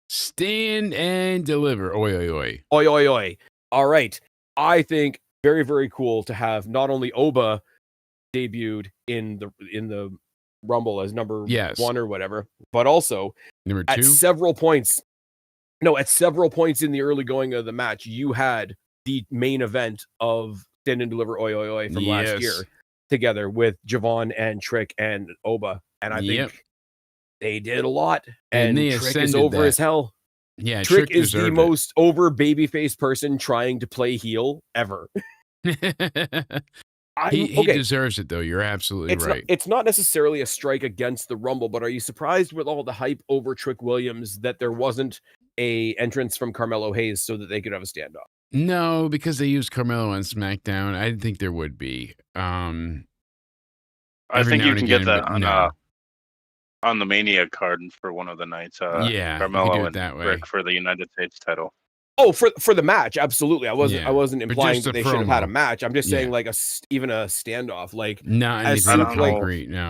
Stand and deliver. Oi, oi, oi. Oi, oi, oi. All right. I think very, very cool to have not only Oba debuted in the Rumble as number one or whatever, but also number 2 at several points. No, at several points in the early going of the match, you had the main event of Stand and Deliver Oi, oi, oi from last year together with Javon and Trick and Oba. And I think they did a lot. And Trick is over as hell. Yeah, Trick is the most over babyface person trying to play heel ever. He deserves it, though. You're absolutely right. It's not necessarily a strike against the Rumble, but are you surprised with all the hype over Trick Williams that there wasn't a entrance from Carmelo Hayes so that they could have a standoff? No, because they used Carmelo on SmackDown. I didn't think there would be. I think you can get that on the Mania card for one of the nights. Carmelo and Rick for the United States title. Oh, for the match, absolutely. I wasn't implying that they should have had a match. I'm just saying, like even a standoff. Like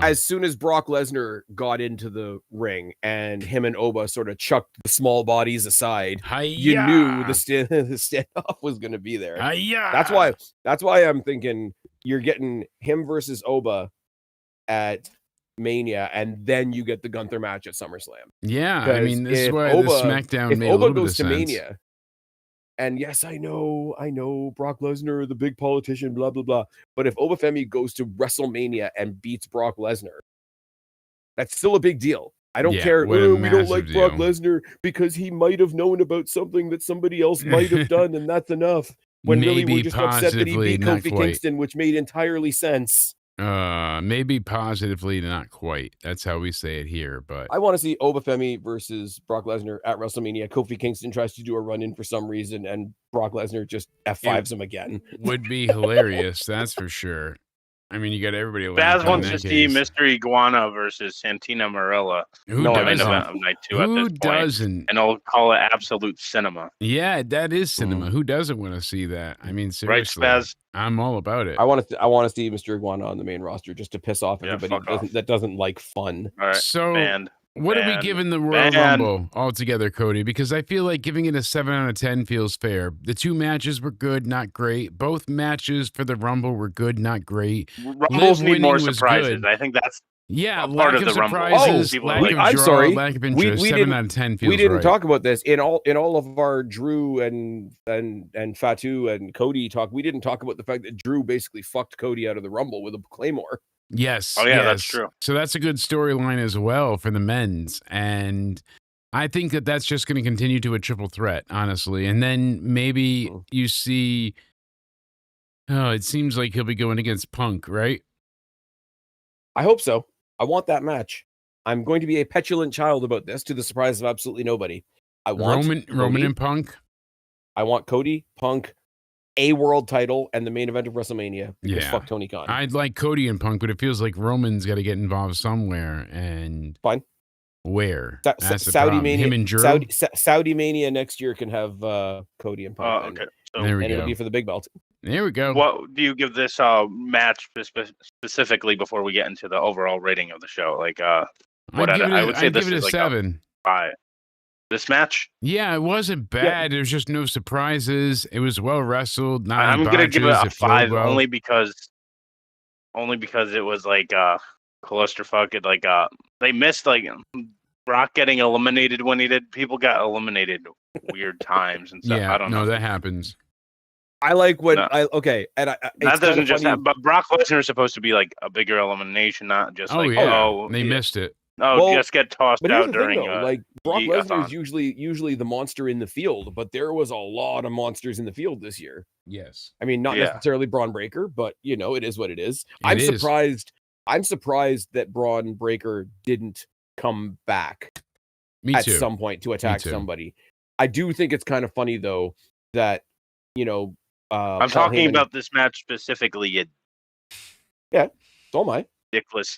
as soon as Brock Lesnar got into the ring and him and Oba sort of chucked the small bodies aside, you knew the standoff was going to be there. That's why I'm thinking you're getting him versus Oba at Mania, and then you get the Gunther match at SummerSlam. Yeah, I mean, this is why the SmackDown made a little bit of sense. Mania. And yes, I know Brock Lesnar, the big politician, blah, blah, blah. But if Obafemi goes to WrestleMania and beats Brock Lesnar, that's still a big deal. I don't care. We don't like Brock Lesnar because he might have known about something that somebody else might have done, and that's enough. When really we're just upset that he beat Kofi Kingston, which made entirely sense. Maybe positively, not quite. That's how we say it here. But I want to see Obafemi versus Brock Lesnar at WrestleMania. Kofi Kingston tries to do a run-in for some reason, and Brock Lesnar just F5s him again. Would be hilarious, that's for sure. I mean, you got everybody. Baz wants to see Mr. Iguana versus Santina Marella. Who doesn't? Of night 2 at this point, and I'll call it absolute cinema. Yeah, that is cinema. Who doesn't want to see that? I mean, seriously, right, Spaz? I'm all about it. I want to see Mr. Iguana on the main roster just to piss off everybody that doesn't like fun. All right, so. What are we giving the Royal Rumble altogether, Cody? Because I feel like giving it a 7 out of 10 feels fair. The 2 matches were good, not great. Both matches for the Rumble were good, not great. Rumbles need more surprises. I think that's part of the surprises, Rumble. I'm sorry. Lack of interest. 7 out of 10 feels we didn't right. talk about this in all of our Drew and Fatu and Cody talk. We didn't talk about the fact that Drew basically fucked Cody out of the Rumble with a Claymore. Yes. Oh, yeah, that's true. So that's a good storyline as well for the men's. And I think that that's just going to continue to a triple threat, honestly. And then maybe you see, it seems like he'll be going against Punk, right? I hope so. I want that match. I'm going to be a petulant child about this to the surprise of absolutely nobody. I want Roman and Punk. I want Cody, Punk, a world title, and the main event of WrestleMania. Fuck Tony Khan. I'd like Cody and Punk, but it feels like Roman's got to get involved somewhere. And fine. Where? Saudi Mania. Him and Drew? Saudi Mania next year can have Cody and Punk. Oh, okay. There we go. It'll be for the big belt. There we go. What do you give this match specifically before we get into the overall rating of the show? Like, I would say this is like 7. 5. This match? Yeah, it wasn't bad. There's just no surprises. It was well wrestled. I'm gonna give it a 5 only because it was like clusterfuck. It like they missed like Brock getting eliminated when he did. People got eliminated weird times and stuff. Yeah, I don't know. No, that happens. I like when that doesn't just happen. But Brock Lesnar is supposed to be like a bigger elimination, not just they missed it. Just get tossed out during. Like Brock Lesnar is usually the monster in the field, but there was a lot of monsters in the field this year. Yes, I mean not necessarily Braun Breaker, but it is what it is. I'm surprised that Braun Breaker didn't come back at some point to attack somebody. I do think it's kind of funny though that I'm talking about this match specifically. Yeah, so am I. Ridiculous.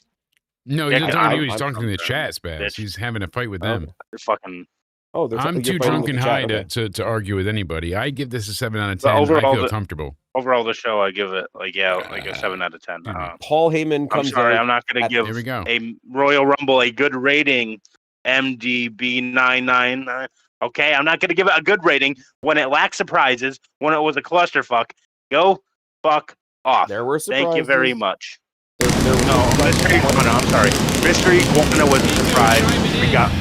No, he's not talking to you. He's talking to the chat, Spaz. He's having a fight with them. They're fucking. I'm too drunk and high to argue with anybody. I give this a 7 out of 10. I feel comfortable. Overall, the show, I give it like a 7 out of 10. Paul Heyman comes. I'm sorry, I'm not going to give a Royal Rumble a good rating. MDB 999. Okay, I'm not going to give it a good rating when it lacked surprises, when it was a clusterfuck. Go fuck off. There were surprises. Thank you very much. I'm sorry. Mystery Guana was a surprise. We got.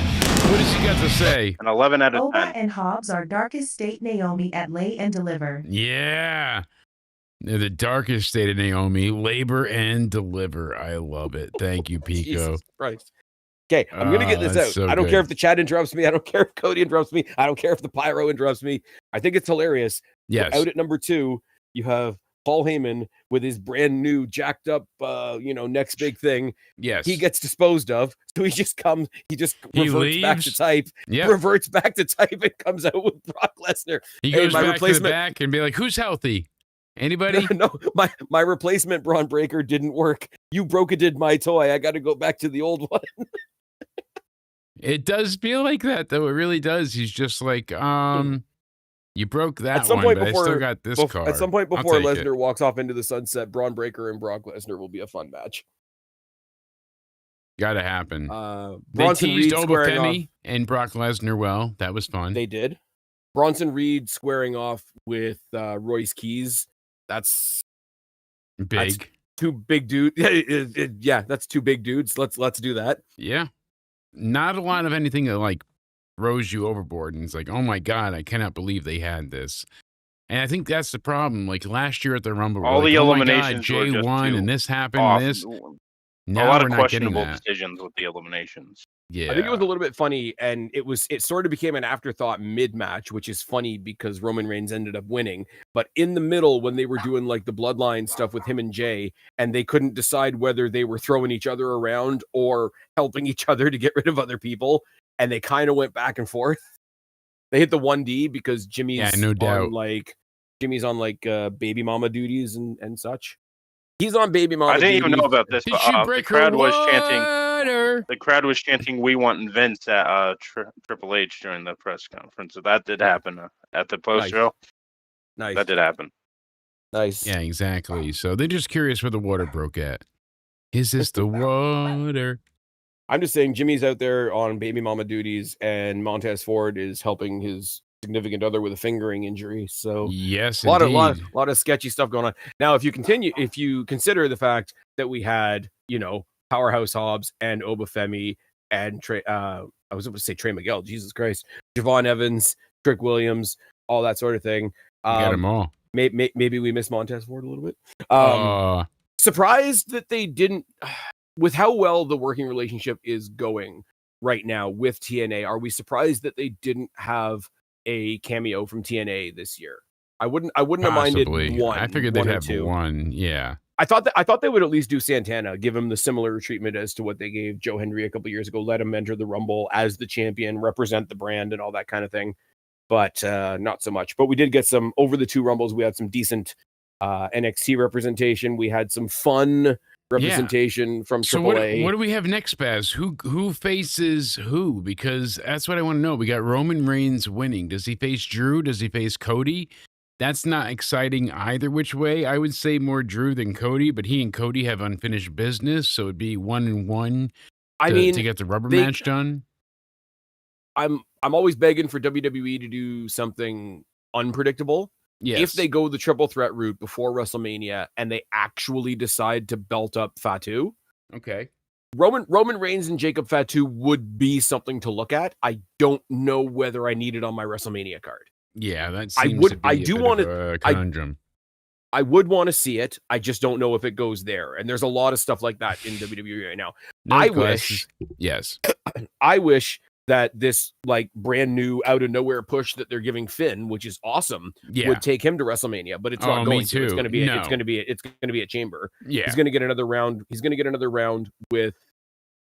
What does he got to say? An 11 out of Oba 10. and Hobbs are darkest state Naomi at Lay and Deliver. Yeah. They're the darkest state of Naomi. Labor and deliver. I love it. Thank you, Pico. Jesus Christ. Okay, I'm going to get this out. So I don't good. care if the chat interrupts me. I don't care if Cody interrupts me. I don't care if the pyro interrupts me. I think it's hilarious. Yes. Out at number 2, you have Paul Heyman with his brand new jacked up, next big thing. Yes. He gets disposed of. So he just reverts back to type, Yep. reverts back to type and comes out with Brock Lesnar. He Hey, goes my back to the replacement- back and be like, who's healthy? Anybody? No, my replacement Braun Breaker didn't work. You did my toy. I got to go back to the old one. It does feel like that, though. It really does. He's just like, you broke that At some one, point but before- I still got this car. At some point I'll before take Lesnar it. walks off into the sunset, Braun Breaker and Brock Lesnar will be a fun match. Gotta happen. Bronson They teased Reed squaring Obafemi and Brock Lesnar well. That was fun. They did. Bronson Reed squaring off with Royce Keys. That's Big. two big dudes. Yeah, that's two big dudes. Let's do that. Yeah. Not a lot of anything that like throws you overboard and it's like, oh my God, I cannot believe they had this. And I think that's the problem. Like last year at the Rumble, All we're the like, eliminations oh were my God, just Jay won too and this happened off. and this. A Now lot we're of not getting questionable that. decisions with the eliminations. Yeah. I think it was a little bit funny, and it sort of became an afterthought mid-match, which is funny because Roman Reigns ended up winning. But in the middle, when they were doing like the bloodline stuff with him and Jay, and they couldn't decide whether they were throwing each other around or helping each other to get rid of other people, and they kind of went back and forth. They hit the 1D because Jimmy's no doubt. on baby mama duties and such. He's on baby mama. I didn't even know about this, Did but she the break crowd her was chanting. water? The crowd was chanting, "We want Vince" at Triple H during the press conference. So that did happen at the post show. Nice. That did happen. Nice. Yeah, exactly. So they're just curious where the water broke at. Is this the water? I'm just saying Jimmy's out there on baby mama duties, and Montez Ford is helping his significant other with a fingering injury. So Yes, a lot indeed. of sketchy stuff going on. Now, if you consider the fact that we had, Powerhouse Hobbs and Obafemi and Trey, I was going to say Trey Miguel, Jesus Christ, Javon Evans, Trick Williams, all that sort of thing. You got them all. Maybe we missed Montez Ford a little bit. Surprised that they didn't, with how well the working relationship is going right now with TNA. Are we surprised that they didn't have a cameo from TNA this year? I wouldn't have minded one. I figured they'd one or have two. one. Yeah. I thought they would at least do Santana, give him the similar treatment as to what they gave Joe Hendry a couple years ago. Let him enter the Rumble as the champion, represent the brand, and all that kind of thing. But not so much. But we did get some over the two Rumbles. We had some decent NXT representation. We had some fun representation from So AAA. what do we have next, Spaz? Who faces who? Because that's what I want to know. We got Roman Reigns winning. Does he face Drew? Does he face Cody? That's not exciting either which way. I would say more Drew than Cody, but he and Cody have unfinished business, so it'd be 1-1 to get the rubber match done. I'm always begging for WWE to do something unpredictable. Yes. If they go the triple threat route before WrestleMania and they actually decide to belt up Fatu, Okay. Roman Reigns and Jacob Fatu would be something to look at. I don't know whether I need it on my WrestleMania card. Yeah, that I seems would- to be I a do bit wanna- of a conundrum. I would want to see it. I just don't know if it goes there. And there's a lot of stuff like that in WWE right now. No wish- Yes. I wish that this like brand new out of nowhere push that they're giving Finn, which is awesome, Yeah. would take him to WrestleMania, but it's Oh, not me going to. It's too. going to be No. it's going to be a Chamber. Yeah. He's going to get another round. He's going to get another round with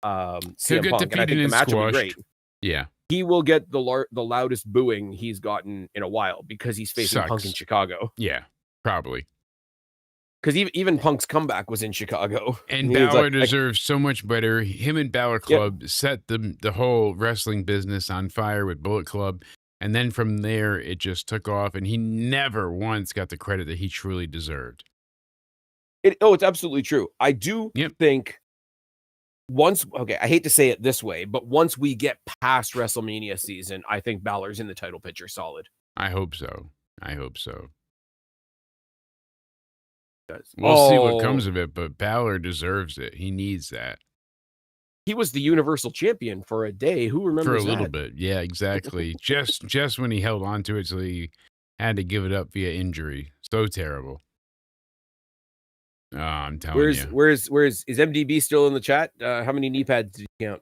He'll CM get Punk, and I defeated think the and match will be squashed. great. Yeah. He will get the loudest booing he's gotten in a while because he's facing Punk Sucks. in Chicago. Yeah. Probably. Because even Punk's comeback was in Chicago. And he was Balor like- deserves so much better. Him and Balor Club set the whole wrestling business on fire with Bullet Club. And then from there, it just took off. And he never once got the credit that he truly deserved. it's absolutely true. I do Yep. think okay, I hate to say it this way, but once we get past WrestleMania season, I think Balor's in the title picture solid. I hope so. We'll We'll see what comes of it, but Balor deserves it. He needs that. He was the Universal Champion for a day. Who remembers For a that? little bit. Yeah, exactly. just when he held on to it, so he had to give it up via injury. So terrible. Oh, I'm telling you. Where's is MDB still in the chat? How many knee pads did you count?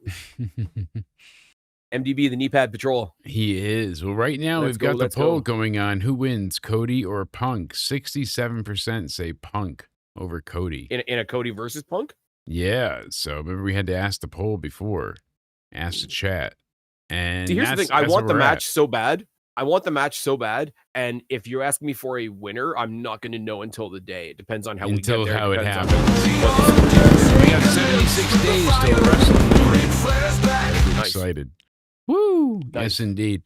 MDB, the knee pad patrol. He is. Well, right now we've got the poll going on. Who wins, Cody or Punk? 67% say Punk over Cody. In a Cody versus Punk? Yeah. So remember we had to ask the poll before. Ask the chat. And see, here's the thing. I want the match so bad. And if you're asking me for a winner, I'm not going to know until the day. It depends on how we get there. Until how it happens. We got 76 days till wrestling. Nice. Excited. Woo! Nice. Yes, indeed.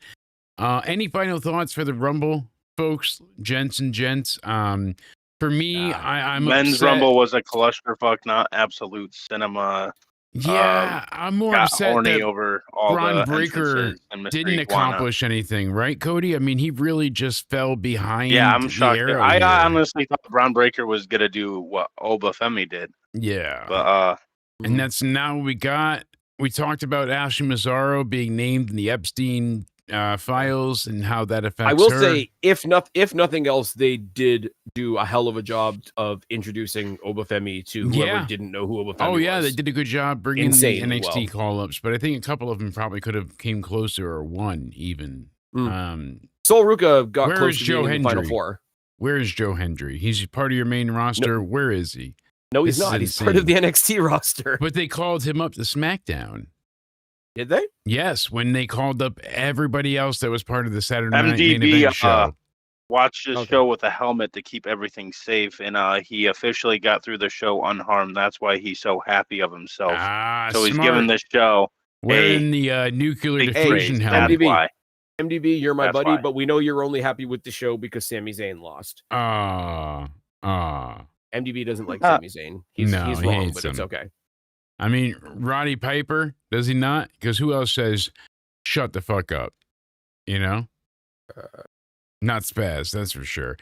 Any final thoughts for the Rumble, folks, gents and gents? For me, I'm Men's upset. Rumble was a clusterfuck, not absolute cinema. Yeah, I'm more got upset horny that over all Braun the Breaker entrances and Mr. didn't Iguana. accomplish anything, right, Cody? I mean, he really just fell behind. Yeah, I'm shocked. the arrow I here. honestly thought Braun Breaker was gonna do what Obafemi did, Yeah, but and that's not what we got. We talked about Ashley Mazzaro being named in the Epstein files and how that affects I will her. say, if nothing else, they did do a hell of a job of introducing Obafemi to whoever didn't know who Obafemi was. Oh, yeah, they did a good job bringing Insanely the NXT well. call-ups, but I think a couple of them probably could have came closer or won even. Sol Ruka got Where close is to Joe being in the Final Hendry? Four. Where is Joe Hendry? He's part of your main roster. Where is he? No, he's This is not. He's part of the NXT roster. But they called him up to SmackDown. Did they? Yes, when they called up everybody else that was part of the Saturday Night Main MDB Event show. watched the show with a helmet to keep everything safe, and he officially got through the show unharmed. That's why he's so happy of himself. So he's giving the show wearing the nuclear diffusion helmet. That's why. MDB, you're my That's buddy, why. but we know you're only happy with the show because Sami Zayn lost. MDB doesn't like Sami Zayn. He's he wrong, hates but it's him. okay. I mean, Roddy Piper, does he not? Because who else says, shut the fuck up? You know? Not Spaz, that's for sure.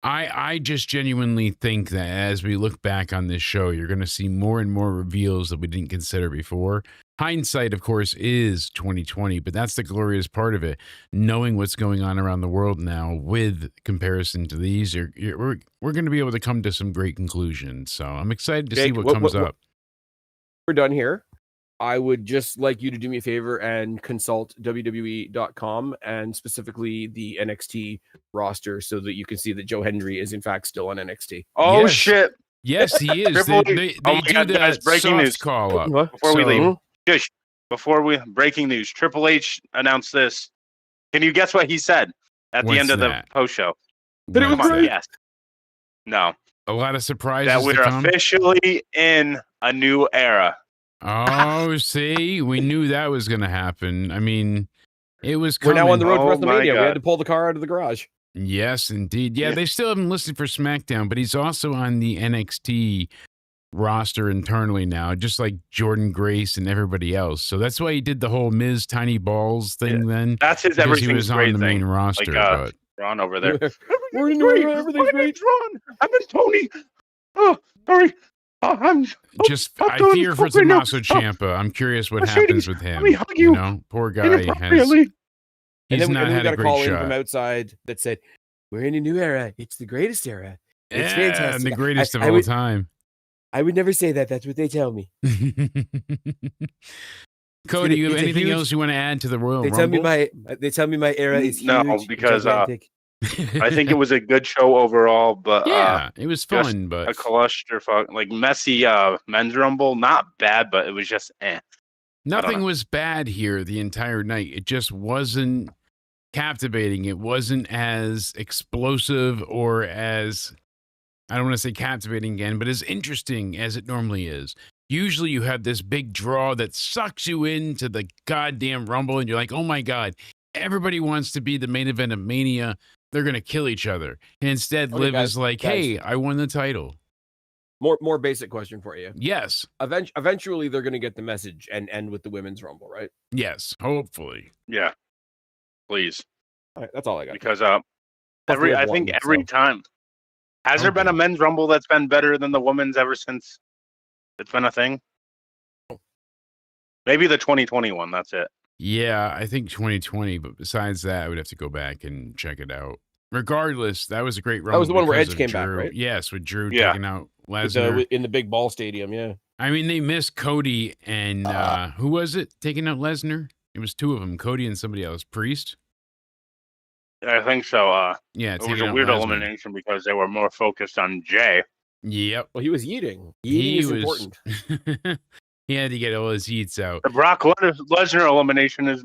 I just genuinely think that as we look back on this show, you're going to see more and more reveals that we didn't consider before. Hindsight, of course, is 2020, but that's the glorious part of it. Knowing what's going on around the world now with comparison to these, we're going to be able to come to some great conclusions. So I'm excited to see what comes up. We're done here. I would just like you to do me a favor and consult WWE.com and specifically the NXT roster so that you can see that Joe Hendry is in fact still on NXT. Oh, Yes. shit. Yes, he is. they Oh my do God, the guys, breaking soft news. call up. Before we So- leave, Shush. Breaking news. Triple H announced this. Can you guess what he said at the What's end of the that? post show? That it was Come on, great. yes. No. A lot of surprises That to we're come. officially in a new era. Oh, see, we knew that was going to happen. I mean, it was We're coming. now on the road Oh to my WrestleMania. We God. had to pull the car out of the garage. Yes, indeed. Yeah, Yeah. they still haven't listed for SmackDown, but he's also on the NXT roster internally now, just like Jordan Grace and everybody else. So that's why he did the whole Miz Tiny Balls thing then. That's his because he everything's was on great the main thing. roster. Like, Ron over there. We're in Great. everything's My great. name's Ron. I'm in Tony. Oh, sorry. I fear for Tommaso Ciampa. I'm curious what happens with him. Let me hug you. know, poor guy has. And He's then, not and then we had got a a great call in shot. from outside that said, "We're in a new era. It's the greatest era. It's Yeah, fantastic. the greatest of I all would- time. I would never say that. That's what they tell me. Cody, you have it's a anything huge- else you want to add to the Royal They Rumble? tell me my era is huge. No, and because, gigantic. I think it was a good show overall, but yeah, it was just fun, but a clusterfuck, like messy men's rumble. Not bad, but it was just nothing know. was bad here the entire night. It just wasn't captivating. It wasn't as explosive or as, I don't want to say captivating again, but as interesting as it normally is. Usually you have this big draw that sucks you into the goddamn Rumble and you're like, oh my God, everybody wants to be the main event of Mania. They're going to kill each other. And instead, Okay, Liv guys, is like, guys. hey, I won the title. More basic question for you. Yes. Eventually, they're going to get the message and end with the women's rumble, right? Yes. Hopefully. Yeah. Please. All right, that's all I got. Because every time. Has there been a men's rumble that's been better than the women's ever since it's been a thing? Maybe the 2021, that's it. Yeah, I think 2020, but besides that, I would have to go back and check it out. Regardless, that was a great rumble. That was the one where because Edge of came back, Drew. right? Yes, with Drew taking out Lesnar. In the big ball stadium, yeah. I mean, they missed Cody and who was it taking out Lesnar? It was two of them, Cody and somebody else, Priest. I think so. Yeah, it was a weird elimination because they were more focused on Jay. Yep. Well, he was yeeting. Yeeting is important. He had to get all his yeets out. The Brock Lesnar elimination is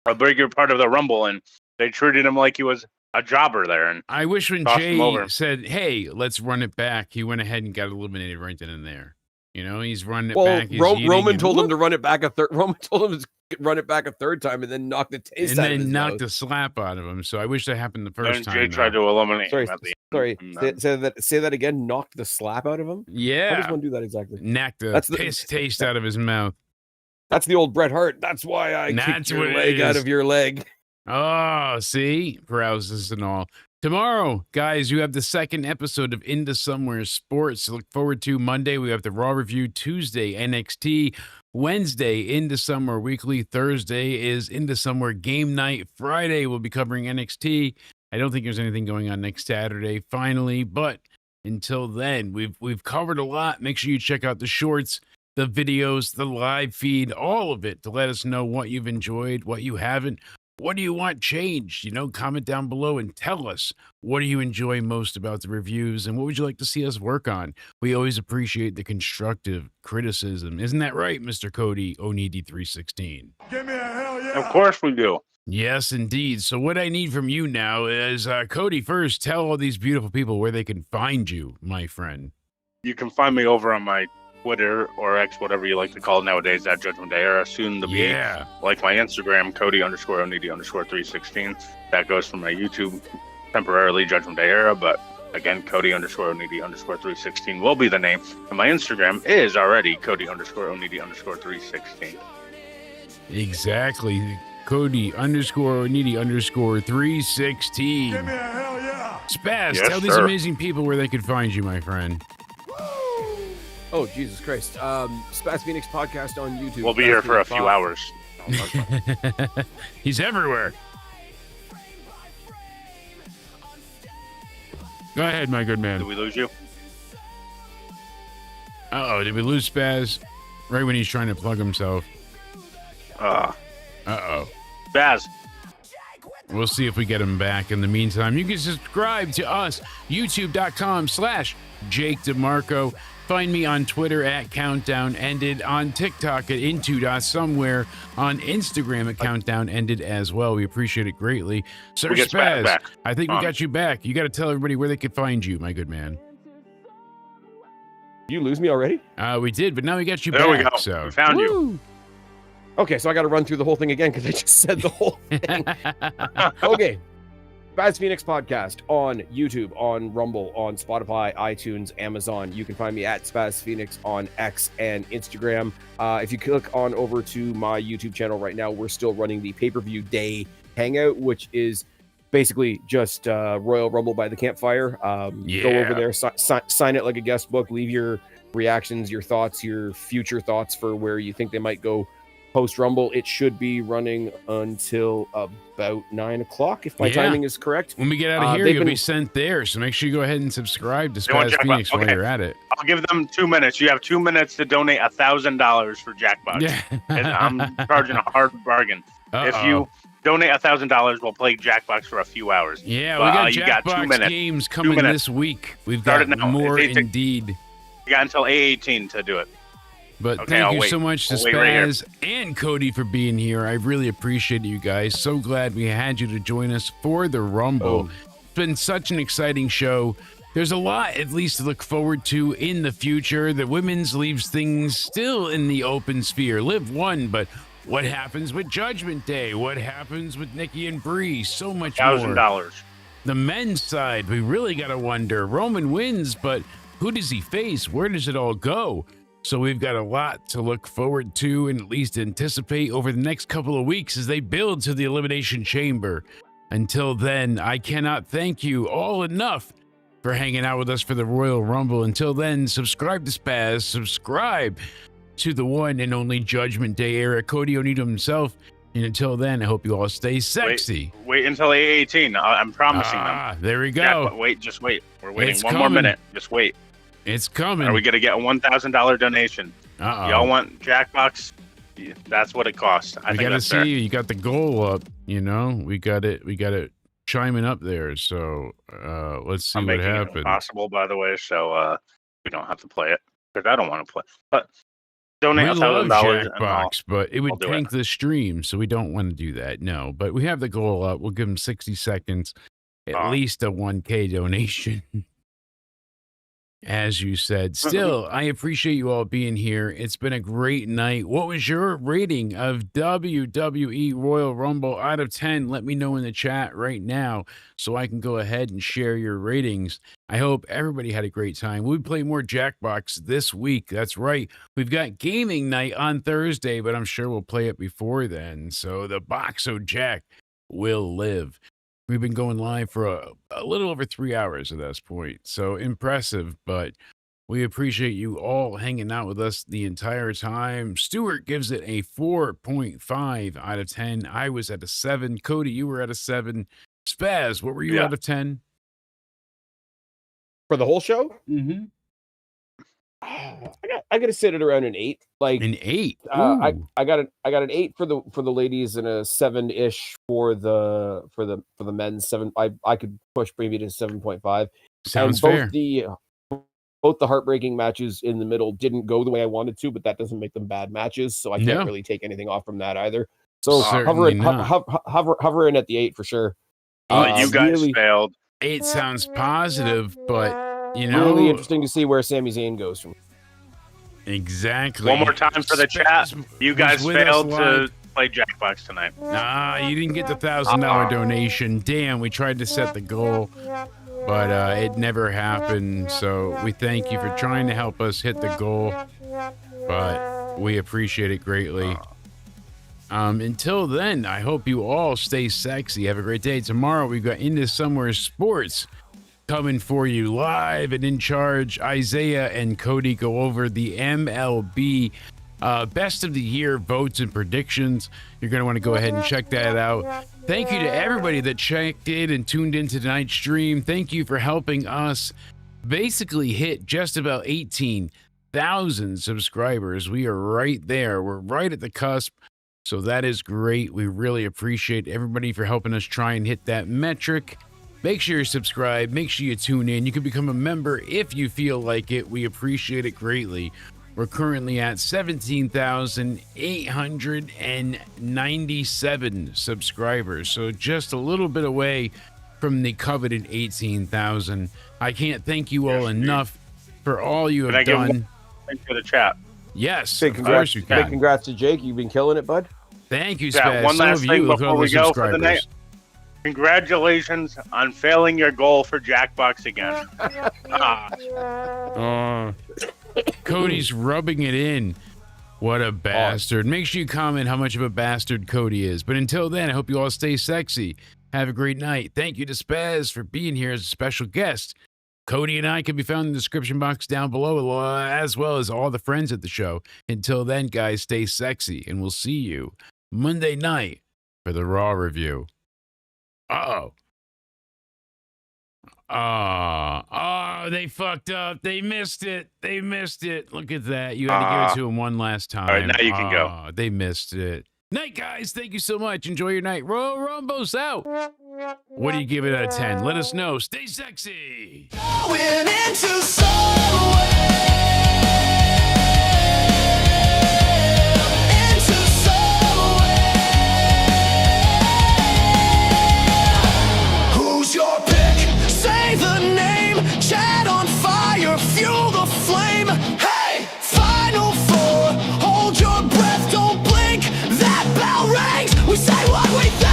a bigger part of the Rumble, and they treated him like he was a jobber there. And I wish when Jay said, "Hey, let's run it back," he went ahead and got eliminated right then and there. You know, he's running it back. Roman told him to run it back a third. Roman told him to run it back a third time and then knock the taste out of his knocked mouth. the slap out of him. So I wish that happened the first time. Jay tried to eliminate him at the end. Say that again. Knocked the slap out of him. Yeah. How does one do that exactly? Knocked the piss taste out of his mouth. That's the old Bret Hart. That's why I kicked your leg out of your leg. Oh, see? Paralysis and all. Tomorrow, guys, you have the second episode of Into Somewhere Sports to look forward to. Monday, we have the Raw Review. Tuesday, NXT. Wednesday, Into Somewhere Weekly. Thursday is Into Somewhere Game Night. Friday, we'll be covering NXT. I don't think there's anything going on next Saturday, finally. But until then, we've covered a lot. Make sure you check out the shorts, the videos, the live feed, all of it to let us know what you've enjoyed, what you haven't. What do you want changed? You know, comment down below and tell us what do you enjoy most about the reviews and what would you like to see us work on? We always appreciate the constructive criticism. Isn't that right, Mr. Cody Onidi 316? Give me a hell yeah. Of course we do. Yes, indeed. So what I need from you now is, Cody, first, tell all these beautiful people where they can find you, my friend. You can find me over on my Twitter or X, whatever you like to call it nowadays, at Judgment Day Era, soon to be. Like my Instagram, Cody_Onidi_316. That goes from my YouTube, temporarily Judgment Day Era, but again, Cody_Onidi_316 will be the name. And my Instagram is already Cody_Onidi_316. Exactly. Cody_Onidi_316. Give me a hell yeah. Spaz, tell these amazing people where they could find you, my friend. Oh, Jesus Christ. Spaz Phoenix Podcast on YouTube. We'll be here for a few hours. He's everywhere. Go ahead, my good man. Did we lose you? Uh-oh, did we lose Spaz? Right when he's trying to plug himself. Uh-oh. Spaz. We'll see if we get him back. In the meantime, you can subscribe to us, youtube.com/Jake DeMarco. Find me on Twitter at Countdown Ended, on TikTok at Into.Somewhere, on Instagram at Countdown Ended as well. We appreciate it greatly. Sir Spaz, back. I think we got you back. You got to tell everybody where they could find you, my good man. You lose me already? We did, but now we got you back. There we go. So. We found you. Okay, so I got to run through the whole thing again because I just said the whole thing. Okay. Spaz Phoenix Podcast on YouTube, on Rumble, on Spotify, iTunes, Amazon. You can find me at Spaz Phoenix on X and Instagram. If you click on over to my YouTube channel right now, we're still running the pay-per-view day hangout, which is basically just Royal Rumble by the campfire. Go over there, sign it like a guest book, leave your reactions, your thoughts, your future thoughts for where you think they might go post-Rumble. It should be running until about 9 o'clock, if my timing is correct. When we get out of here, you'll be sent there, so make sure you go ahead and subscribe to Spaz Phoenix while you're at it. I'll give them 2 minutes. You have 2 minutes to donate $1,000 for Jackbox. Yeah. And I'm charging a hard bargain. If you donate $1,000, we'll play Jackbox for a few hours. Yeah, but, we got Jackbox games coming this week. We've got more indeed. You got until A18 to do it. But thank you so much to Spaz and Cody for being here. I really appreciate you guys. So glad we had you to join us for the Rumble. It's been such an exciting show. There's a lot, at least, to look forward to in the future. The women's leaves things still in the open sphere. Live one, but what happens with Judgment Day? What happens with Nikki and Brie? So much more. $1,000. The men's side, we really got to wonder. Roman wins, but Who does he face? Where does it all go? So we've got a lot to look forward to and at least anticipate over the next couple of weeks as they build to the Elimination Chamber. Until then, I cannot thank you all enough for hanging out with us for the Royal Rumble. Until then, subscribe to Spaz, subscribe to the one and only Judgment Day era, Cody Onito himself. And until then, I hope you all stay sexy. Wait until 8:18. I'm promising them. There we go. Just wait. We're waiting It's more coming. minute. Just wait. It's coming. Are we going to get a $1,000 donation? Y'all want Jackbox? That's what it costs. I We think got to that's see fair. you got the goal up, you know. We got it chiming up there. So let's see I'm what making it happens. impossible, by the way, so we don't have to play it because I don't want to play. But donate We love $1,000 and Jackbox, but it would I'll do tank the stream, so we don't want to do that. No, but we have the goal up. We'll give them 60 seconds, at least a 1K donation. As you said, still, I appreciate you all being here. It's been a great night. What was your rating of WWE Royal Rumble out of 10? Let me know in the chat right now so I can go ahead and share your ratings. I hope everybody had a great time. We'll play more Jackbox this week. That's right. We've got gaming night on Thursday, but I'm sure we'll play it before then. So the Boxo Jack will live. We've been going live for a little over 3 hours at this point. So impressive, but we appreciate you all hanging out with us the entire time. Stuart gives it a 4.5 out of 10. I was at a 7. Cody, you were at a 7. Spaz, what were you out of 10? For the whole show? Mm-hmm. I gotta sit at around an 8. Like an 8. I got an 8 for the ladies and a 7-ish for the men's 7. I could push maybe to 7.5. Sounds and fair. Both the heartbreaking matches in the middle didn't go the way I wanted to, but that doesn't make them bad matches. So I can't really take anything off from that either. So hovering at the 8 for sure. You guys really failed. 8 sounds positive, but you know, really interesting to see where Sami Zayn goes from. Exactly. One more time for the chat. You guys failed to play Jackbox tonight. Nah, you didn't get the $1,000 donation. Damn, we tried to set the goal, but it never happened. So we thank you for trying to help us hit the goal, but we appreciate it greatly. Until then, I hope you all stay sexy. Have a great day. Tomorrow we've got Into Somewhere Sports coming for you live and in charge. Isaiah and Cody go over the MLB best of the year votes and predictions. You're going to want to go ahead and check that out. Thank you to everybody that checked in and tuned into tonight's stream. Thank you for helping us basically hit just about 18,000 subscribers. We are right there. We're right at the cusp. So that is great. We really appreciate everybody for helping us try and hit that metric. Make sure you subscribe. Make sure you tune in. You can become a member if you feel like it. We appreciate it greatly. We're currently at 17,897 subscribers. So just a little bit away from the coveted 18,000. I can't thank you all enough for all you have done. Thanks for the chat. Yes, big congrats, big congrats to Jake. You've been killing it, bud. Thank you, Yeah, Spaz. one last thing before we go for the night. subscribers. Congratulations on failing your goal for Jackbox again. Cody's rubbing it in. What a bastard. Make sure you comment how much of a bastard Cody is. But until then, I hope you all stay sexy. Have a great night. Thank you to Spaz for being here as a special guest. Cody and I can be found in the description box down below, as well as all the friends at the show. Until then, guys, stay sexy, and we'll see you Monday night for the Raw review. Oh, they fucked up. They missed it. Look at that. You had to give it to them one last time. All right, now you can go. They missed it. Night, guys. Thank you so much. Enjoy your night. Royal Rumble's out. What do you give it out of 10? Let us know. Stay sexy. Going into somewhere. Who's your pick? Say the name. Chat on fire. Fuel the flame. Hey, Final Four. Hold your breath. Don't blink. That bell rings. We say what we think.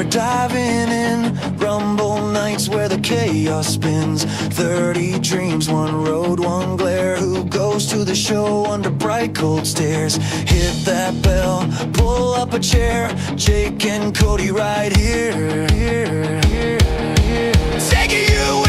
diving in. Rumble nights where the chaos spins. 30 dreams, one road, one glare. Who goes to the show under bright cold stares? Hit that bell, pull up a chair. Jake and Cody right here. Taking you